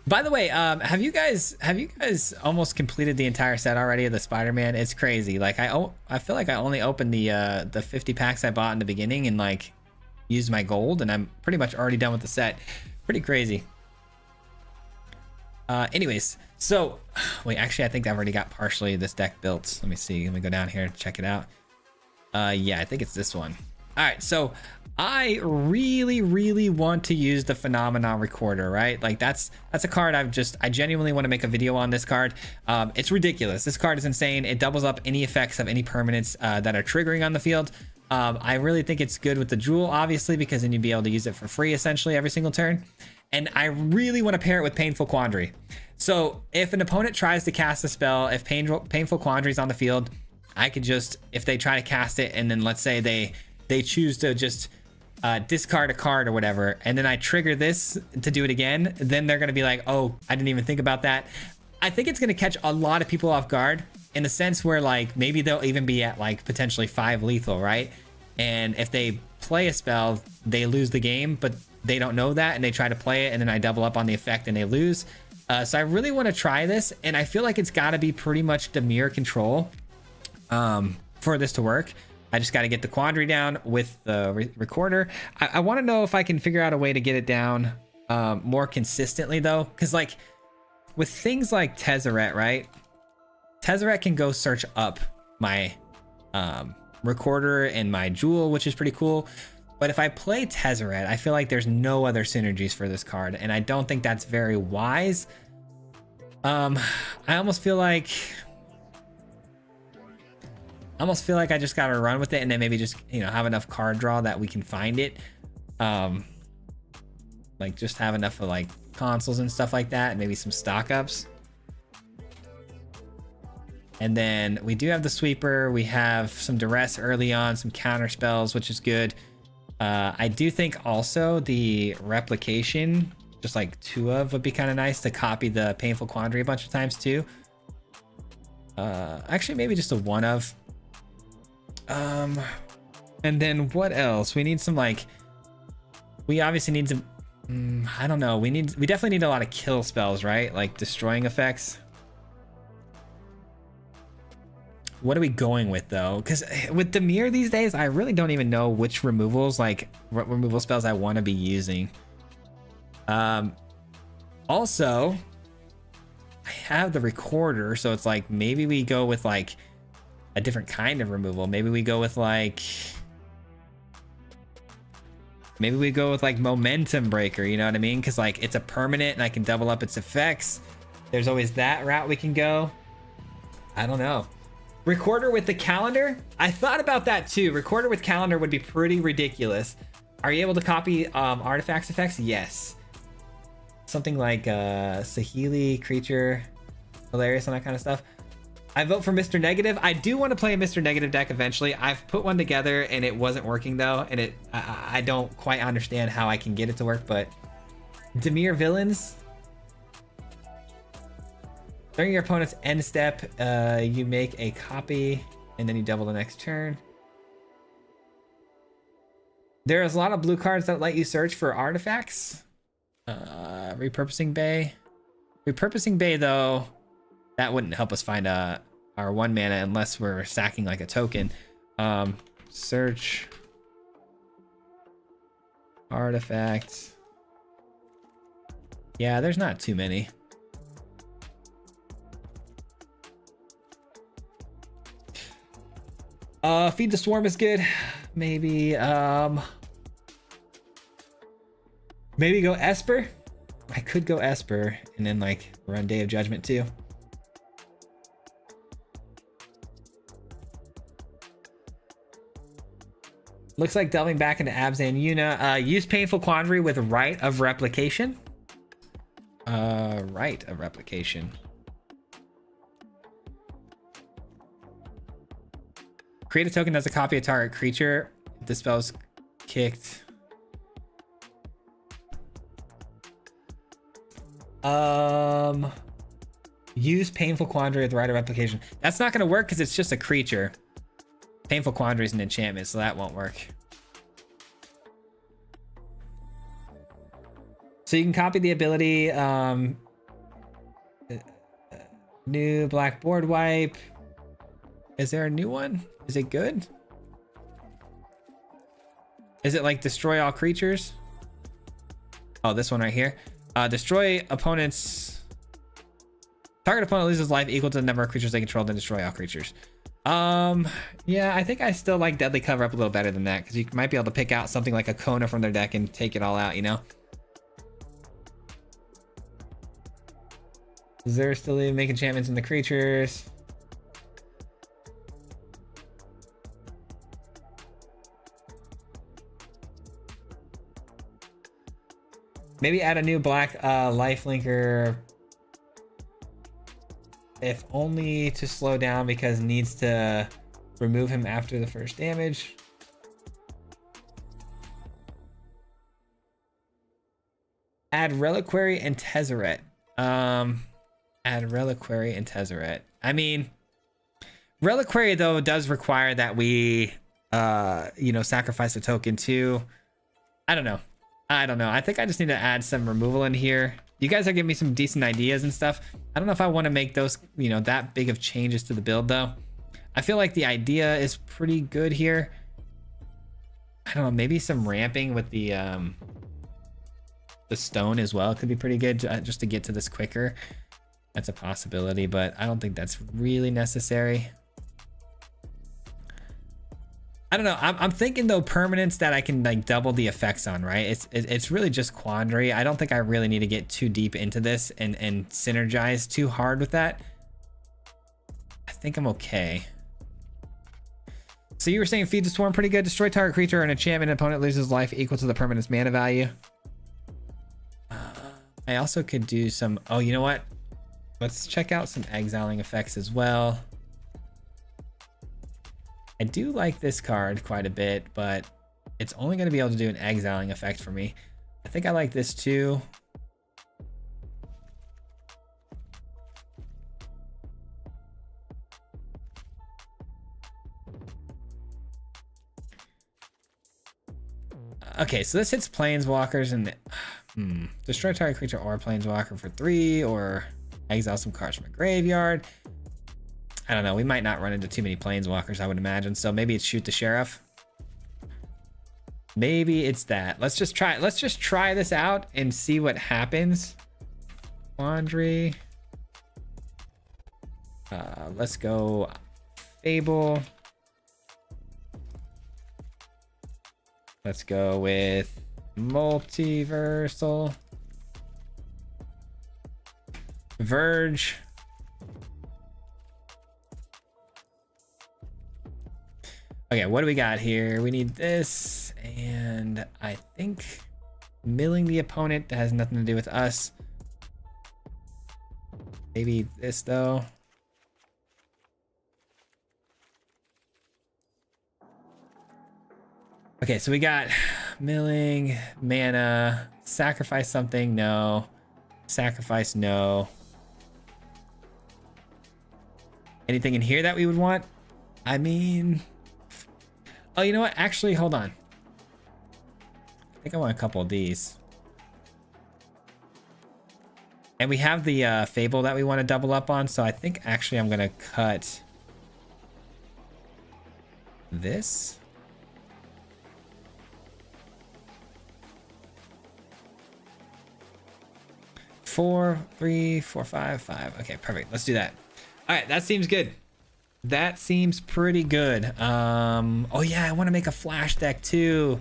By the way, have you guys almost completed the entire set already of the Spider-Man? It's crazy. Like I feel like I only opened the 50 packs I bought in the beginning and like used my gold, and I'm pretty much already done with the set. Pretty crazy. Anyways, so wait, actually I think I've already got partially this deck built. Let me see. Let me go down here and check it out. Yeah, I think it's this one. All right, so I really want to use the Phenomenon Recorder, right? Like that's a card I genuinely want to make a video on this card. It's ridiculous. This card is insane. It doubles up any effects of any permanents that are triggering on the field. I really think it's good with the Jewel, obviously, because then you'd be able to use it for free essentially every single turn. And I really want to pair it with Painful Quandary. So if an opponent tries to cast a spell, if Painful Quandary is on the field, I could just, if they try to cast it and then let's say they choose to just discard a card or whatever, and then I trigger this to do it again, then they're gonna be like, oh, I didn't even think about that. I think it's gonna catch a lot of people off guard in the sense where like maybe they'll even be at like potentially 5 lethal, right? And if they play a spell, they lose the game, but they don't know that and they try to play it, and then I double up on the effect and they lose. So I really want to try this, and I feel like it's got to be pretty much Dimir control for this to work. I just got to get the quandary down with the recorder. I want to know if I can figure out a way to get it down more consistently though, because like with things like Tezzeret, right? Tezzeret can go search up my recorder and my jewel, which is pretty cool. But if I play Tezzeret, I feel like there's no other synergies for this card, and I don't think that's very wise. I almost feel like I just gotta run with it, and then maybe just, you know, have enough card draw that we can find it. Like just have enough of like consoles and stuff like that, and maybe some stock ups. And then we do have the sweeper. We have some duress early on, some counter spells, which is good. I do think also the replication, just like 2 of, would be kind of nice to copy the painful quandary a bunch of times too. Actually maybe just a 1 of. And then what else? We need some like, we obviously need some, I don't know. We definitely need a lot of kill spells, right? Like destroying effects. What are we going with though? Because with Dimir these days, I really don't even know which removals, like what removal spells I want to be using. Also, I have the recorder, so it's like maybe we go with like a different kind of removal. Maybe we go with like momentum breaker, you know what I mean? Because like it's a permanent and I can double up its effects. There's always that route we can go. I don't know. Recorder with the calendar? I thought about that too. Recorder with calendar would be pretty ridiculous. Are you able to copy artifacts effects? Yes. Something like Sahili, creature, hilarious, and that kind of stuff. I vote for Mr. Negative. I do want to play a Mr. Negative deck eventually. I've put one together and it wasn't working though, and I don't quite understand how I can get it to work, but Dimir villains. During your opponent's end step, you make a copy and then you double the next turn. There's a lot of blue cards that let you search for artifacts. Repurposing Bay. Repurposing Bay, though, that wouldn't help us find our 1 mana unless we're sacking like a token. Search artifacts. Yeah, there's not too many. Feed the Swarm is good. Maybe maybe go Esper. I could go Esper and then like run Day of Judgment too. Looks like delving back into Abzan Yuna. Use Painful Quandary with Rite of Replication. Rite of Replication. Create a token as a copy of target creature. If the spell's kicked. Use Painful Quandary with Rite of Replication. That's not going to work because it's just a creature. Painful Quandary is an enchantment, so that won't work. So you can copy the ability. New black board wipe. Is there a new one? Is it good? Is it like destroy all creatures? Oh, this one right here. Destroy opponents. Target opponent loses life equal to the number of creatures they control, then destroy all creatures. Yeah, I think I still like Deadly Cover Up a little better than that, because you might be able to pick out something like a Kona from their deck and take it all out, you know? Zero still make enchantments in the creatures. Maybe add a new black lifelinker, if only to slow down because needs to Remove him after the first damage. Add Reliquary and Tezzeret. Add Reliquary and Tezzeret. I mean, Reliquary though does require that we sacrifice a token too. I don't know. I think I just need to add some removal in here. You guys are giving me some decent ideas and stuff. I don't know if I want to make those, that big of changes to the build though. I feel like the idea is pretty good here. I don't know, maybe some ramping with the stone as well could be pretty good just to get to this quicker. That's a possibility, but I don't think that's really necessary. I don't know. I'm thinking though permanents that I can like double the effects on, right? It's really just Quandary. I don't think I really need to get too deep into this and synergize too hard with that. I think I'm okay. So you were saying feed the swarm pretty good. Destroy target creature or an enchantment opponent loses life equal to the permanent's mana value. I also could do some, oh, you know what? Let's check out some exiling effects as well. I do like this card quite a bit, but it's only going to be able to do an exiling effect for me. I think I like this too. Okay, so this hits planeswalkers and destroy target creature or planeswalker for 3, or exile some cards from a graveyard. I don't know. We might not run into too many planeswalkers, I would imagine. So maybe it's shoot the sheriff. Maybe it's that. Let's just try this out and see what happens. Quandary. Let's go Fable. Let's go with Multiversal. Verge. Okay, what do we got here? We need this, and I think milling the opponent, that has nothing to do with us. Maybe this though. Okay, so we got milling, mana, sacrifice something, no. Sacrifice, no. Anything in here that we would want? I mean, oh, you know what? Actually, hold on. I think I want a couple of these. And we have the Fable that we want to double up on, so I think actually I'm going to cut this. 4, 3, 4, 5, 5. Okay, perfect. Let's do that. All right, that seems good. That seems pretty good. Oh yeah, I want to make a flash deck too.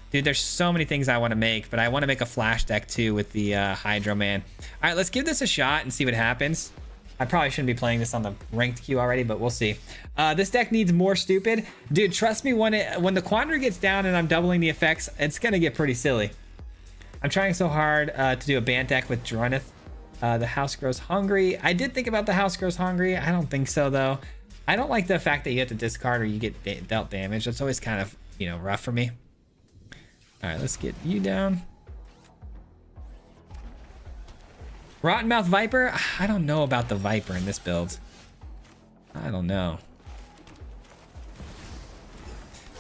Dude, there's so many things I want to make, but I want to make a flash deck too with the Hydro Man. All right, let's give this a shot and see what happens. I probably shouldn't be playing this on the ranked queue already, but we'll see. This deck needs more stupid. Dude, trust me, when the Quandary gets down and I'm doubling the effects, it's gonna get pretty silly. I'm trying so hard to do a band deck with Drunneth. The House Grows Hungry. I did think about the House Grows Hungry. I don't think so though. I don't like the fact that you have to discard or you get dealt damage. That's always kind of, rough for me. All right, let's get you down. Rottenmouth Viper? I don't know about the Viper in this build. I don't know.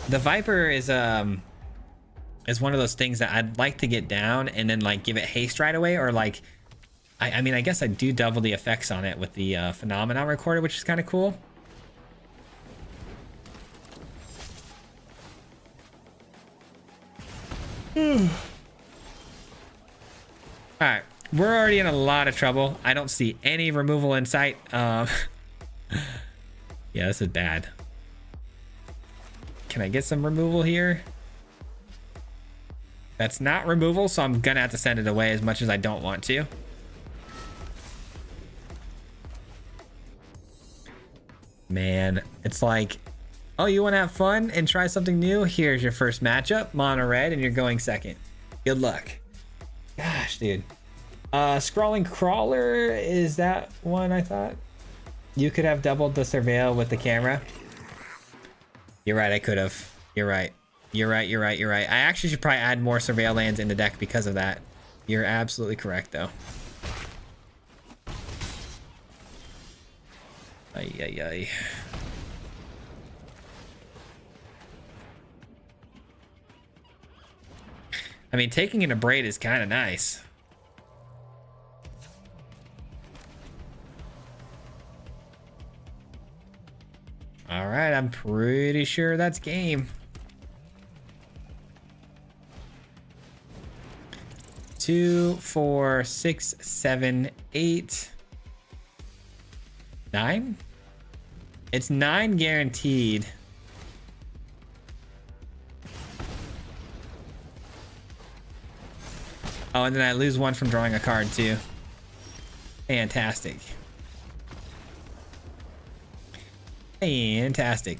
The Viper is one of those things that I'd like to get down and then like give it haste right away, or like, I mean, I guess I do double the effects on it with the Phenomenon Recorder, which is kind of cool. All right, we're already in a lot of trouble. I don't see any removal in sight. Yeah, this is bad. Can I get some removal here? That's not removal, so I'm gonna have to send it away as much as I don't want to. Man, it's like, oh, you want to have fun and try something new? Here's your first matchup, mono red, and you're going second. Good luck. Gosh, dude. Scrawling Crawler, is that one I thought? You could have doubled the surveil with the camera. You're right, I could have. You're right. You're right, you're right, you're right. I actually should probably add more Surveil lands in the deck because of that. You're absolutely correct, though. Ay, ay, ay. I mean, taking in a braid is kind of nice. All right, I'm pretty sure that's game. 2, 4, 6, 7, 8, 9. It's 9 guaranteed. Oh, and then I lose 1 from drawing a card too. Fantastic. Fantastic.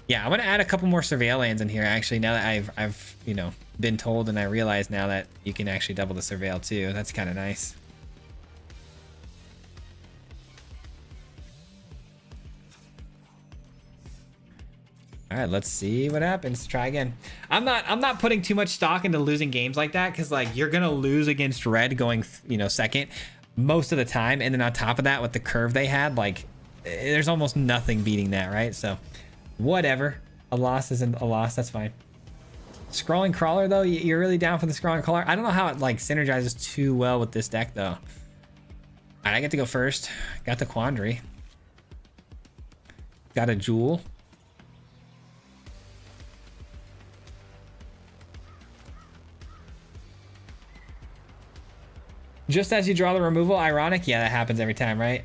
Yeah, I'm gonna add a couple more Surveil lands in here actually, now that I've you know, been told, and I realize now that you can actually double the Surveil too. That's kind of nice. All right, let's see what happens. Try again. I'm not putting too much stock into losing games like that, because like you're gonna lose against red going, you know, second most of the time, and then on top of that with the curve they had, like there's almost nothing beating that, right? So whatever, a loss isn't a loss. That's fine. Scrolling Crawler though, you're really down for the Scrolling Crawler? I don't know how it like synergizes too well with this deck though. All right, I get to go first. Got the Quandary. Got a Jewel. Just as you draw the removal, ironic. Yeah, that happens every time, right?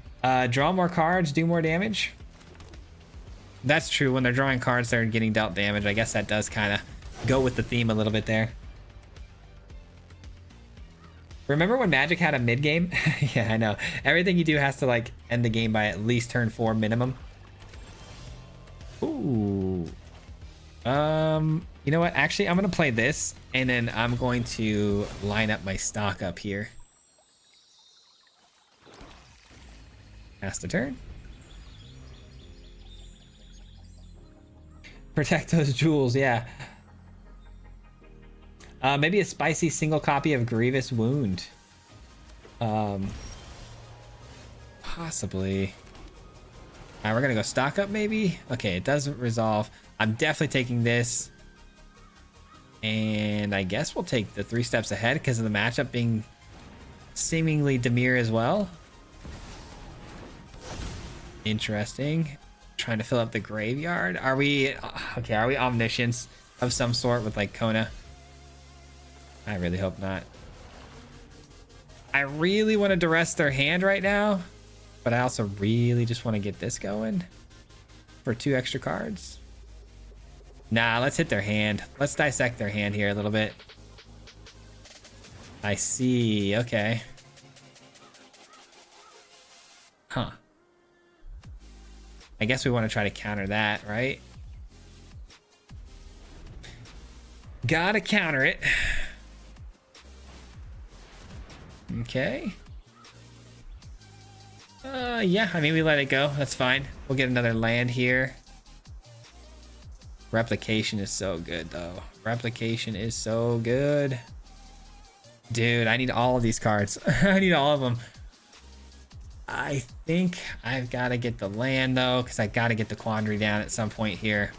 Draw more cards, do more damage. That's true. When they're drawing cards, they're getting dealt damage. I guess that does kind of go with the theme a little bit there. Remember when Magic had a mid game? Yeah, I know. Everything you do has to like end the game by at least turn 4 minimum. Ooh. You know what? Actually, I'm gonna play this, and then I'm going to line up my stock up here. Pass the turn. Protect those jewels, yeah. Maybe a spicy single copy of Grievous Wound. Possibly. All right, we're gonna go stock up maybe. Okay, it doesn't resolve. I'm definitely taking this. And I guess we'll take the 3 steps ahead because of the matchup being seemingly demure as well. Interesting. Trying to fill up the graveyard. Are we okay? Are we omniscience of some sort with like Kona? I really hope not. I really want to duress their hand right now, but I also really just want to get this going for 2 extra cards. Nah, let's hit their hand. Let's dissect their hand here a little bit. I see. Okay. Huh. I guess we want to try to counter that, right? Gotta counter it. Okay. Yeah, I mean, we let it go. That's fine. We'll get another land here. Replication is so good, though. Replication is so good. Dude, I need all of these cards. I need all of them. I think I've got to get the land, though, because I got to get the Quandary down at some point here.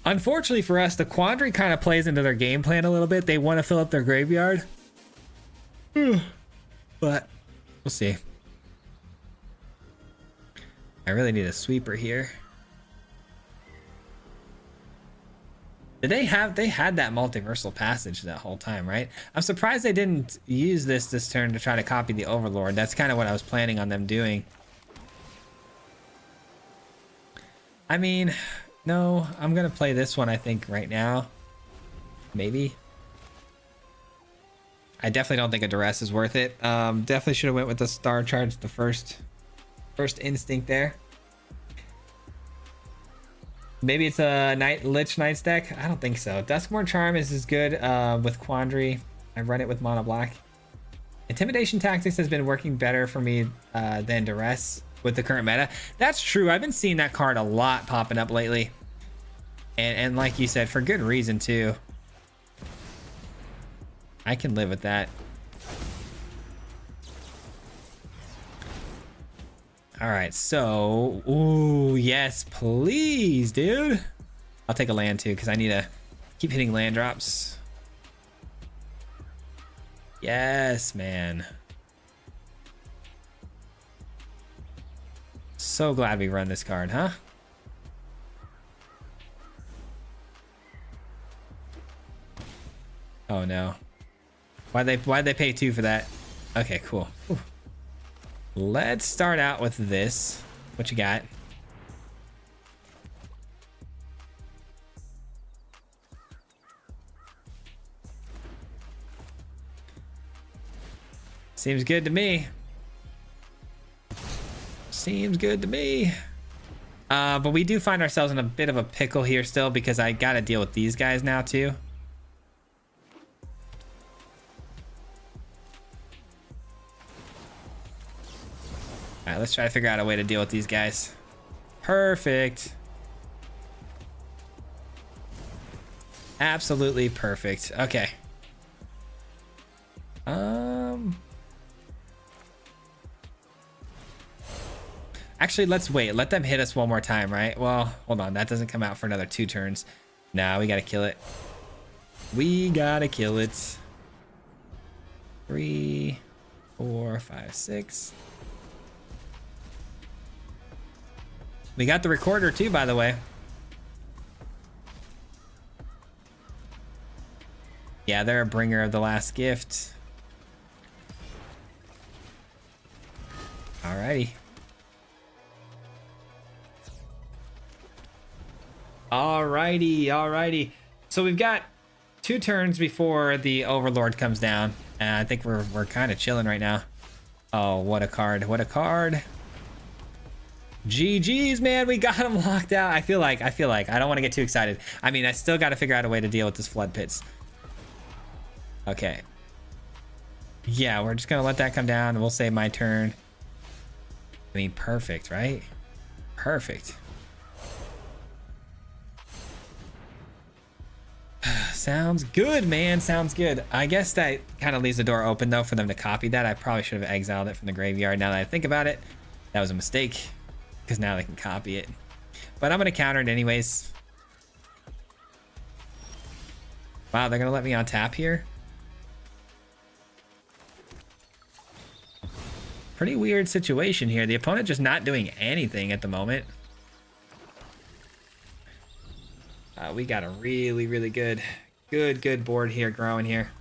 Unfortunately for us, the Quandary kind of plays into their game plan a little bit. They want to fill up their graveyard. But we'll see. I really need a sweeper here. Did they had that multiversal passage that whole time, right? I'm surprised they didn't use this turn to try to copy the Overlord. That's kind of what I was planning on them doing. I mean, no, I'm gonna play this one, I think, right now. Maybe. I definitely don't think a duress is worth it. Definitely should have went with the star charge, the first instinct there. Maybe it's a Lich Knights deck. I don't think so. Duskmourn Charm is good with Quandary. I run it with Mono Black. Intimidation Tactics has been working better for me than Duress with the current meta. That's true. I've been seeing that card a lot popping up lately. And like you said, for good reason too. I can live with that. All right, so, ooh, yes, please, dude. I'll take a land too, because I need to keep hitting land drops. Yes, man. So glad we run this card, huh? Oh no. Why'd they pay 2 for that? Okay, cool. Whew. Let's start out with this. What you got? Seems good to me. Seems good to me. But we do find ourselves in a bit of a pickle here still because I gotta deal with these guys now too. All right, let's try to figure out a way to deal with these guys. Perfect. Absolutely perfect. Okay. Actually, let's wait. Let them hit us one more time, right? Well, hold on. That doesn't come out for another 2 turns. Nah, we gotta kill it. We gotta kill it. 3, 4, 5, 6. We got the recorder too, by the way. Yeah, they're a bringer of the last gift. Alrighty. Alrighty. So we've got 2 turns before the Overlord comes down. And I think we're kind of chilling right now. Oh, what a card. What a card. GG's, man. We got him locked out. I feel like I don't want to get too excited. I mean, I still got to figure out a way to deal with this Flood Pits. Okay. Yeah, we're just going to let that come down and we'll save my turn. I mean, perfect, right? Perfect. Sounds good, man. Sounds good. I guess that kind of leaves the door open, though, for them to copy that. I probably should have exiled it from the graveyard. Now that I think about it, that was a mistake because now they can copy it. But I'm going to counter it anyways. Wow, they're going to let me on tap here. Pretty weird situation here. The opponent just not doing anything at the moment. We got a really good board here growing here.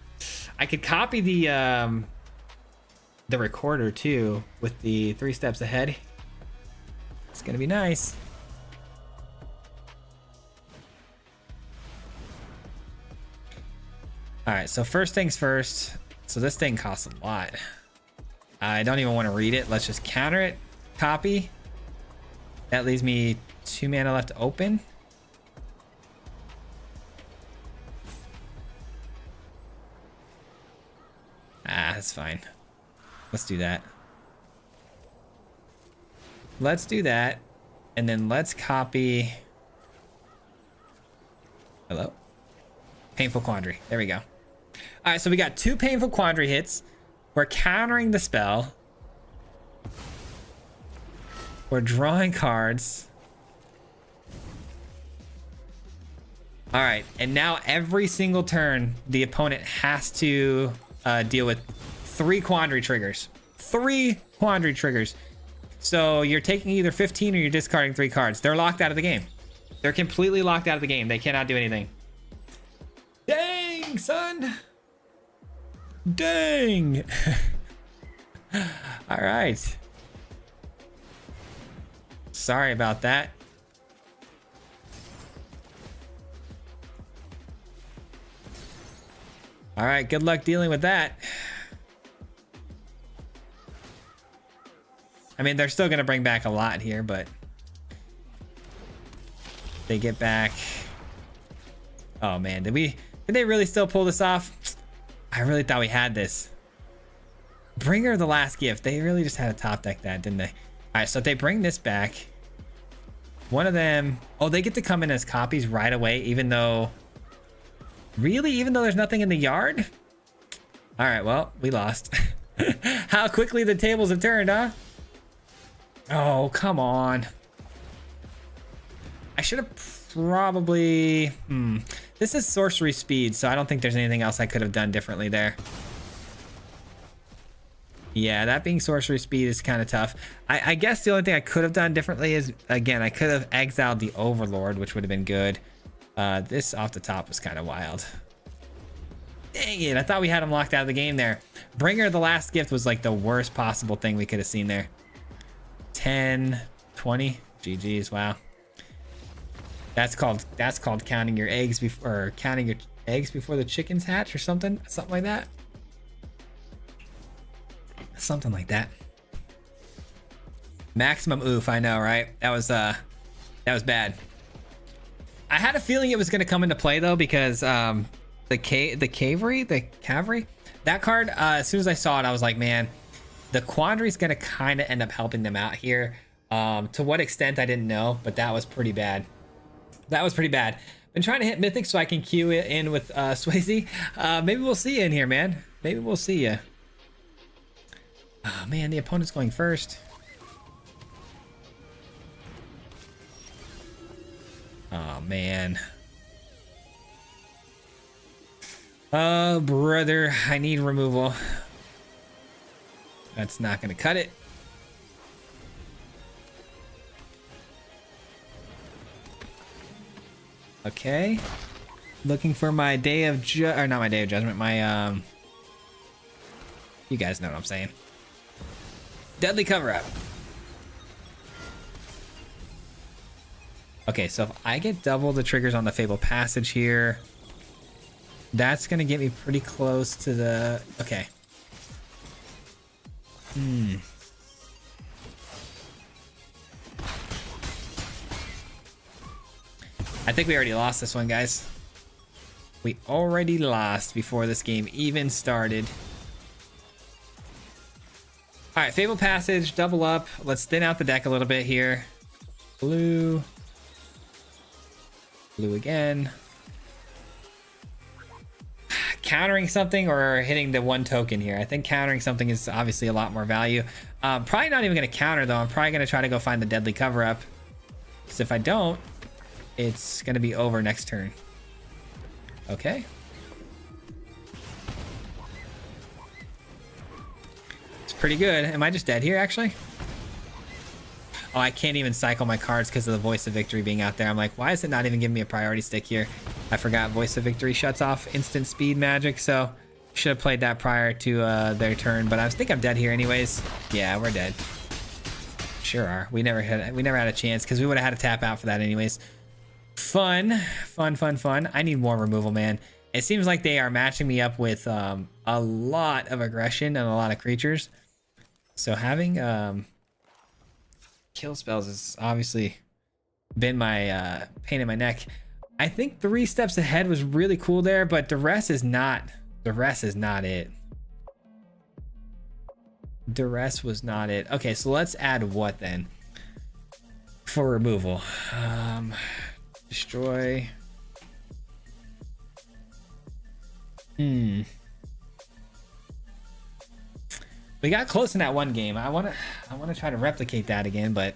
I could copy the recorder too with the 3 steps ahead. It's gonna be nice. All right, so first things first. So this thing costs a lot. I don't even want to read it. Let's just counter it. Copy. That leaves me 2 mana left to open. Ah, that's fine. Let's do that. Let's do that. And then let's copy. Hello? Painful Quandary. There we go. All right, so we got 2 Painful Quandary hits. We're countering the spell. We're drawing cards. All right, and now every single turn, the opponent has to deal with 3 Quandary triggers. 3 Quandary triggers. So you're taking either 15 or you're discarding 3 cards. They're locked out of the game. They're completely locked out of the game. They cannot do anything. Dang, son. Dang. All right. Sorry about that. All right, good luck dealing with that. I mean, they're still going to bring back a lot here, but They get back. Oh man, did they really still pull this off? I really thought we had this. Bringer of the Last Gift. They really just had to top deck that, didn't they? All right, so if they bring this back, one of them, oh, they get to come in as copies right away, even though there's nothing in the yard. All right, well, we lost. How quickly the tables have turned, huh? Oh, come on. I should have probably, this is sorcery speed, so I don't think there's anything else I could have done differently there. Yeah, that being sorcery speed is kind of tough. I guess the only thing I could have done differently is, again, I could have exiled the Overlord, which would have been good. This off the top was kind of wild. Dang it, I thought we had him locked out of the game there. Bringer of the Last Gift was like the worst possible thing we could have seen there. 10, 20, GG's, wow. That's called counting your eggs before the chickens hatch or something like that. Something like that. Maximum oof, I know, right? That was bad. I had a feeling it was going to come into play though, because the cavalry, that card, as soon as I saw it, I was like, man, the quandary is going to kind of end up helping them out here. To what extent I didn't know, but that was pretty bad. That was pretty bad. Been trying to hit mythic so I can queue it in with Swayze. Maybe we'll see you in here, man. Maybe we'll see you. Oh man, the opponent's going first. Oh man. Oh brother, I need removal. That's not gonna cut it. Okay. Looking for my day of or not my day of judgment, my you guys know what I'm saying. Deadly cover up. Okay, so if I get double the triggers on the Fable Passage here, that's gonna get me pretty close to the, okay. I think we already lost this one, guys. We already lost before this game even started. All right, Fable Passage, double up. Let's thin out the deck a little bit here. Blue. Blue again. Countering something or hitting the one token here. I think countering something is obviously a lot more value. Probably not even going to counter, though. I'm probably going to try to go find the deadly cover-up. Because if I don't, it's going to be over next turn. Okay. Pretty good. Am I just dead here, actually? Oh, I can't even cycle my cards because of the Voice of Victory being out there. I'm like, why is it not even giving me a priority stick here? I forgot Voice of Victory shuts off instant speed magic, so should have played that prior to their turn, but I think I'm dead here anyways. Yeah, we're dead. Sure are. We never had a chance because we would have had to tap out for that anyways. Fun. I need more removal, man. It seems like they are matching me up with a lot of aggression and a lot of creatures. So having kill spells has obviously been my pain in my neck. I think 3 steps ahead was really cool there, but the rest is not it. The rest was not it. Okay, so let's add what then for removal? Destroy. We got close in that one game. I want to try to replicate that again, but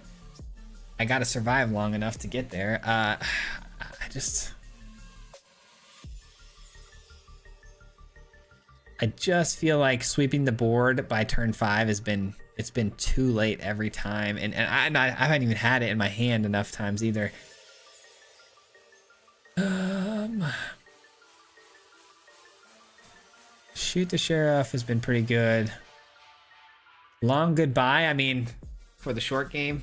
I got to survive long enough to get there. I just feel like sweeping the board by turn 5 it's been too late every time, and I haven't even had it in my hand enough times either. Shoot the Sheriff has been pretty good. Long goodbye, I mean, for the short game.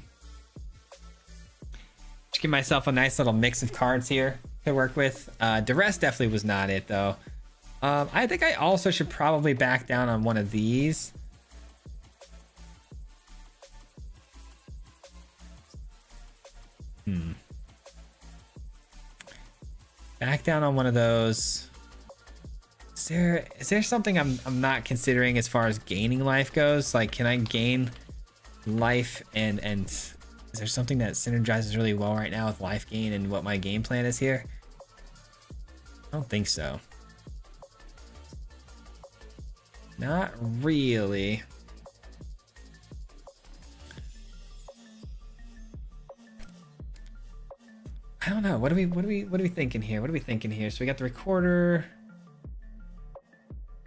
Just give myself a nice little mix of cards here to work with. Duress definitely was not it, though. I think I also should probably back down on one of these. Back down on one of those. Is there something I'm not considering as far as gaining life goes? Like, can I gain life and is there something that synergizes really well right now with life gain and what my game plan is here? I don't think so. Not really. I don't know. What are we thinking here? What are we thinking here? So we got the recorder.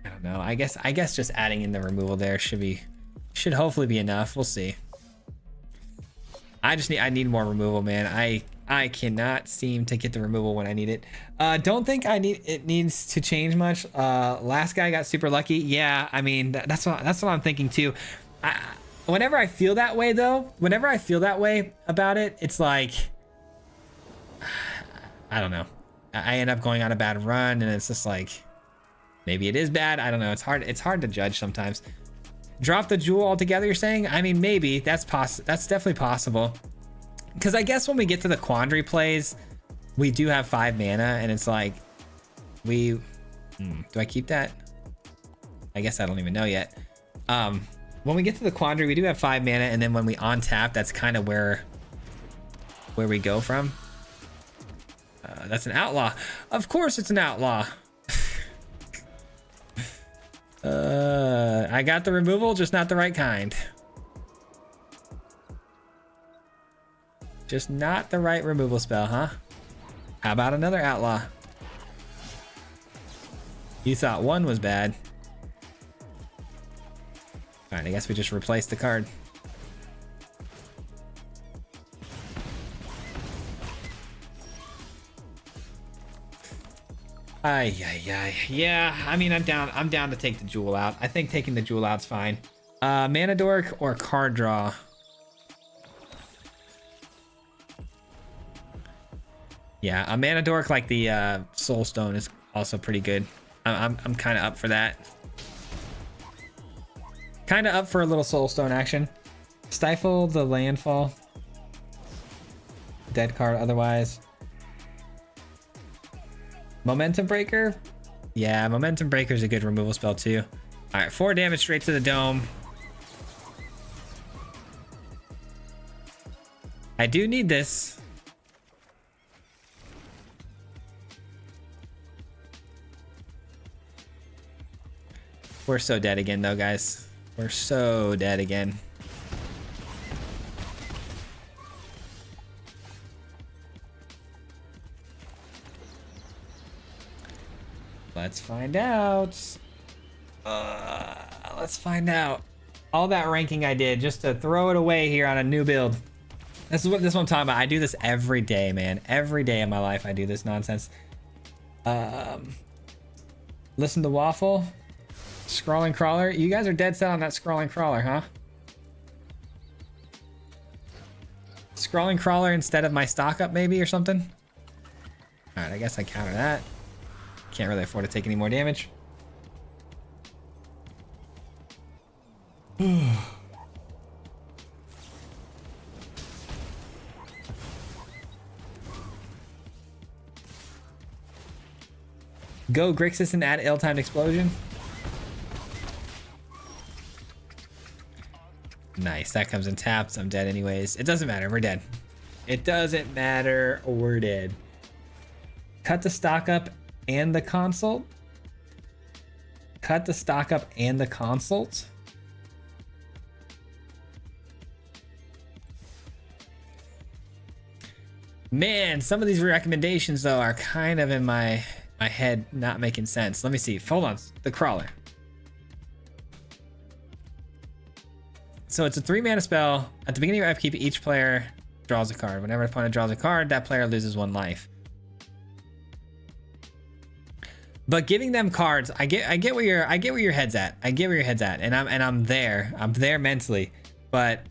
I don't know. I guess just adding in the removal there should hopefully be enough. We'll see. I need more removal, man. I cannot seem to get the removal when I need it. Don't think it needs to change much. Last guy got super lucky. Yeah, I mean that's what I'm thinking too. Whenever I feel that way though, whenever I feel that way about it, it's like I don't know. I end up going on a bad run and it's just like maybe it is bad. I don't know. It's hard to judge sometimes. Drop the jewel altogether, you're saying? I mean, maybe that's definitely possible. Because I guess when we get to the quandary plays, we do have 5 mana, and it's like, do I keep that? I guess I don't even know yet. When we get to the quandary, we do have 5 mana, and then when we untap, that's kind of where we go from. That's an outlaw. Of course, it's an outlaw. I got the removal, just not the right kind. Just not the right removal spell, huh? How about another outlaw? You thought one was bad. All right, I guess we just replaced the card. Yeah, I mean, I'm down to take the jewel out. I think taking the jewel out's fine. Mana dork or card draw? Yeah, a mana dork like the soul stone is also pretty good. I'm kind of up for that. Kind of up for a little soul stone action. Stifle the landfall. Dead card otherwise. Momentum breaker. Yeah, momentum breaker is a good removal spell too. All right, 4 damage straight to the dome. I do need this. We're so dead again though, guys. We're so dead again. Let's find out. Let's find out. All that ranking I did just to throw it away here on a new build. This is what I'm talking about. I do this every day, man. Every day of my life I do this nonsense. Listen to Waffle. Scrawling Crawler. You guys are dead set on that Scrawling Crawler, huh? Scrawling Crawler instead of my stock up maybe or something? Alright, I guess I counter that. Can't really afford to take any more damage. Go Grixis and add ill-timed explosion. Nice, that comes in taps. I'm dead anyways. It doesn't matter, we're dead. It doesn't matter, we're dead. Cut the stock up and the consult. Cut the stock up and the consult. Man, some of these recommendations though are kind of in my head not making sense. Let me see. Hold on. The crawler. So it's a 3 mana spell. At the beginning of your upkeep, each player draws a card. Whenever an opponent draws a card, that player loses 1 life. But giving them cards, I get where your head's at. I get where your head's at, and I'm there. I'm there mentally. But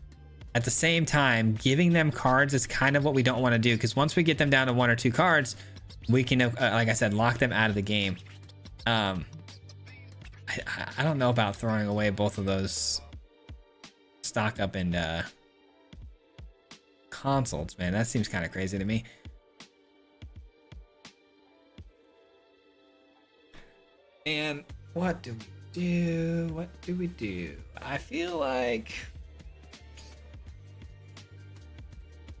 at the same time, giving them cards is kind of what we don't want to do, because once we get them down to 1 or 2 cards, we can, like I said, lock them out of the game. I don't know about throwing away both of those stock up and consults, man. That seems kind of crazy to me. And what do we do? What do we do? I feel like...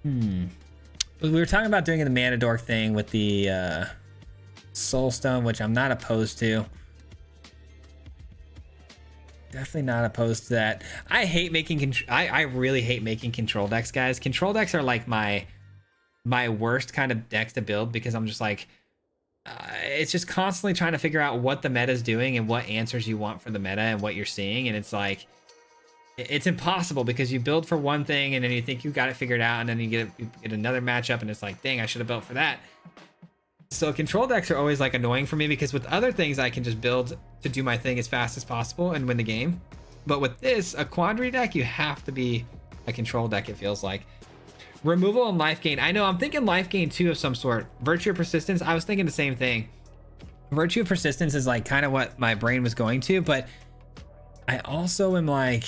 We were talking about doing the mana dork thing with the soul stone, which I'm not opposed to. Definitely not opposed to that. I hate making I really hate making control decks, guys. Control decks are like my worst kind of decks to build, because I'm just like, it's just constantly trying to figure out what the meta is doing and what answers you want for the meta and what you're seeing. And it's like, it's impossible, because you build for one thing and then you think you got it figured out, and then you get another matchup and it's like, dang, I should have built for that. So control decks are always like annoying for me, because with other things I can just build to do my thing as fast as possible and win the game. But with this, a quandary deck, you have to be a control deck, it feels like. Removal and life gain. I know, I'm thinking life gain too of some sort. Virtue of persistence, I was thinking the same thing. Virtue of persistence is like kind of what my brain was going to, but I also am like,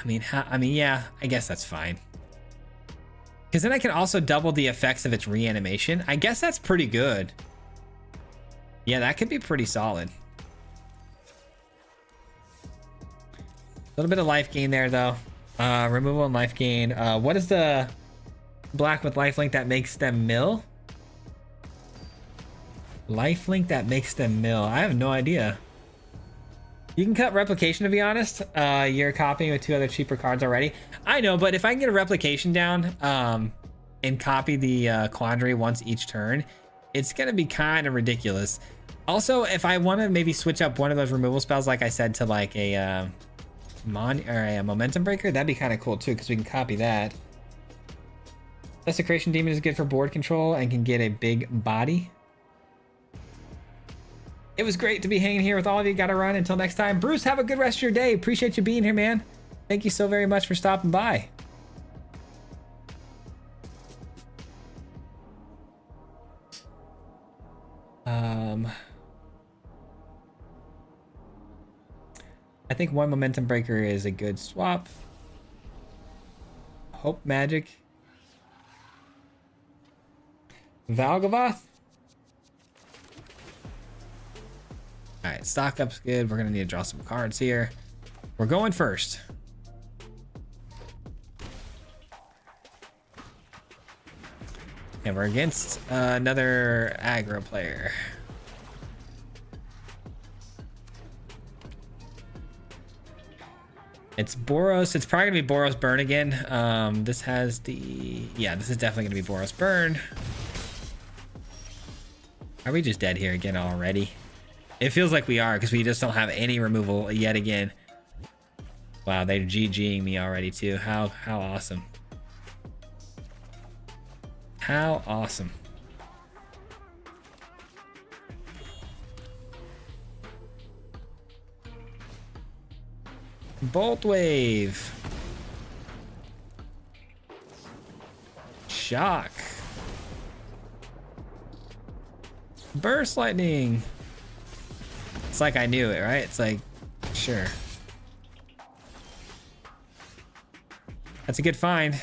yeah, I guess that's fine. Because then I can also double the effects of its reanimation. I guess that's pretty good. Yeah, that could be pretty solid. A little bit of life gain there, though. Removal and life gain. What is the black with lifelink that makes them mill? Lifelink that makes them mill. I have no idea. You can cut replication, to be honest. You're copying with 2 other cheaper cards already. I know, but if I can get a replication down and copy the quandary once each turn, it's going to be kind of ridiculous. Also, if I want to maybe switch up one of those removal spells, like I said, to like a momentum breaker, that'd be kind of cool too, because we can copy that. Desecration Demon is good for board control and can get a big body. It was great to be hanging here with all of you. Gotta run. Until next time. Bruce, have a good rest of your day. Appreciate you being here, man. Thank you so very much for stopping by. I think one momentum breaker is a good swap. Hope Magic. Valgavoth. All right, stock up's good. We're gonna need to draw some cards here. We're going first. And we're against another aggro player. It's Boros. It's probably gonna be Boros Burn again. This has the, yeah, this is definitely gonna be Boros Burn. Are we just dead here again already? It feels like we are, because we just don't have any removal yet again. Wow, they're GGing me already too. How awesome. How awesome. Bolt Wave. Shock. Burst Lightning. It's like I knew it, right? It's like, sure. That's a good find.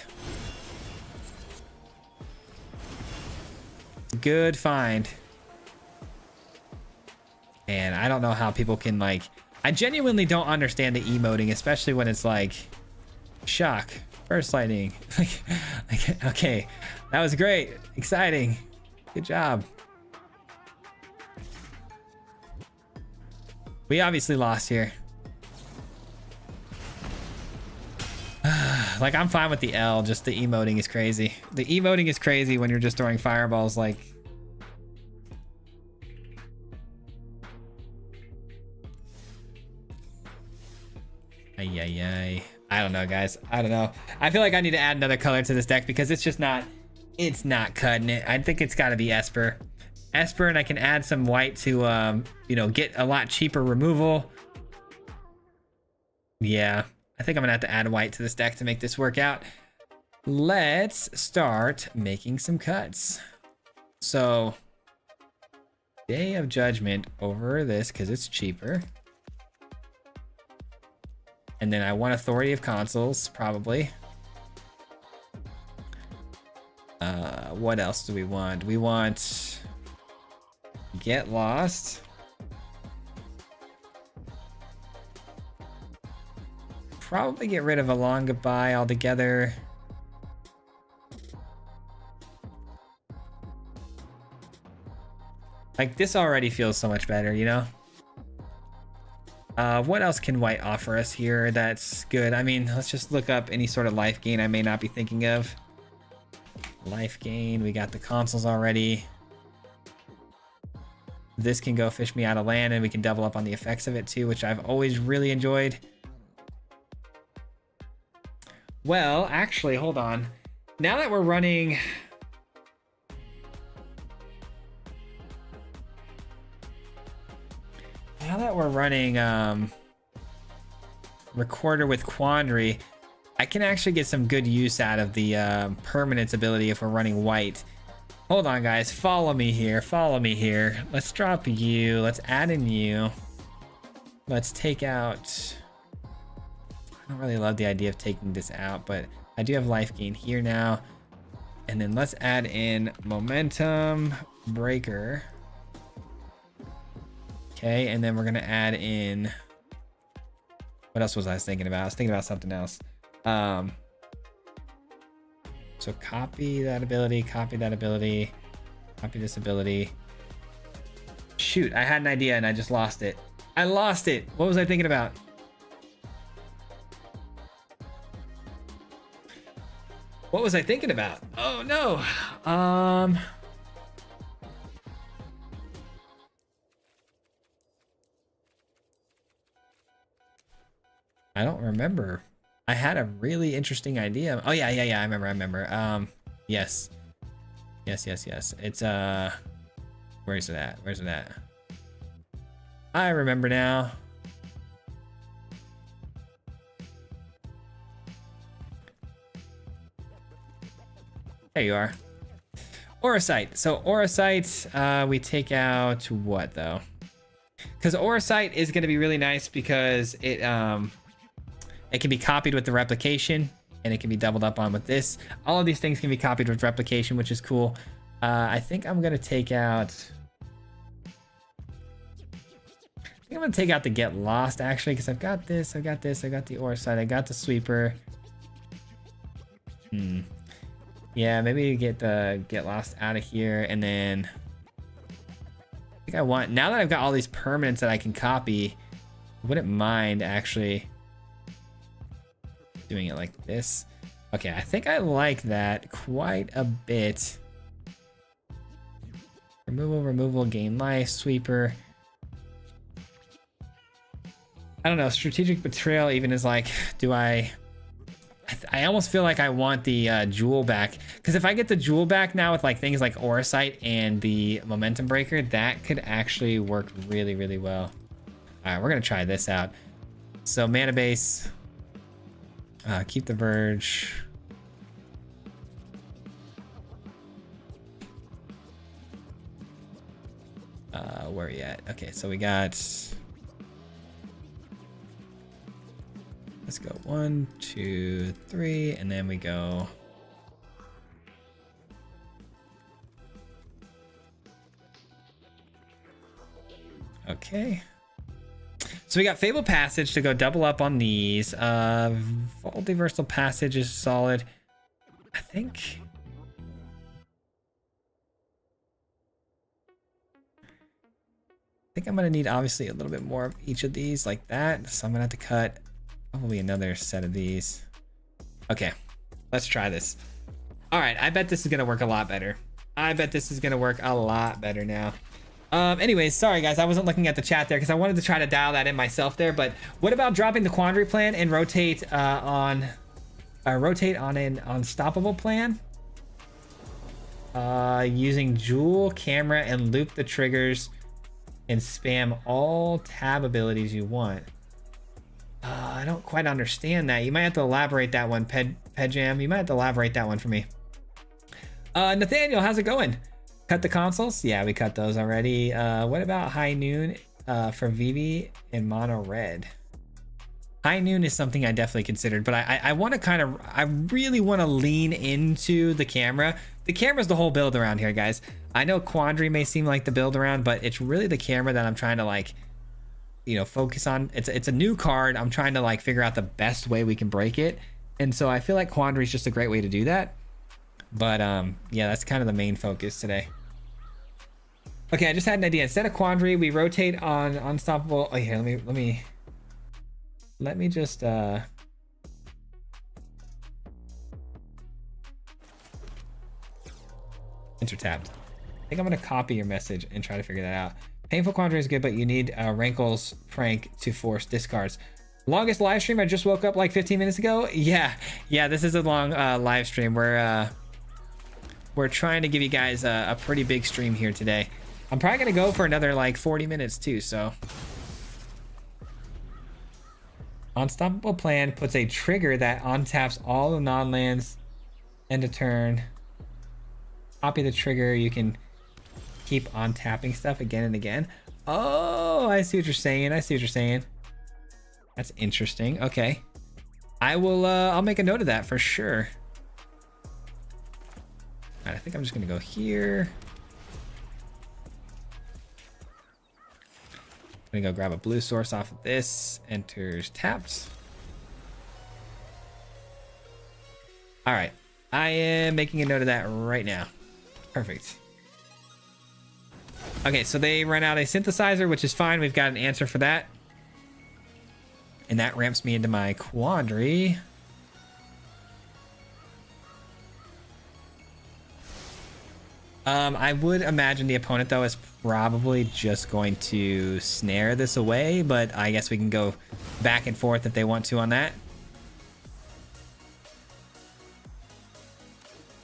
Good find. And I don't know how people can, like, I genuinely don't understand the emoting, especially when it's like shock, burst lightning. like, okay, that was great, exciting, good job. We obviously lost here. Like, I'm fine with the L, just the emoting is crazy. The emoting is crazy when you're just throwing fireballs, like. Ay. I don't know, guys. I don't know. I feel like I need to add another color to this deck, because it's just not, it's not cutting it. I think it's got to be Esper. Esper, and I can add some white to, you know, get a lot cheaper removal. Yeah, I think I'm gonna have to add white to this deck to make this work out. Let's start making some cuts. So, Day of Judgment over this, because it's cheaper. And then I want Authority of Consuls, probably. What else do we want? We want get lost. Probably get rid of a long goodbye altogether. Like, this already feels so much better, you know? What else can white offer us here that's good? I mean, let's just look up any sort of life gain I may not be thinking of. Life gain, we got the consoles already. This can go fish me out of land, and we can double up on the effects of it too, which I've always really enjoyed. Well, actually, hold on. Now that we're running... Now that we're running Recorder with Quandary, I can actually get some good use out of the permanence ability if we're running white. Hold on, guys. Follow me here. Follow me here. Let's drop you. Let's add in you. Let's take out... I don't really love the idea of taking this out, but I do have life gain here now. And then let's add in Momentum Breaker. Okay, and then we're gonna add in, what else was I thinking about? I was thinking about something else. So copy that ability, copy that ability, copy this ability. Shoot, I had an idea and I just lost it. I lost it. What was I thinking about? What was I thinking about? Oh no. I don't remember. I had a really interesting idea. Oh yeah, I remember. Yes. It's where's it at? I remember now. There you are. Auracite. So Auracite, we take out what though? Because Auracite is going to be really nice because it can be copied with the replication, and it can be doubled up on with this. All of these things can be copied with replication, which is cool. I think I'm going to take out... I'm going to take out the Get Lost, actually, because I've got this, I got the Auracite, I got the Sweeper. Yeah, maybe get the Get Lost out of here, and then... I think I want... Now that I've got all these permanents that I can copy, I wouldn't mind, actually... doing it like this. Okay, I think I like that quite a bit. Removal, gain life, Sweeper. I don't know, Strategic Betrayal even is like, do I almost feel like I want the Jewel back, because if I get the Jewel back now with like things like Auracite and the Momentum Breaker, that could actually work really, really well. All right, we're gonna try this out. So mana base, keep the Verge. Where are we at? Okay, so we got... Let's go 1, 2, 3, and then we go... Okay. So we got Fabled Passage to go double up on these. Multiversal Passage is solid. I think I'm gonna need obviously a little bit more of each of these like that. So I'm gonna have to cut probably another set of these. Okay, let's try this. All right, I bet this is gonna work a lot better. Now. Anyways, sorry guys, I wasn't looking at the chat there because I wanted to try to dial that in myself there. But what about dropping the Quandary plan and rotate on an Unstoppable plan? Using Jewel, Camera, and loop the triggers and spam all tab abilities you want. I don't quite understand that. You might have to elaborate that one, Pedjam. You might have to elaborate that one for me. Nathaniel, how's it going? Cut the consoles? Yeah, we cut those already. What about High Noon for Vivi and Mono Red? High Noon is something I definitely considered, but I want to kind of, I really want to lean into the camera. The camera's the whole build around here, guys. I know Quandary may seem like the build around, but it's really the camera that I'm trying to like, you know, focus on. It's a new card. I'm trying to like figure out the best way we can break it. And so I feel like Quandary is just a great way to do that. But yeah, that's kind of the main focus today. Okay, I just had an idea. Instead of Quandary, we rotate on Unstoppable. Oh yeah, let me just enter tabbed. I think I'm gonna copy your message and try to figure that out. Painful Quandary is good, but you need Rankle's prank to force discards. Longest live stream. I just woke up like 15 minutes ago. Yeah, this is a long live stream. We're trying to give you guys a pretty big stream here today. I'm probably gonna go for another like 40 minutes too. So, Unstoppable Plan puts a trigger that untaps all the non-lands end of turn. Copy the trigger. You can keep on tapping stuff again and again. Oh, I see what you're saying. That's interesting. Okay, I will. I'll make a note of that for sure. All right, I think I'm just gonna go here. I'm gonna go grab a blue source off of this. Enters tapped. All right, I am making a note of that right now. Perfect. Okay, so they run out a synthesizer, which is fine. We've got an answer for that. And that ramps me into my Quandary. I would imagine the opponent, though, is probably just going to snare this away, but I guess we can go back and forth if they want to on that.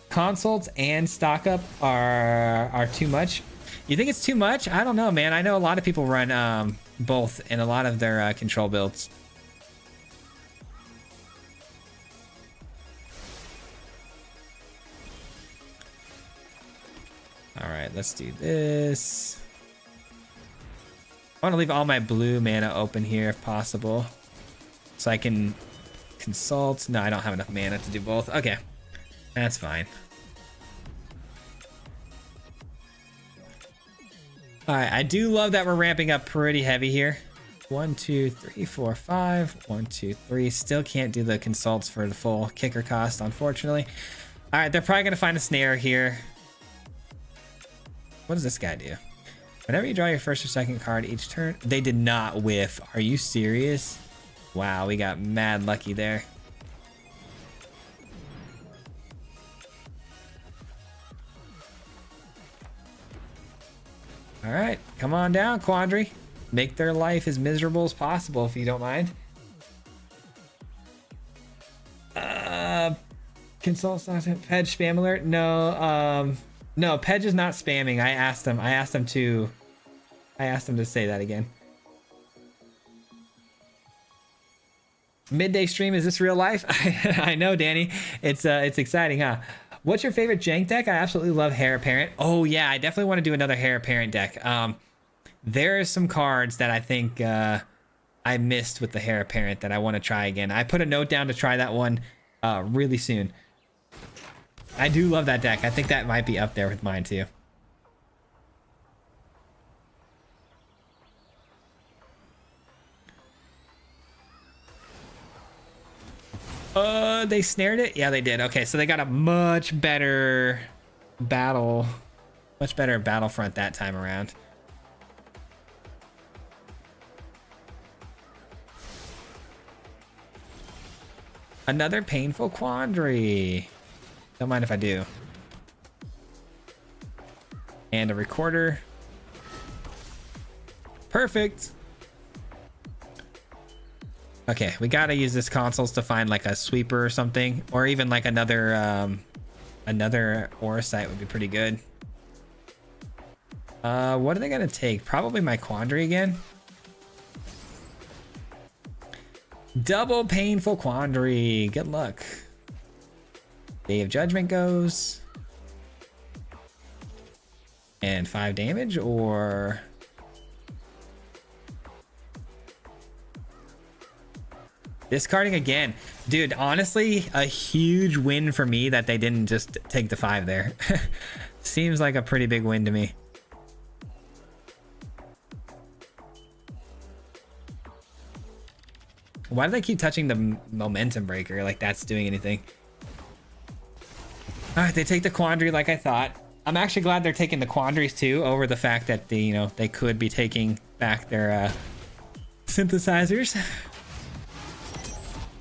Consults and stock up are too much. You think it's too much? I don't know, man. I know a lot of people run both in a lot of their control builds. All right, let's do this. I want to leave all my blue mana open here if possible, so I can consult. No, I don't have enough mana to do both. Okay, that's fine. All right, I do love that we're ramping up pretty heavy here. 1, 2, 3, 4, 5. 1, 2, 3. Still can't do the consults for the full kicker cost, unfortunately. All right, they're probably gonna find a snare here. What does this guy do? Whenever you draw your first or second card each turn, they did not whiff. Are you serious? Wow, we got mad lucky there. All right, come on down, Quandary. Make their life as miserable as possible, if you don't mind. Consult Pedge spam alert? No, no, Pedge is not spamming. I asked him to say that again. Midday stream, is this real life? I know, Danny. It's exciting, huh? What's your favorite jank deck? I absolutely love Heir Apparent. Oh yeah, I definitely want to do another Heir Apparent deck. There are some cards that I think I missed with the Heir Apparent that I want to try again. I put a note down to try that one really soon. I do love that deck. I think that might be up there with mine too. They snared it? Yeah, they did. Okay, so they got a much better battlefront that time around. Another painful Quandary. Don't mind if I do. And a recorder. Perfect. Okay, we gotta use this consoles to find like a sweeper or something, or even like another aura site would be pretty good. What are they gonna take? Probably my Quandary again. Double painful Quandary. Good luck. Day of Judgment goes. And 5 damage, or... discarding again. Dude, honestly, a huge win for me that they didn't just take the 5 there. Seems like a pretty big win to me. Why do they keep touching the momentum breaker like that's doing anything? All right, they take the quandary like I thought. I'm actually glad they're taking the quandaries too over the fact that they could be taking back their synthesizers.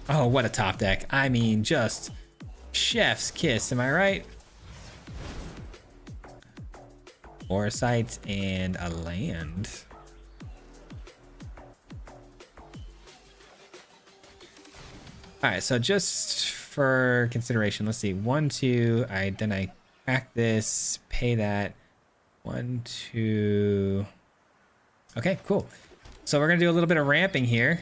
Oh, what a top deck. I mean, just chef's kiss, am I right? Foresight and a land. All right, so just for consideration, let's see. 1, 2. Then I crack this, pay that. 1, 2. Okay, cool. So we're gonna do a little bit of ramping here.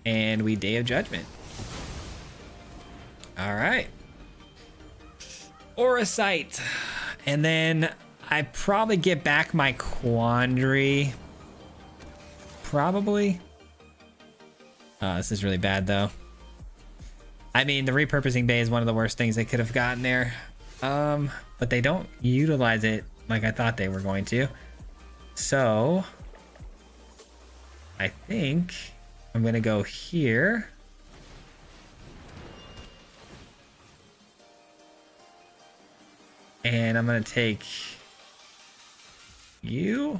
And we Day of Judgment. All right. Orasight. And then I probably get back my quandary. Probably. This is really bad though. I mean, the repurposing bay is one of the worst things they could have gotten there. But they don't utilize it like I thought they were going to. So I think I'm gonna go here. And I'm gonna take you.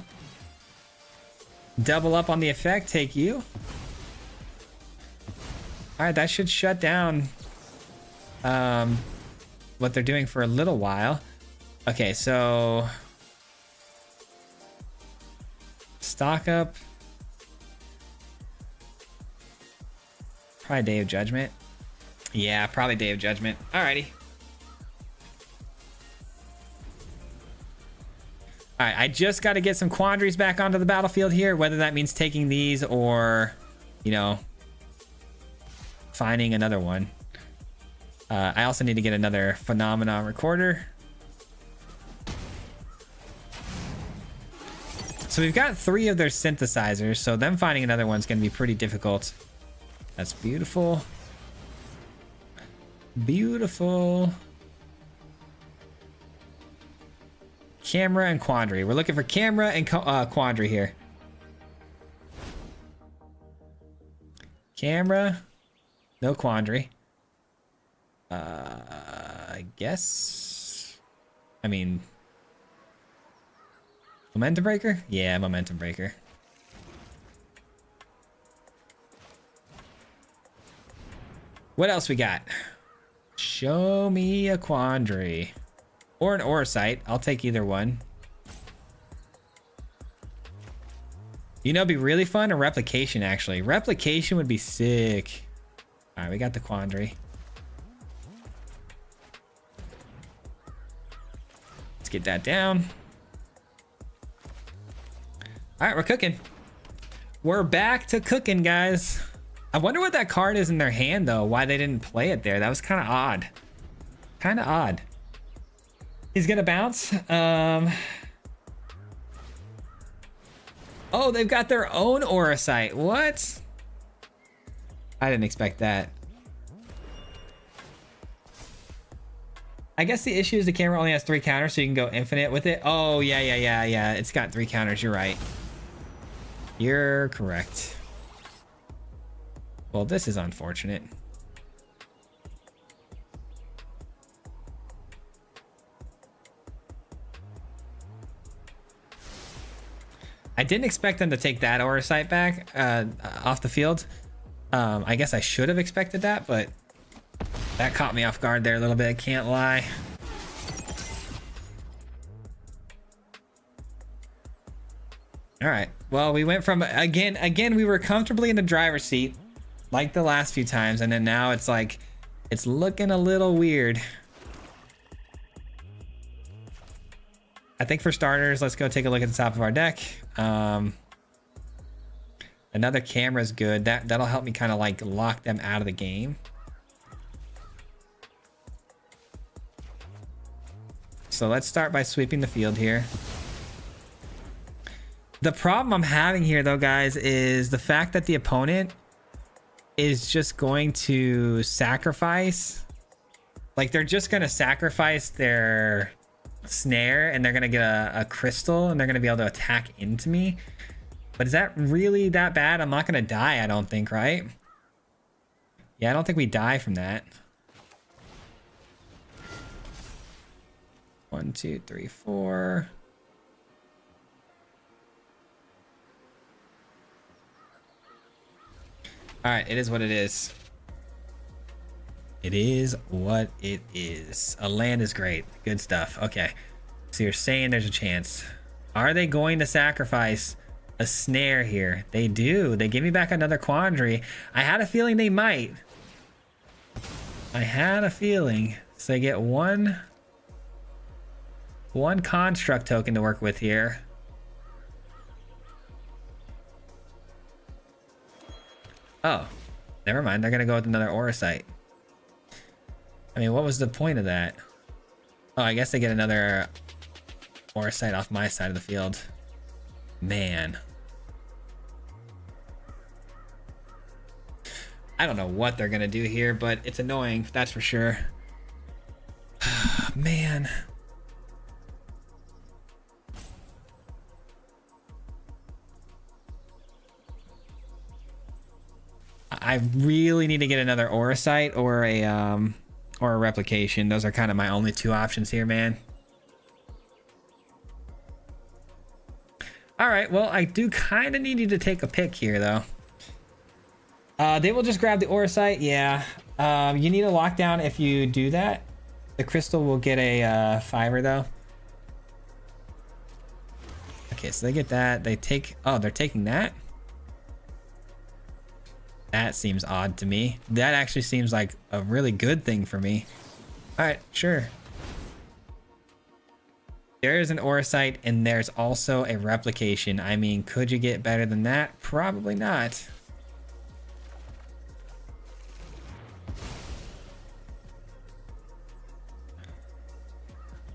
Double up on the effect, take you. All right, that should shut down what they're doing for a little while. Okay, so stock up. Probably Day of Judgment. Yeah, probably Day of Judgment. Alrighty. All right, I just got to get some quandaries back onto the battlefield here, whether that means taking these or, finding another one. I also need to get another phenomenon recorder. So we've got 3 of their synthesizers, so them finding another one's going to be pretty difficult. That's beautiful. Beautiful. Camera and quandary. We're looking for camera and quandary here. Camera. No quandary. I guess. I mean. Momentum breaker? Yeah, momentum breaker. What else we got? Show me a quandary. Or an orasight. I'll take either one. It'd be really fun. A replication, actually. Replication would be sick. All right, we got the quandary. Let's get that down. All right, we're cooking. We're back to cooking, guys. I wonder what that card is in their hand, though. Why they didn't play it there. That was kind of odd. Kind of odd. He's gonna bounce. Oh, they've got their own orasight. What? I didn't expect that. I guess the issue is the camera only has 3 counters, so you can go infinite with it. Oh, yeah. It's got 3 counters. You're right. You're correct. Well, this is unfortunate. I didn't expect them to take that orasight back off the field. I guess I should have expected that, but that caught me off guard there a little bit. I can't lie. All right. Well, we went from again we were comfortably in the driver's seat like the last few times, and then now it's like it's looking a little weird. I think for starters, let's go take a look at the top of our deck. Another camera is good. That'll help me kind of like lock them out of the game. So let's start by sweeping the field here. The problem I'm having here, though, guys, is the fact that the opponent is just going to sacrifice. Like, they're just going to sacrifice their snare, and they're going to get a crystal, and they're going to be able to attack into me. But is that really that bad? I'm not going to die, I don't think, right? Yeah, I don't think we die from that. 1, 2, 3, 4. All right, it is what it is. It is what it is. A land is great. Good stuff. Okay. So you're saying there's a chance. Are they going to sacrifice a snare here? They do. They give me back another quandary. I had a feeling they might. I had a feeling. So they get one construct token to work with here. Oh, never mind. They're going to go with another aura site. I mean, what was the point of that? Oh, I guess they get another aura site off my side of the field. Man. I don't know what they're going to do here, but it's annoying. That's for sure. Man. I really need to get another aura site or a replication. Those are kind of my only two options here, man. All right, well, I do kind of need you to take a pick here, though. They will just grab the aura site. Yeah. You need a lockdown if you do that. The crystal will get a fiver, though. Okay, so they get that. They take... Oh, they're taking that? That seems odd to me. That actually seems like a really good thing for me. All right, sure. There is an aura site and there's also a replication. I mean, could you get better than that? Probably not.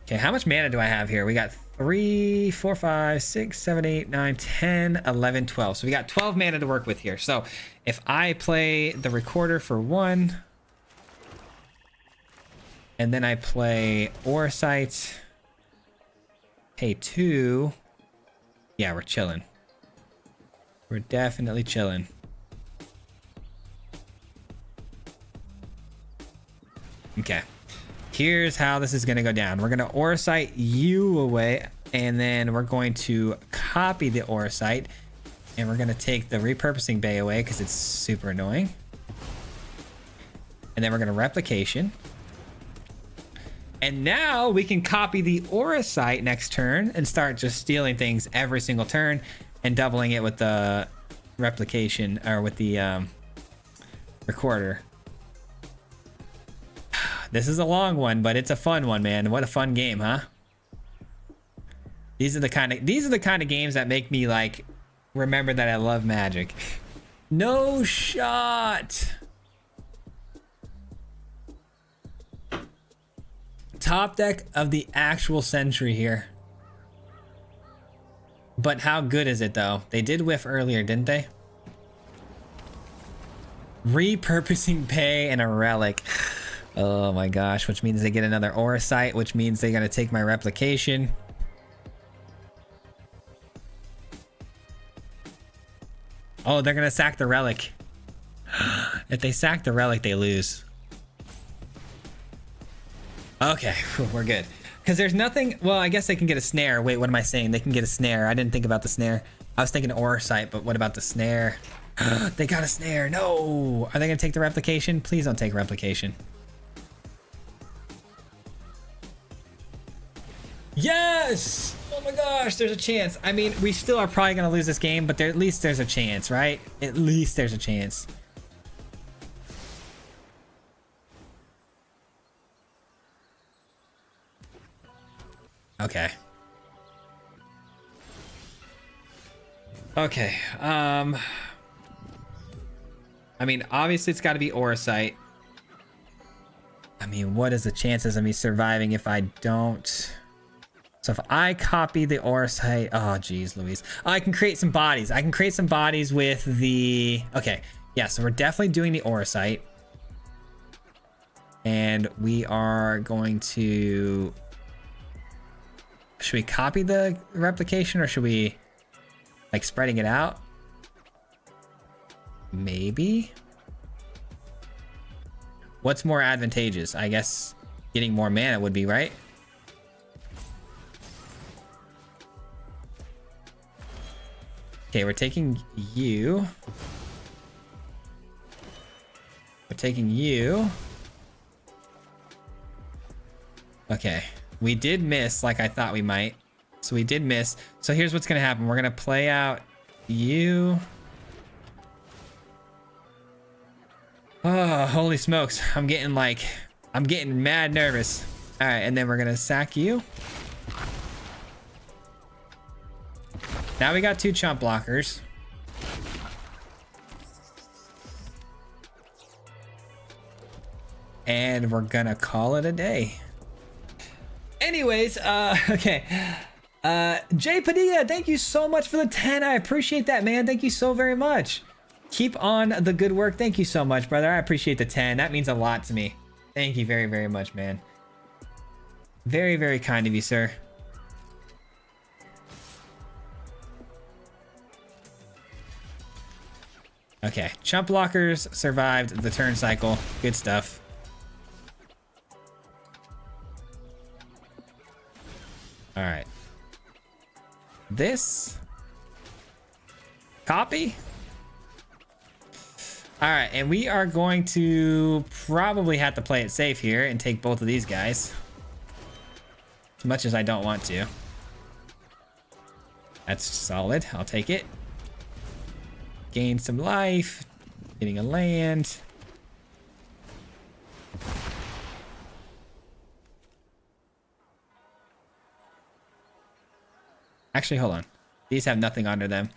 Okay, how much mana do I have here? We got 3, 4, 5, 6, 7, 8, 9, 10, 11, 12. So we got 12 mana to work with here. So if I play the recorder for 1, and then I play aura site, pay 2, yeah, we're chilling. We're definitely chilling. Okay. Here's how this is going to go down. We're going to aura site you away, and then we're going to copy the aura site, and we're going to take the repurposing bay away because it's super annoying. And then we're going to replication. And now we can copy the aura site next turn and start just stealing things every single turn and doubling it with the replication or with the recorder. This is a long one, but it's a fun one, man. What a fun game, huh? These are the kind of games that make me like remember that I love Magic. No shot. Top deck of the actual century here. But how good is it though? They did whiff earlier, didn't they? Repurposing pay and a relic. Oh my gosh, which means they get another aura site, which means they gotta take my replication. Oh, they're gonna sack the relic. If they sack the relic, they lose. Okay, we're good. Because there's nothing... Well, I guess they can get a snare. Wait, what am I saying? They can get a snare. I didn't think about the snare. I was thinking aura site, but what about the snare? They got a snare. No! Are they gonna take the replication? Please don't take replication. Yes! Oh my gosh, there's a chance. I mean, we still are probably going to lose this game, but at least there's a chance, right? At least there's a chance. Okay. Okay. I mean, obviously it's got to be aura site. I mean, what is the chances of me surviving if I don't... So So if I copy the ore site, oh geez Louise, I can create some bodies. I can create some bodies with the, okay, yeah, so we're definitely doing the ore site. And we are going to, should we copy the replication or should we like spreading it out? Maybe. What's more advantageous? I guess getting more mana would be, right? Okay, we're taking you. We're taking you. Okay, we did miss like I thought we might. So we did miss. So here's what's gonna happen. We're gonna play out you. Oh, holy smokes. I'm getting mad nervous. All right, and then we're gonna sack you. Now we got 2 chump blockers. And we're gonna call it a day. Anyways, okay. Jay Padilla, thank you so much for the 10. I appreciate that, man. Thank you so very much. Keep on the good work. Thank you so much, brother. I appreciate the 10. That means a lot to me. Thank you very, very much, man. Very, very kind of you, sir. Okay, chump blockers survived the turn cycle. Good stuff. All right. This. Copy. All right, and we are going to probably have to play it safe here and take both of these guys. As much as I don't want to. That's solid. I'll take it. Gain some life. Getting a land. Actually, hold on. These have nothing under them.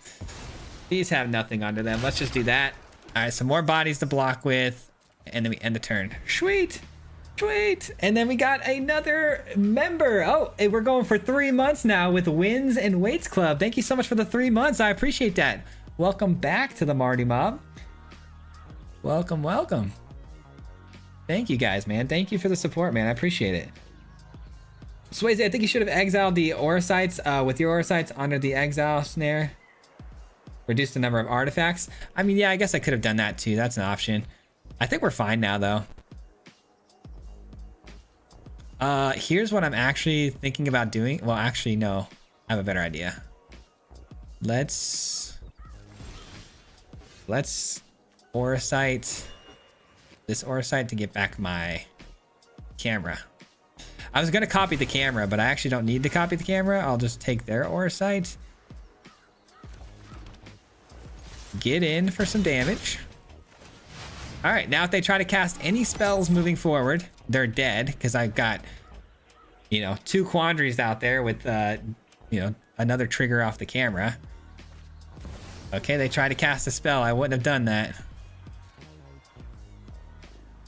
These have nothing under them. Let's just do that. All right, some more bodies to block with. And then we end the turn. Sweet. Sweet. And then we got another member. Oh, and we're going for 3 months now with Wins and Weights Club. Thank you so much for the 3 months. I appreciate that. Welcome back to the Marty Mob. Welcome, welcome. Thank you guys, man. Thank you for the support, man. I appreciate it. Swayze, I think you should have exiled the aura sites with your aura sites under the exile snare. Reduce the number of artifacts. I mean, yeah, I guess I could have done that too. That's an option. I think we're fine now, though. Here's what I'm actually thinking about doing. Well, actually, no. I have a better idea. Let's aura site this aura site to get back my camera. I was gonna copy the camera, but I actually don't need to copy the camera. I'll just take their aura site. Get in for some damage. All right, now if they try to cast any spells moving forward, they're dead because I've got, you know, 2 quandaries out there with, you know, another trigger off the camera. Okay, they tried to cast a spell. I wouldn't have done that.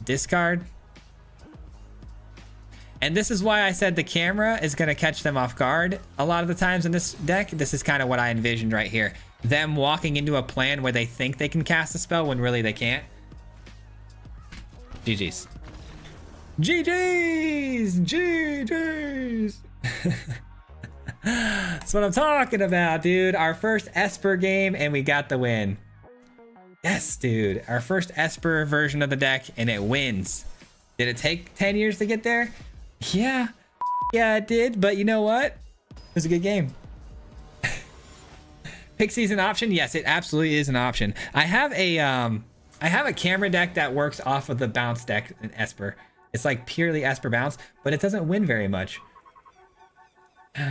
Discard. And this is why I said the camera is going to catch them off guard a lot of the times in this deck. This is kind of what I envisioned right here. Them walking into a plan where they think they can cast a spell when really they can't. GG's. GG's! GG's! That's what I'm talking about, dude. Our first Esper game and we got the win. Yes, dude. Our first Esper version of the deck and it wins. Did it take 10 years to get there? Yeah. Yeah, it did. But you know what? It was a good game. Pixie's an option? Yes, it absolutely is an option. I have a camera deck that works off of the bounce deck in Esper. It's like purely Esper bounce, but it doesn't win very much.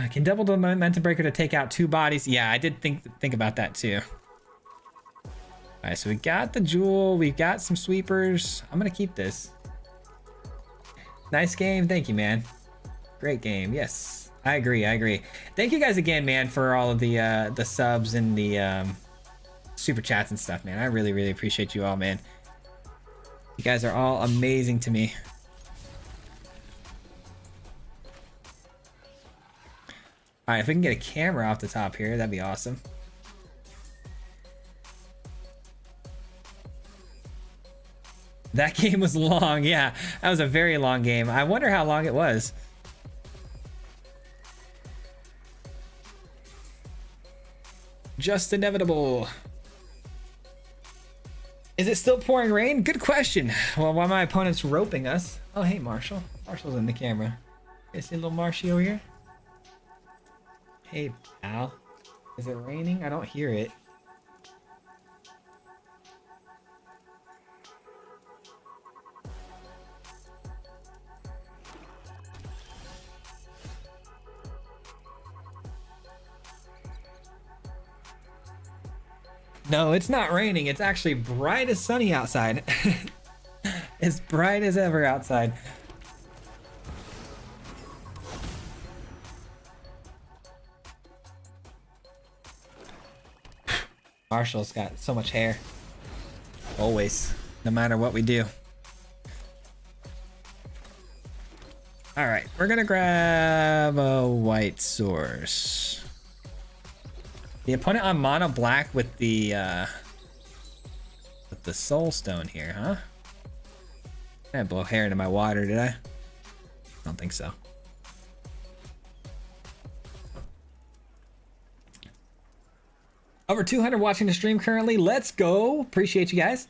Can double the momentum breaker to take out 2 bodies. Yeah, I did think about that too. All right, so we got the jewel. We've got some sweepers. I'm gonna keep this. Nice game. Thank you, man. Great game. Yes, I agree. I agree. Thank you guys again, man, for all of the subs and the super chats and stuff, man. I really, really appreciate you all, man. You guys are all amazing to me. All right, if we can get a camera off the top here, that'd be awesome. That game was long. Yeah, that was a very long game. I wonder how long it was. Just inevitable. Is it still pouring rain? Good question. Well, while my opponent's roping us. Oh, hey, Marshall. Marshall's in the camera. You see a little Marshy over here? Hey, pal. Is it raining? I don't hear it. No, it's not raining. It's actually bright as sunny outside. It's bright as ever outside. Marshall's got so much hair. Always, no matter what we do. All right, we're gonna grab a white source. The opponent on mono black with the soul stone here, huh? I didn't blow hair into my water, did I? Don't think so. Over 200 watching the stream currently. Let's go. Appreciate you guys.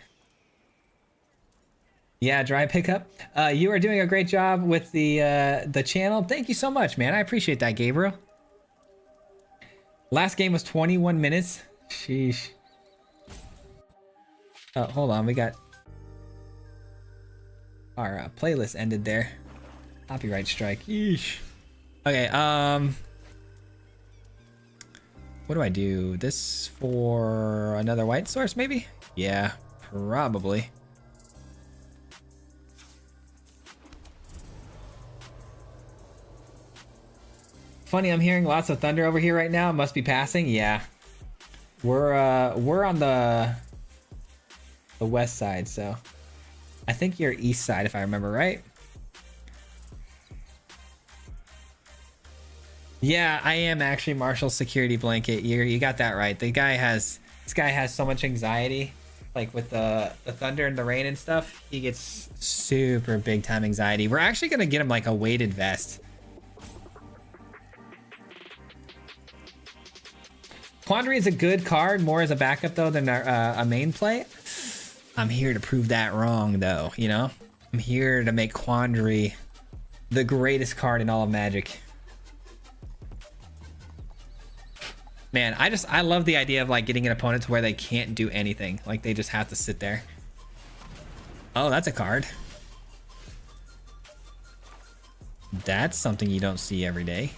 Yeah, dry pickup. You are doing a great job with the channel. Thank you so much, man. I appreciate that, Gabriel. Last game was 21 minutes. Sheesh. Oh, hold on. We got our playlist ended there. Copyright strike. Yeesh. Okay, what do I do? This for another white source, maybe? Yeah, probably. Funny, I'm hearing lots of thunder over here right now. Must be passing. Yeah, we're on the west side, so I think you're east side if I remember right. Yeah, I am actually Marshall's security blanket. You got that right. This guy has so much anxiety, like with the thunder and the rain and stuff. He gets super big time anxiety. We're actually gonna get him like a weighted vest. Quandary is a good card, more as a backup though than a main play. I'm here to prove that wrong though, you know? I'm here to make Quandary the greatest card in all of Magic. Man, I love the idea of like getting an opponent to where they can't do anything. Like they just have to sit there. Oh, that's a card. That's something you don't see every day.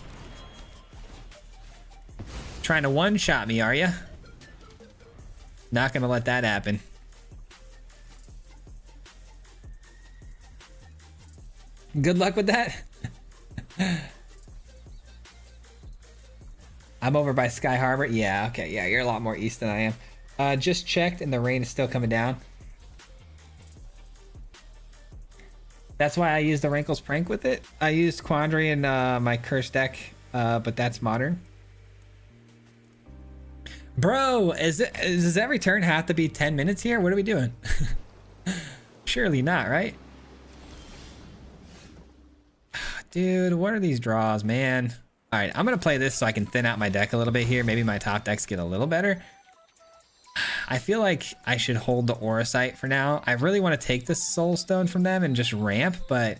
Trying to one-shot me, are you? Not gonna let that happen. Good luck with that. I'm over by Sky Harbor. Yeah, okay, yeah, you're a lot more east than I am. Just checked and the rain is still coming down. That's why I used the Wrinkles Prank with it. I used Quandary in my Curse deck, but that's modern. Bro, does every turn have to be 10 minutes here? What are we doing? Surely not, right? Dude, what are these draws, man? All right, I'm gonna play this so I can thin out my deck a little bit here. Maybe my top decks get a little better. I feel like I should hold the Aura Sight for now. I really want to take the Soul Stone from them and just ramp, but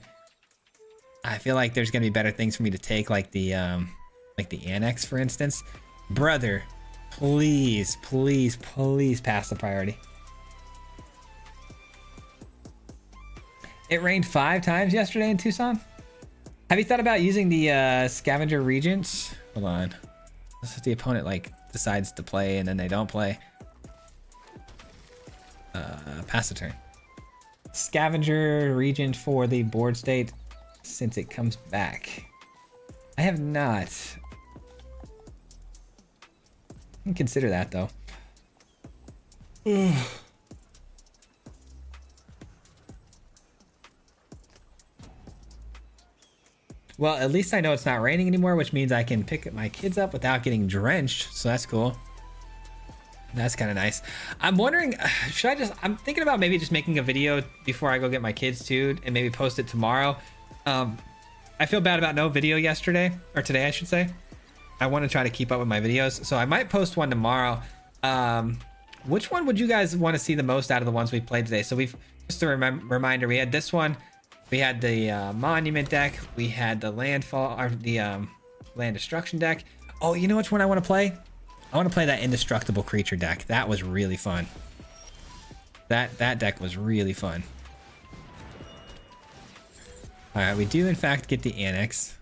I feel like there's gonna be better things for me to take, like the Annex, for instance. Brother, please, please, please pass the priority. It rained 5 times yesterday in Tucson. Have you thought about using the Scavenger Regents? Hold on. This is the opponent like decides to play and then they don't play. Pass the turn. Scavenger Regent for the board state since it comes back. I have not. I can consider that though. Well, at least I know it's not raining anymore, which means I can pick my kids up without getting drenched. So that's cool. That's kind of nice. I'm wondering, I'm thinking about maybe just making a video before I go get my kids too, and maybe post it tomorrow. I feel bad about no video yesterday, or today I should say. I want to try to keep up with my videos, so I might post one tomorrow. Which one would you guys want to see the most out of the ones we played today? So just a reminder, we had this one, we had the monument deck, we had the landfall, or the land destruction deck. Oh, you know which one I want to play? I want to play that indestructible creature deck. That was really fun. That deck was really fun. All right, we do in fact get the annex.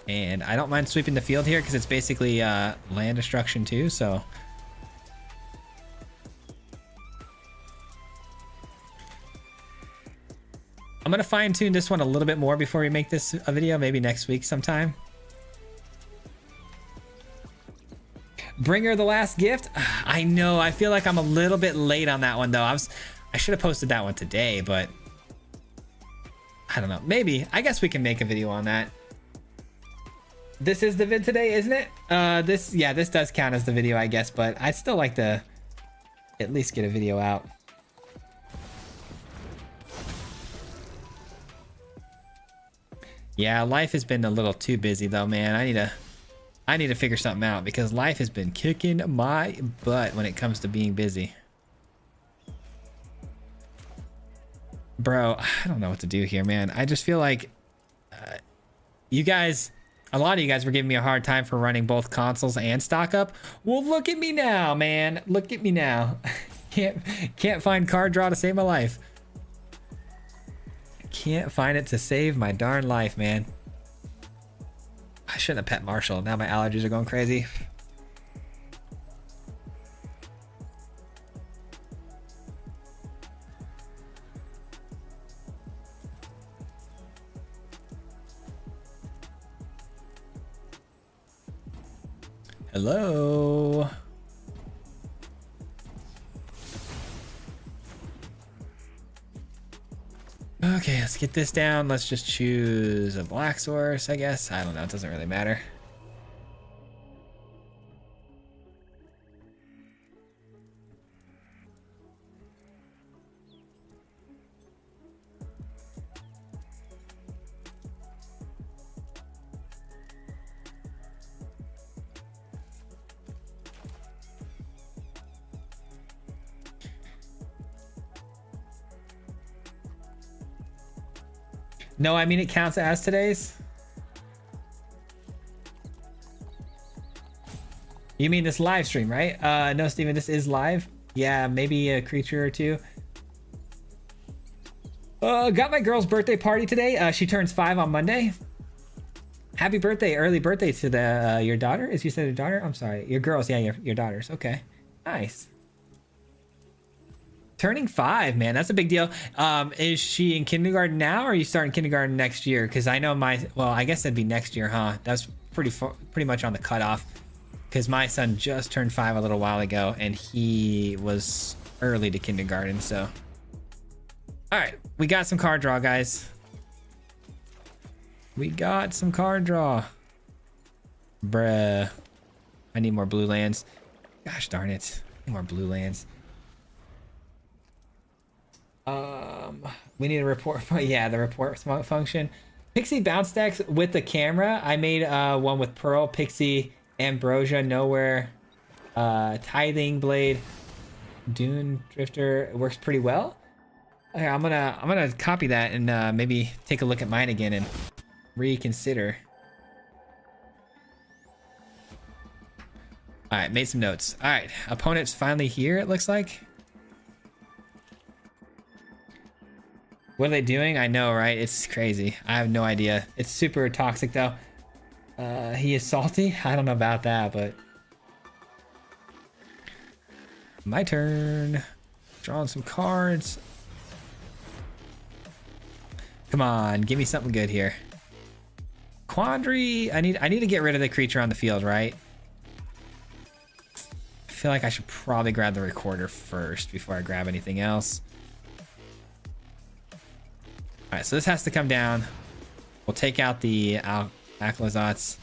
And I don't mind sweeping the field here because it's basically land destruction too, so. I'm gonna fine tune this one a little bit more before we make this a video, maybe next week sometime. Bring her the last gift. I know, I feel like I'm a little bit late on that one though. I should have posted that one today, but I don't know. Maybe. I guess we can make a video on that. This is the vid today, isn't it? This does count as the video, I guess, but I'd still like to at least get a video out. Yeah, life has been a little too busy though, man. I need to figure something out because life has been kicking my butt when it comes to being busy. Bro, I don't know what to do here, man. I just feel like a lot of you guys were giving me a hard time for running both consoles and stock up. Well, look at me now, man. Look at me now. Can't find card draw to save my life. Can't find it to save my darn life, man. I shouldn't have pet Marshall. Now my allergies are going crazy. Hello. Okay, let's get this down. Let's just choose a black source, I guess. I don't know. It doesn't really matter. No, I mean it counts as today's. You mean this live stream, right? No, Steven, this is live. Yeah, maybe a creature or two. Got my girl's birthday party today. She turns 5 on Monday. Happy birthday, early birthday to the your daughter. Is you said your daughter? I'm sorry, your girls. Yeah, your daughters. Okay, nice. Turning 5, man, that's a big deal. Is she in kindergarten now, or are you starting kindergarten next year? Because I know well, I guess that'd be next year, huh? That's pretty much on the cutoff. Because my son just turned 5 a little while ago, and he was early to kindergarten. So, all right, we got some card draw, guys. We got some card draw. Bruh, I need more blue lands. Gosh darn it, I need more blue lands. We need a report. Yeah, the report function. Pixie bounce decks with the camera. I made one with Pearl, Pixie, Ambrosia, Nowhere, Tithing Blade, Dune Drifter. It works pretty well. Okay, I'm gonna copy that and maybe take a look at mine again and reconsider. All right, made some notes. All right, opponent's finally here. It looks like. What are they doing? I know, right? It's crazy. I have no idea. It's super toxic, though. He is salty? I don't know about that, but... My turn. Drawing some cards. Come on, give me something good here. Quandary. I need to get rid of the creature on the field, right? I feel like I should probably grab the recorder first before I grab anything else. All right, so this has to come down. We'll take out the Aclazats.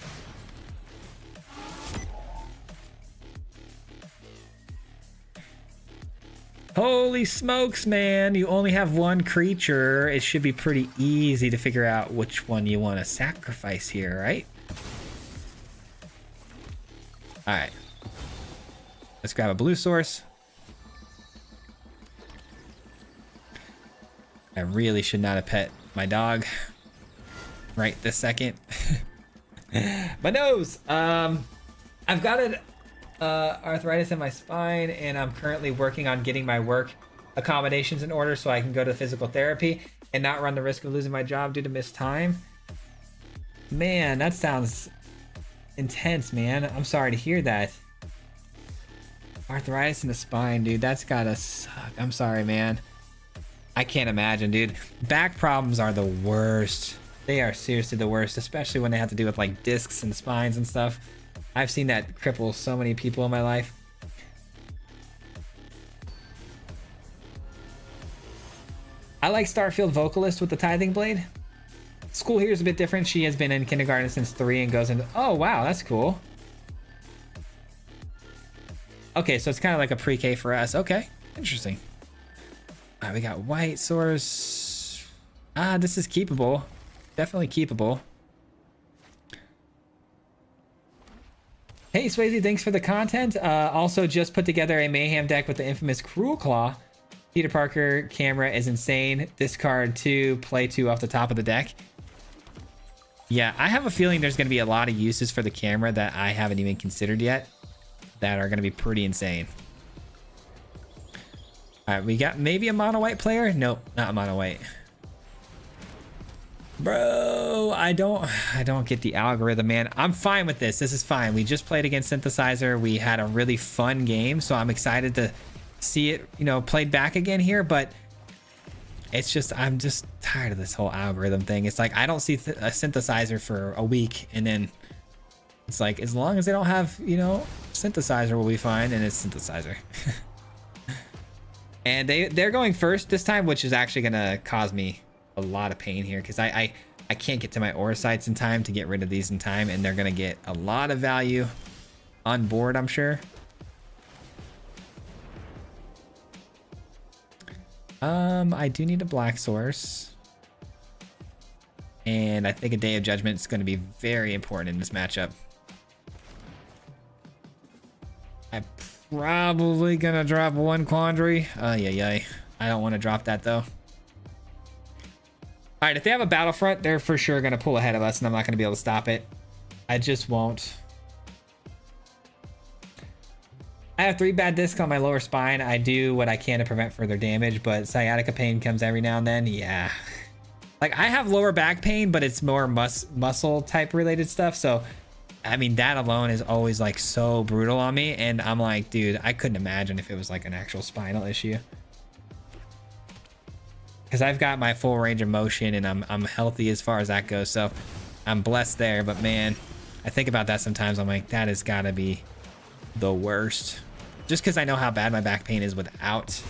Holy smokes, man. You only have one creature. It should be pretty easy to figure out which one you want to sacrifice here, right? All right. Let's grab a blue source. I really should not have pet my dog right this second. My nose. I've got it. Arthritis in my spine, and I'm currently working on getting my work accommodations in order so I can go to physical therapy and not run the risk of losing my job due to missed time. Man, that sounds intense, man. I'm sorry to hear that. Arthritis in the spine, dude. That's gotta suck. I'm sorry, man. I can't imagine, dude. Back problems are the worst. They are seriously the worst, especially when they have to do with like discs and spines and stuff. I've seen that cripple so many people in my life. I like Starfield Vocalist with the Tithing Blade. School here is a bit different. She has been in kindergarten since 3 and goes into... Oh, wow, that's cool. Okay, so it's kind of like a pre-K for us. Okay, interesting. All right, we got white source. Ah, this is keepable. Definitely keepable. Hey Swayze, thanks for the content. Also just put together a mayhem deck with the infamous Cruel Claw. Peter Parker camera is insane. Discard 2, play 2 off the top of the deck. Yeah, I have a feeling there's going to be a lot of uses for the camera that I haven't even considered yet that are going to be pretty insane. All right, we got maybe a mono white player. Nope, not a mono white. Bro, I don't get the algorithm, man. I'm fine with this. This is fine. We just played against Synthesizer. We had a really fun game, so I'm excited to see it, you know, played back again here, but it's just, I'm just tired of this whole algorithm thing. It's like, I don't see a Synthesizer for a week, and then it's like, as long as they don't have, you know, Synthesizer will be fine, and it's Synthesizer. And they're going first this time, which is actually gonna cause me a lot of pain here because I can't get to my aura sites in time to get rid of these in time, and they're gonna get a lot of value on board, I'm sure. I do need a black source, and I think a Day of Judgment is going to be very important in this matchup. I'm probably gonna drop one Quandary. Yeah. I don't want to drop that though. All right, if they have a Battlefront, they're for sure going to pull ahead of us, and I'm not going to be able to stop it. I just won't. I have 3 bad discs on my lower spine. I do what I can to prevent further damage, but sciatica pain comes every now and then. Yeah. Like, I have lower back pain, but it's more muscle type related stuff. So, I mean, that alone is always like so brutal on me. And I'm like, dude, I couldn't imagine if it was like an actual spinal issue. Because I've got my full range of motion, and I'm healthy as far as that goes. So I'm blessed there. But man, I think about that sometimes. I'm like, that has got to be the worst. Just because I know how bad my back pain is without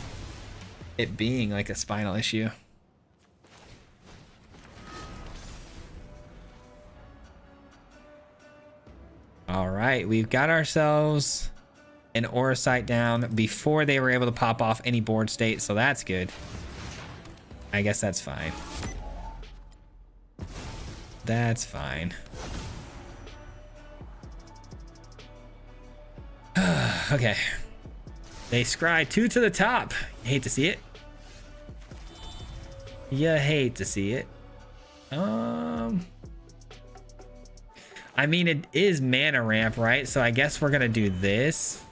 it being like a spinal issue. All right, we've got ourselves an aura site down before they were able to pop off any board state, so that's good. I guess that's fine. That's fine. Okay. They scry 2 to the top. You hate to see it. You hate to see it. I mean, it is mana ramp, right? So I guess we're gonna do this.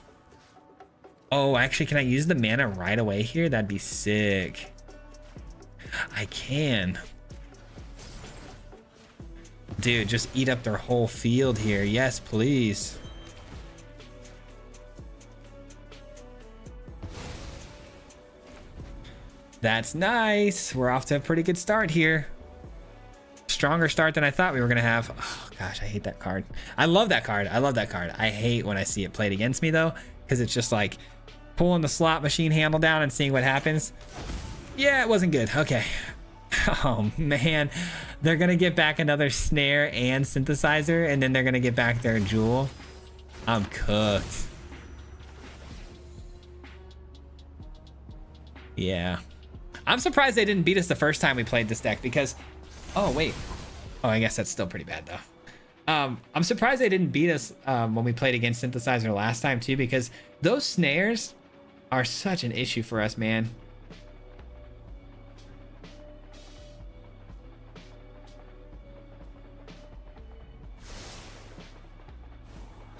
Oh, actually, can I use the mana right away here? That'd be sick. I can. Dude, just eat up their whole field here. Yes, please. That's nice. We're off to a pretty good start here. Stronger start than I thought we were gonna have. Oh gosh, I hate that card. I love that card. I love that card. I hate when I see it played against me though, because it's just like pulling the slot machine handle down and seeing what happens. Yeah, it wasn't good. Okay. Oh man, They're gonna get back another snare and synthesizer, and then they're gonna get back their jewel. I'm cooked. Yeah. I'm surprised they didn't beat us the first time we played this deck because... Oh, wait. Oh, I guess that's still pretty bad, though. I'm surprised they didn't beat us when we played against synthesizer last time, too, because those snares are such an issue for us, man.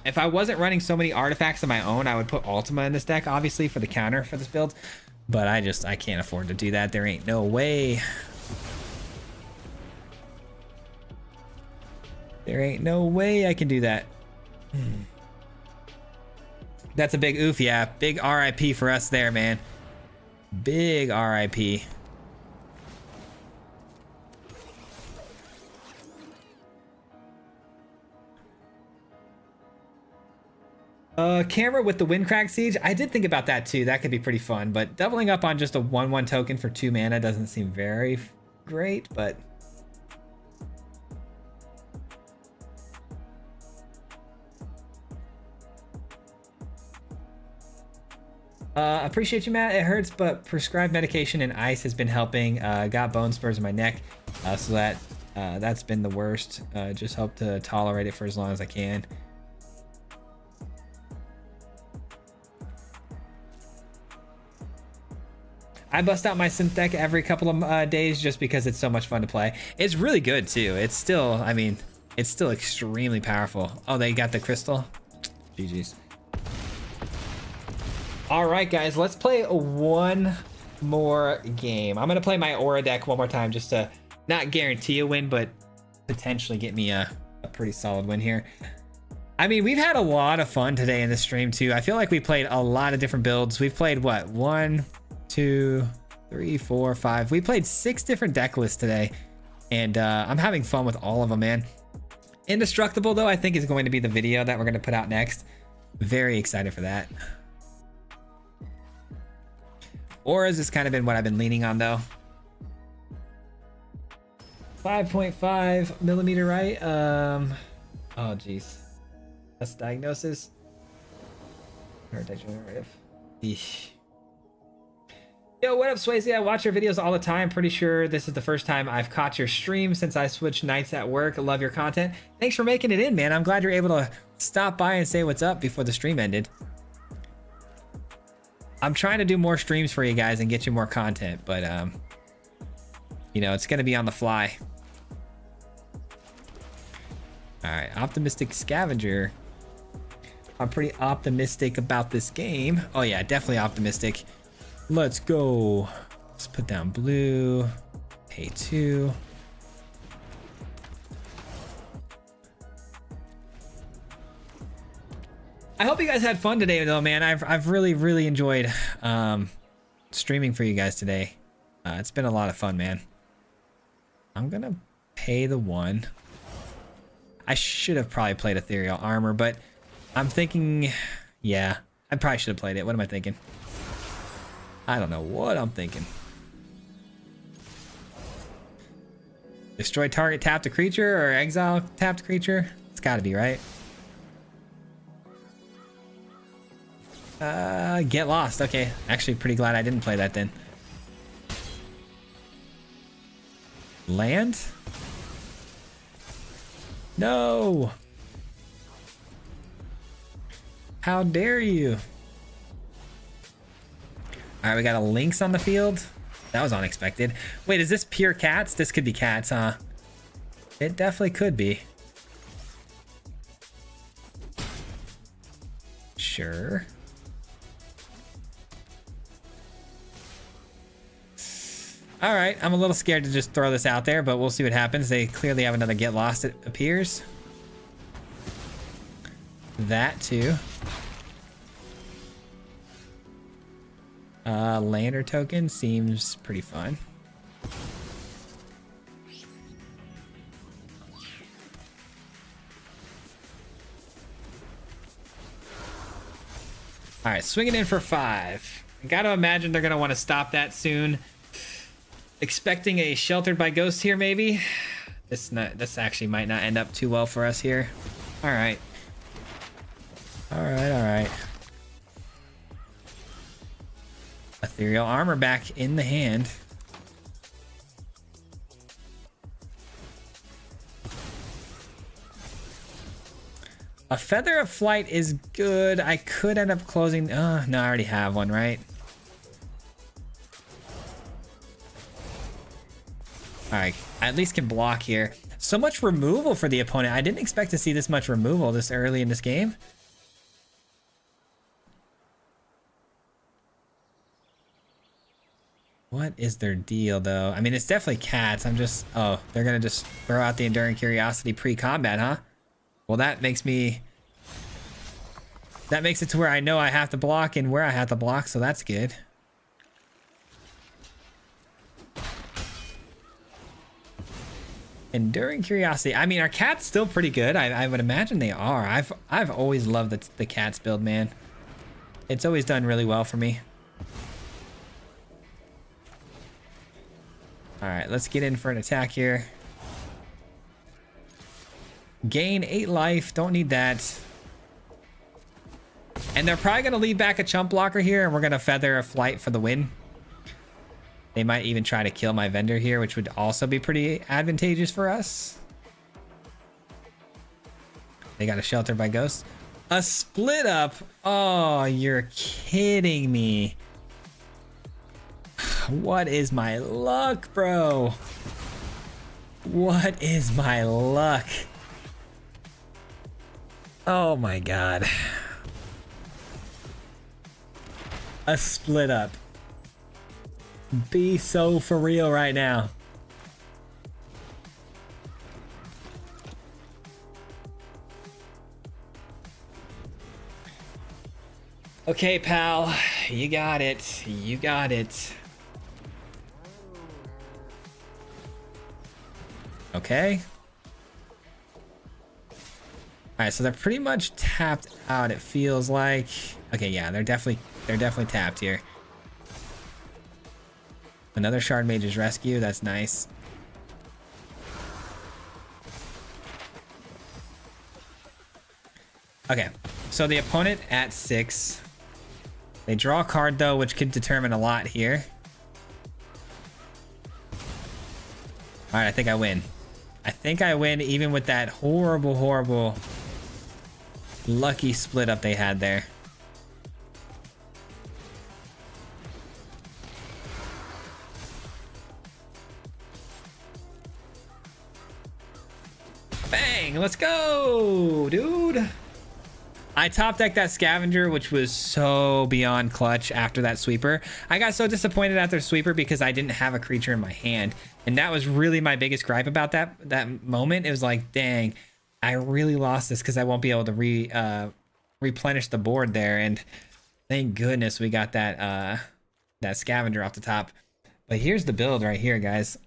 If I wasn't running so many artifacts of my own, I would put Ultima in this deck, obviously, for the counter for this build. But I can't afford to do that. There ain't no way. There ain't no way I can do that. That's a big oof, yeah. Big RIP for us there, man. Big RIP. Camera with the Windcrag Siege. I did think about that too. That could be pretty fun, but doubling up on just a 1/1 token for 2 mana doesn't seem very great, but... appreciate you, Matt. It hurts, but prescribed medication and ice has been helping. Got bone spurs in my neck, so that's been the worst. Just hope to tolerate it for as long as I can. I bust out my synth deck every couple of days just because it's so much fun to play. It's really good too. It's still, I mean, it's still extremely powerful. Oh, they got the crystal. GG's. All right, guys, let's play one more game. I'm gonna play my aura deck one more time just to not guarantee a win, but potentially get me a pretty solid win here. I mean, we've had a lot of fun today in the stream too. I feel like we played a lot of different builds. We've played what, 1, 2, 3, 4, 5. We played 6 different deck lists today, and I'm having fun with all of them, man. Indestructible, though, I think is going to be the video that we're going to put out next. Very excited for that. Auras has kind of been what I've been leaning on, though. 5.5 millimeter, right? Oh, geez. That's diagnosis. Degenerative. Eesh. Yo, what up, Swayze? I watch your videos all the time. Pretty sure this is the first time I've caught your stream since I switched nights at work. Love your content. Thanks for making it in, man. I'm glad you're able to stop by and say what's up before the stream ended. I'm trying to do more streams for you guys and get you more content, but you know, it's gonna be on the fly. All right, optimistic scavenger. I'm pretty optimistic about this game. Oh yeah, definitely optimistic. Let's go. Let's put down blue. Pay 2. I hope you guys had fun today, though, man. I've really enjoyed streaming for you guys today. It's been a lot of fun, man. I'm gonna pay the 1. I should have probably played Ethereal Armor, but I'm thinking, yeah, I probably should have played it. What am I thinking? I don't know what I'm thinking. Destroy target tapped creature or exile tapped creature? It's gotta be, right? Get lost. Okay, actually pretty glad I didn't play that then. Land? No! How dare you? Alright, we got a Lynx on the field. That was unexpected. Wait, is this pure cats? This could be cats, huh? It definitely could be. Sure. Alright, I'm a little scared to just throw this out there, but we'll see what happens. They clearly have another Get Lost, it appears. That too. Lander token seems pretty fun. All right, swinging in for 5. I gotta imagine they're gonna want to stop that soon. Expecting a Sheltered by Ghosts here, maybe. This actually might not end up too well for us here. All right. All right. Ethereal armor back in the hand. A feather of flight is good. I could end up closing. No, I already have one, right? All right, I at least can block here. So much removal for the opponent. I didn't expect to see this much removal this early in this game. What is their deal, though? I mean, it's definitely cats. I'm just... Oh, they're going to just throw out the Enduring Curiosity pre-combat, huh? Well, that makes me... That makes it to where I know I have to block and where I have to block, so that's good. Enduring Curiosity. I mean, are cats still pretty good? I would imagine they are. I've always loved the cats build, man. It's always done really well for me. All right, let's get in for an attack here. Gain 8 life. Don't need that. And they're probably going to leave back a chump blocker here, and we're going to feather a flight for the win. They might even try to kill my vendor here, which would also be pretty advantageous for us. They got a shelter by ghosts. A split up. Oh, you're kidding me. What is my luck, bro? What is my luck? Oh my god. A split up. Be so for real right now. Okay, pal. You got it. You got it. Okay. All right, so they're pretty much tapped out, it feels like. Okay, yeah, they're definitely tapped here. Another Shard Mage's Rescue, that's nice. Okay, so the opponent at 6. They draw a card though, which could determine a lot here. All right, I think I win. I think I win even with that horrible lucky split up they had there. Bang, let's go, dude. I top decked that scavenger, which was so beyond clutch after that sweeper. I got so disappointed after sweeper because I didn't have a creature in my hand. And that was really my biggest gripe about that moment. It was like, dang, I really lost this because I won't be able to replenish the board there. And thank goodness we got that that scavenger off the top. But here's the build right here, guys.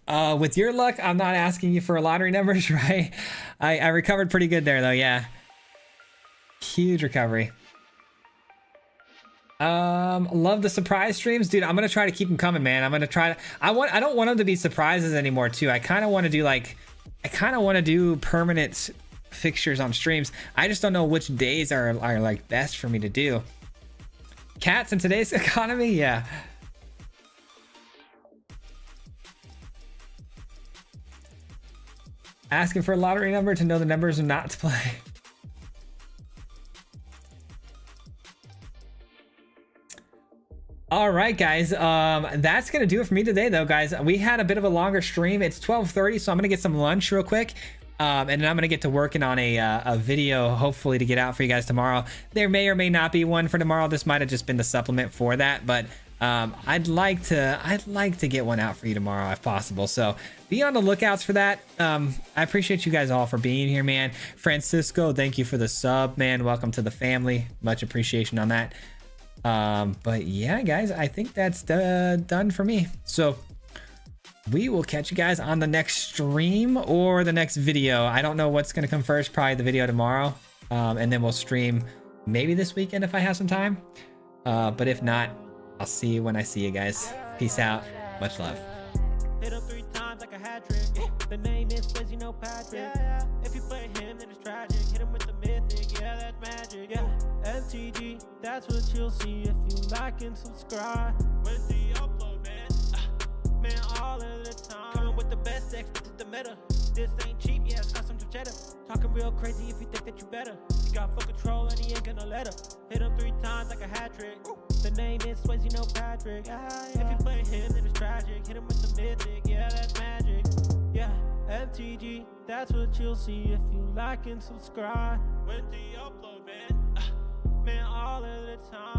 With your luck, I'm not asking you for lottery numbers, right? I recovered pretty good there though, yeah. Huge recovery. Love the surprise streams, dude. I'm gonna try to keep them coming, man. I'm gonna try to. I don't want them to be surprises anymore, too. I kind of want to do permanent fixtures on streams. I just don't know which days are like best for me to do. Cats in today's economy, yeah. Asking for a lottery number to know the numbers not to play. All right, guys, that's gonna do it for me today though, guys. We had a bit of a longer stream. It's 12:30, so I'm gonna get some lunch real quick, and then I'm gonna get to working on a video, hopefully to get out for you guys tomorrow. There may or may not be one for tomorrow. This might have just been the supplement for that, but I'd like to get one out for you tomorrow if possible, so be on the lookouts for that. I appreciate you guys all for being here, man. Francisco, thank you for the sub, man. Welcome to the family. Much appreciation on that. But yeah, guys, I think that's done for me. So we will catch you guys on the next stream or the next video. I don't know what's gonna come first, probably the video tomorrow, and then we'll stream maybe this weekend if I have some time, but if not, I'll see you when I see you guys. Peace out, much love. Hit him 3 times like a hat trick. The name is Swayze, no Patrick. If you play him, then it's tragic. Hit him with the mythic, yeah, that's magic. MTG, that's what you'll see if you like and subscribe. With the upload, man. Man, all of the time. Coming with the best decks, this is the meta. This ain't cheap, yeah, it's custom to cheddar. Talking real crazy if you think that you better. He got full control and he ain't gonna let her. Hit him 3 times like a hat trick. The name is Swayze, no Patrick. If you play him, then it's tragic. Hit him with the mythic, yeah, that's magic. MTG, that's what you'll see if you like and subscribe. With the upload, man. Man, all of the time.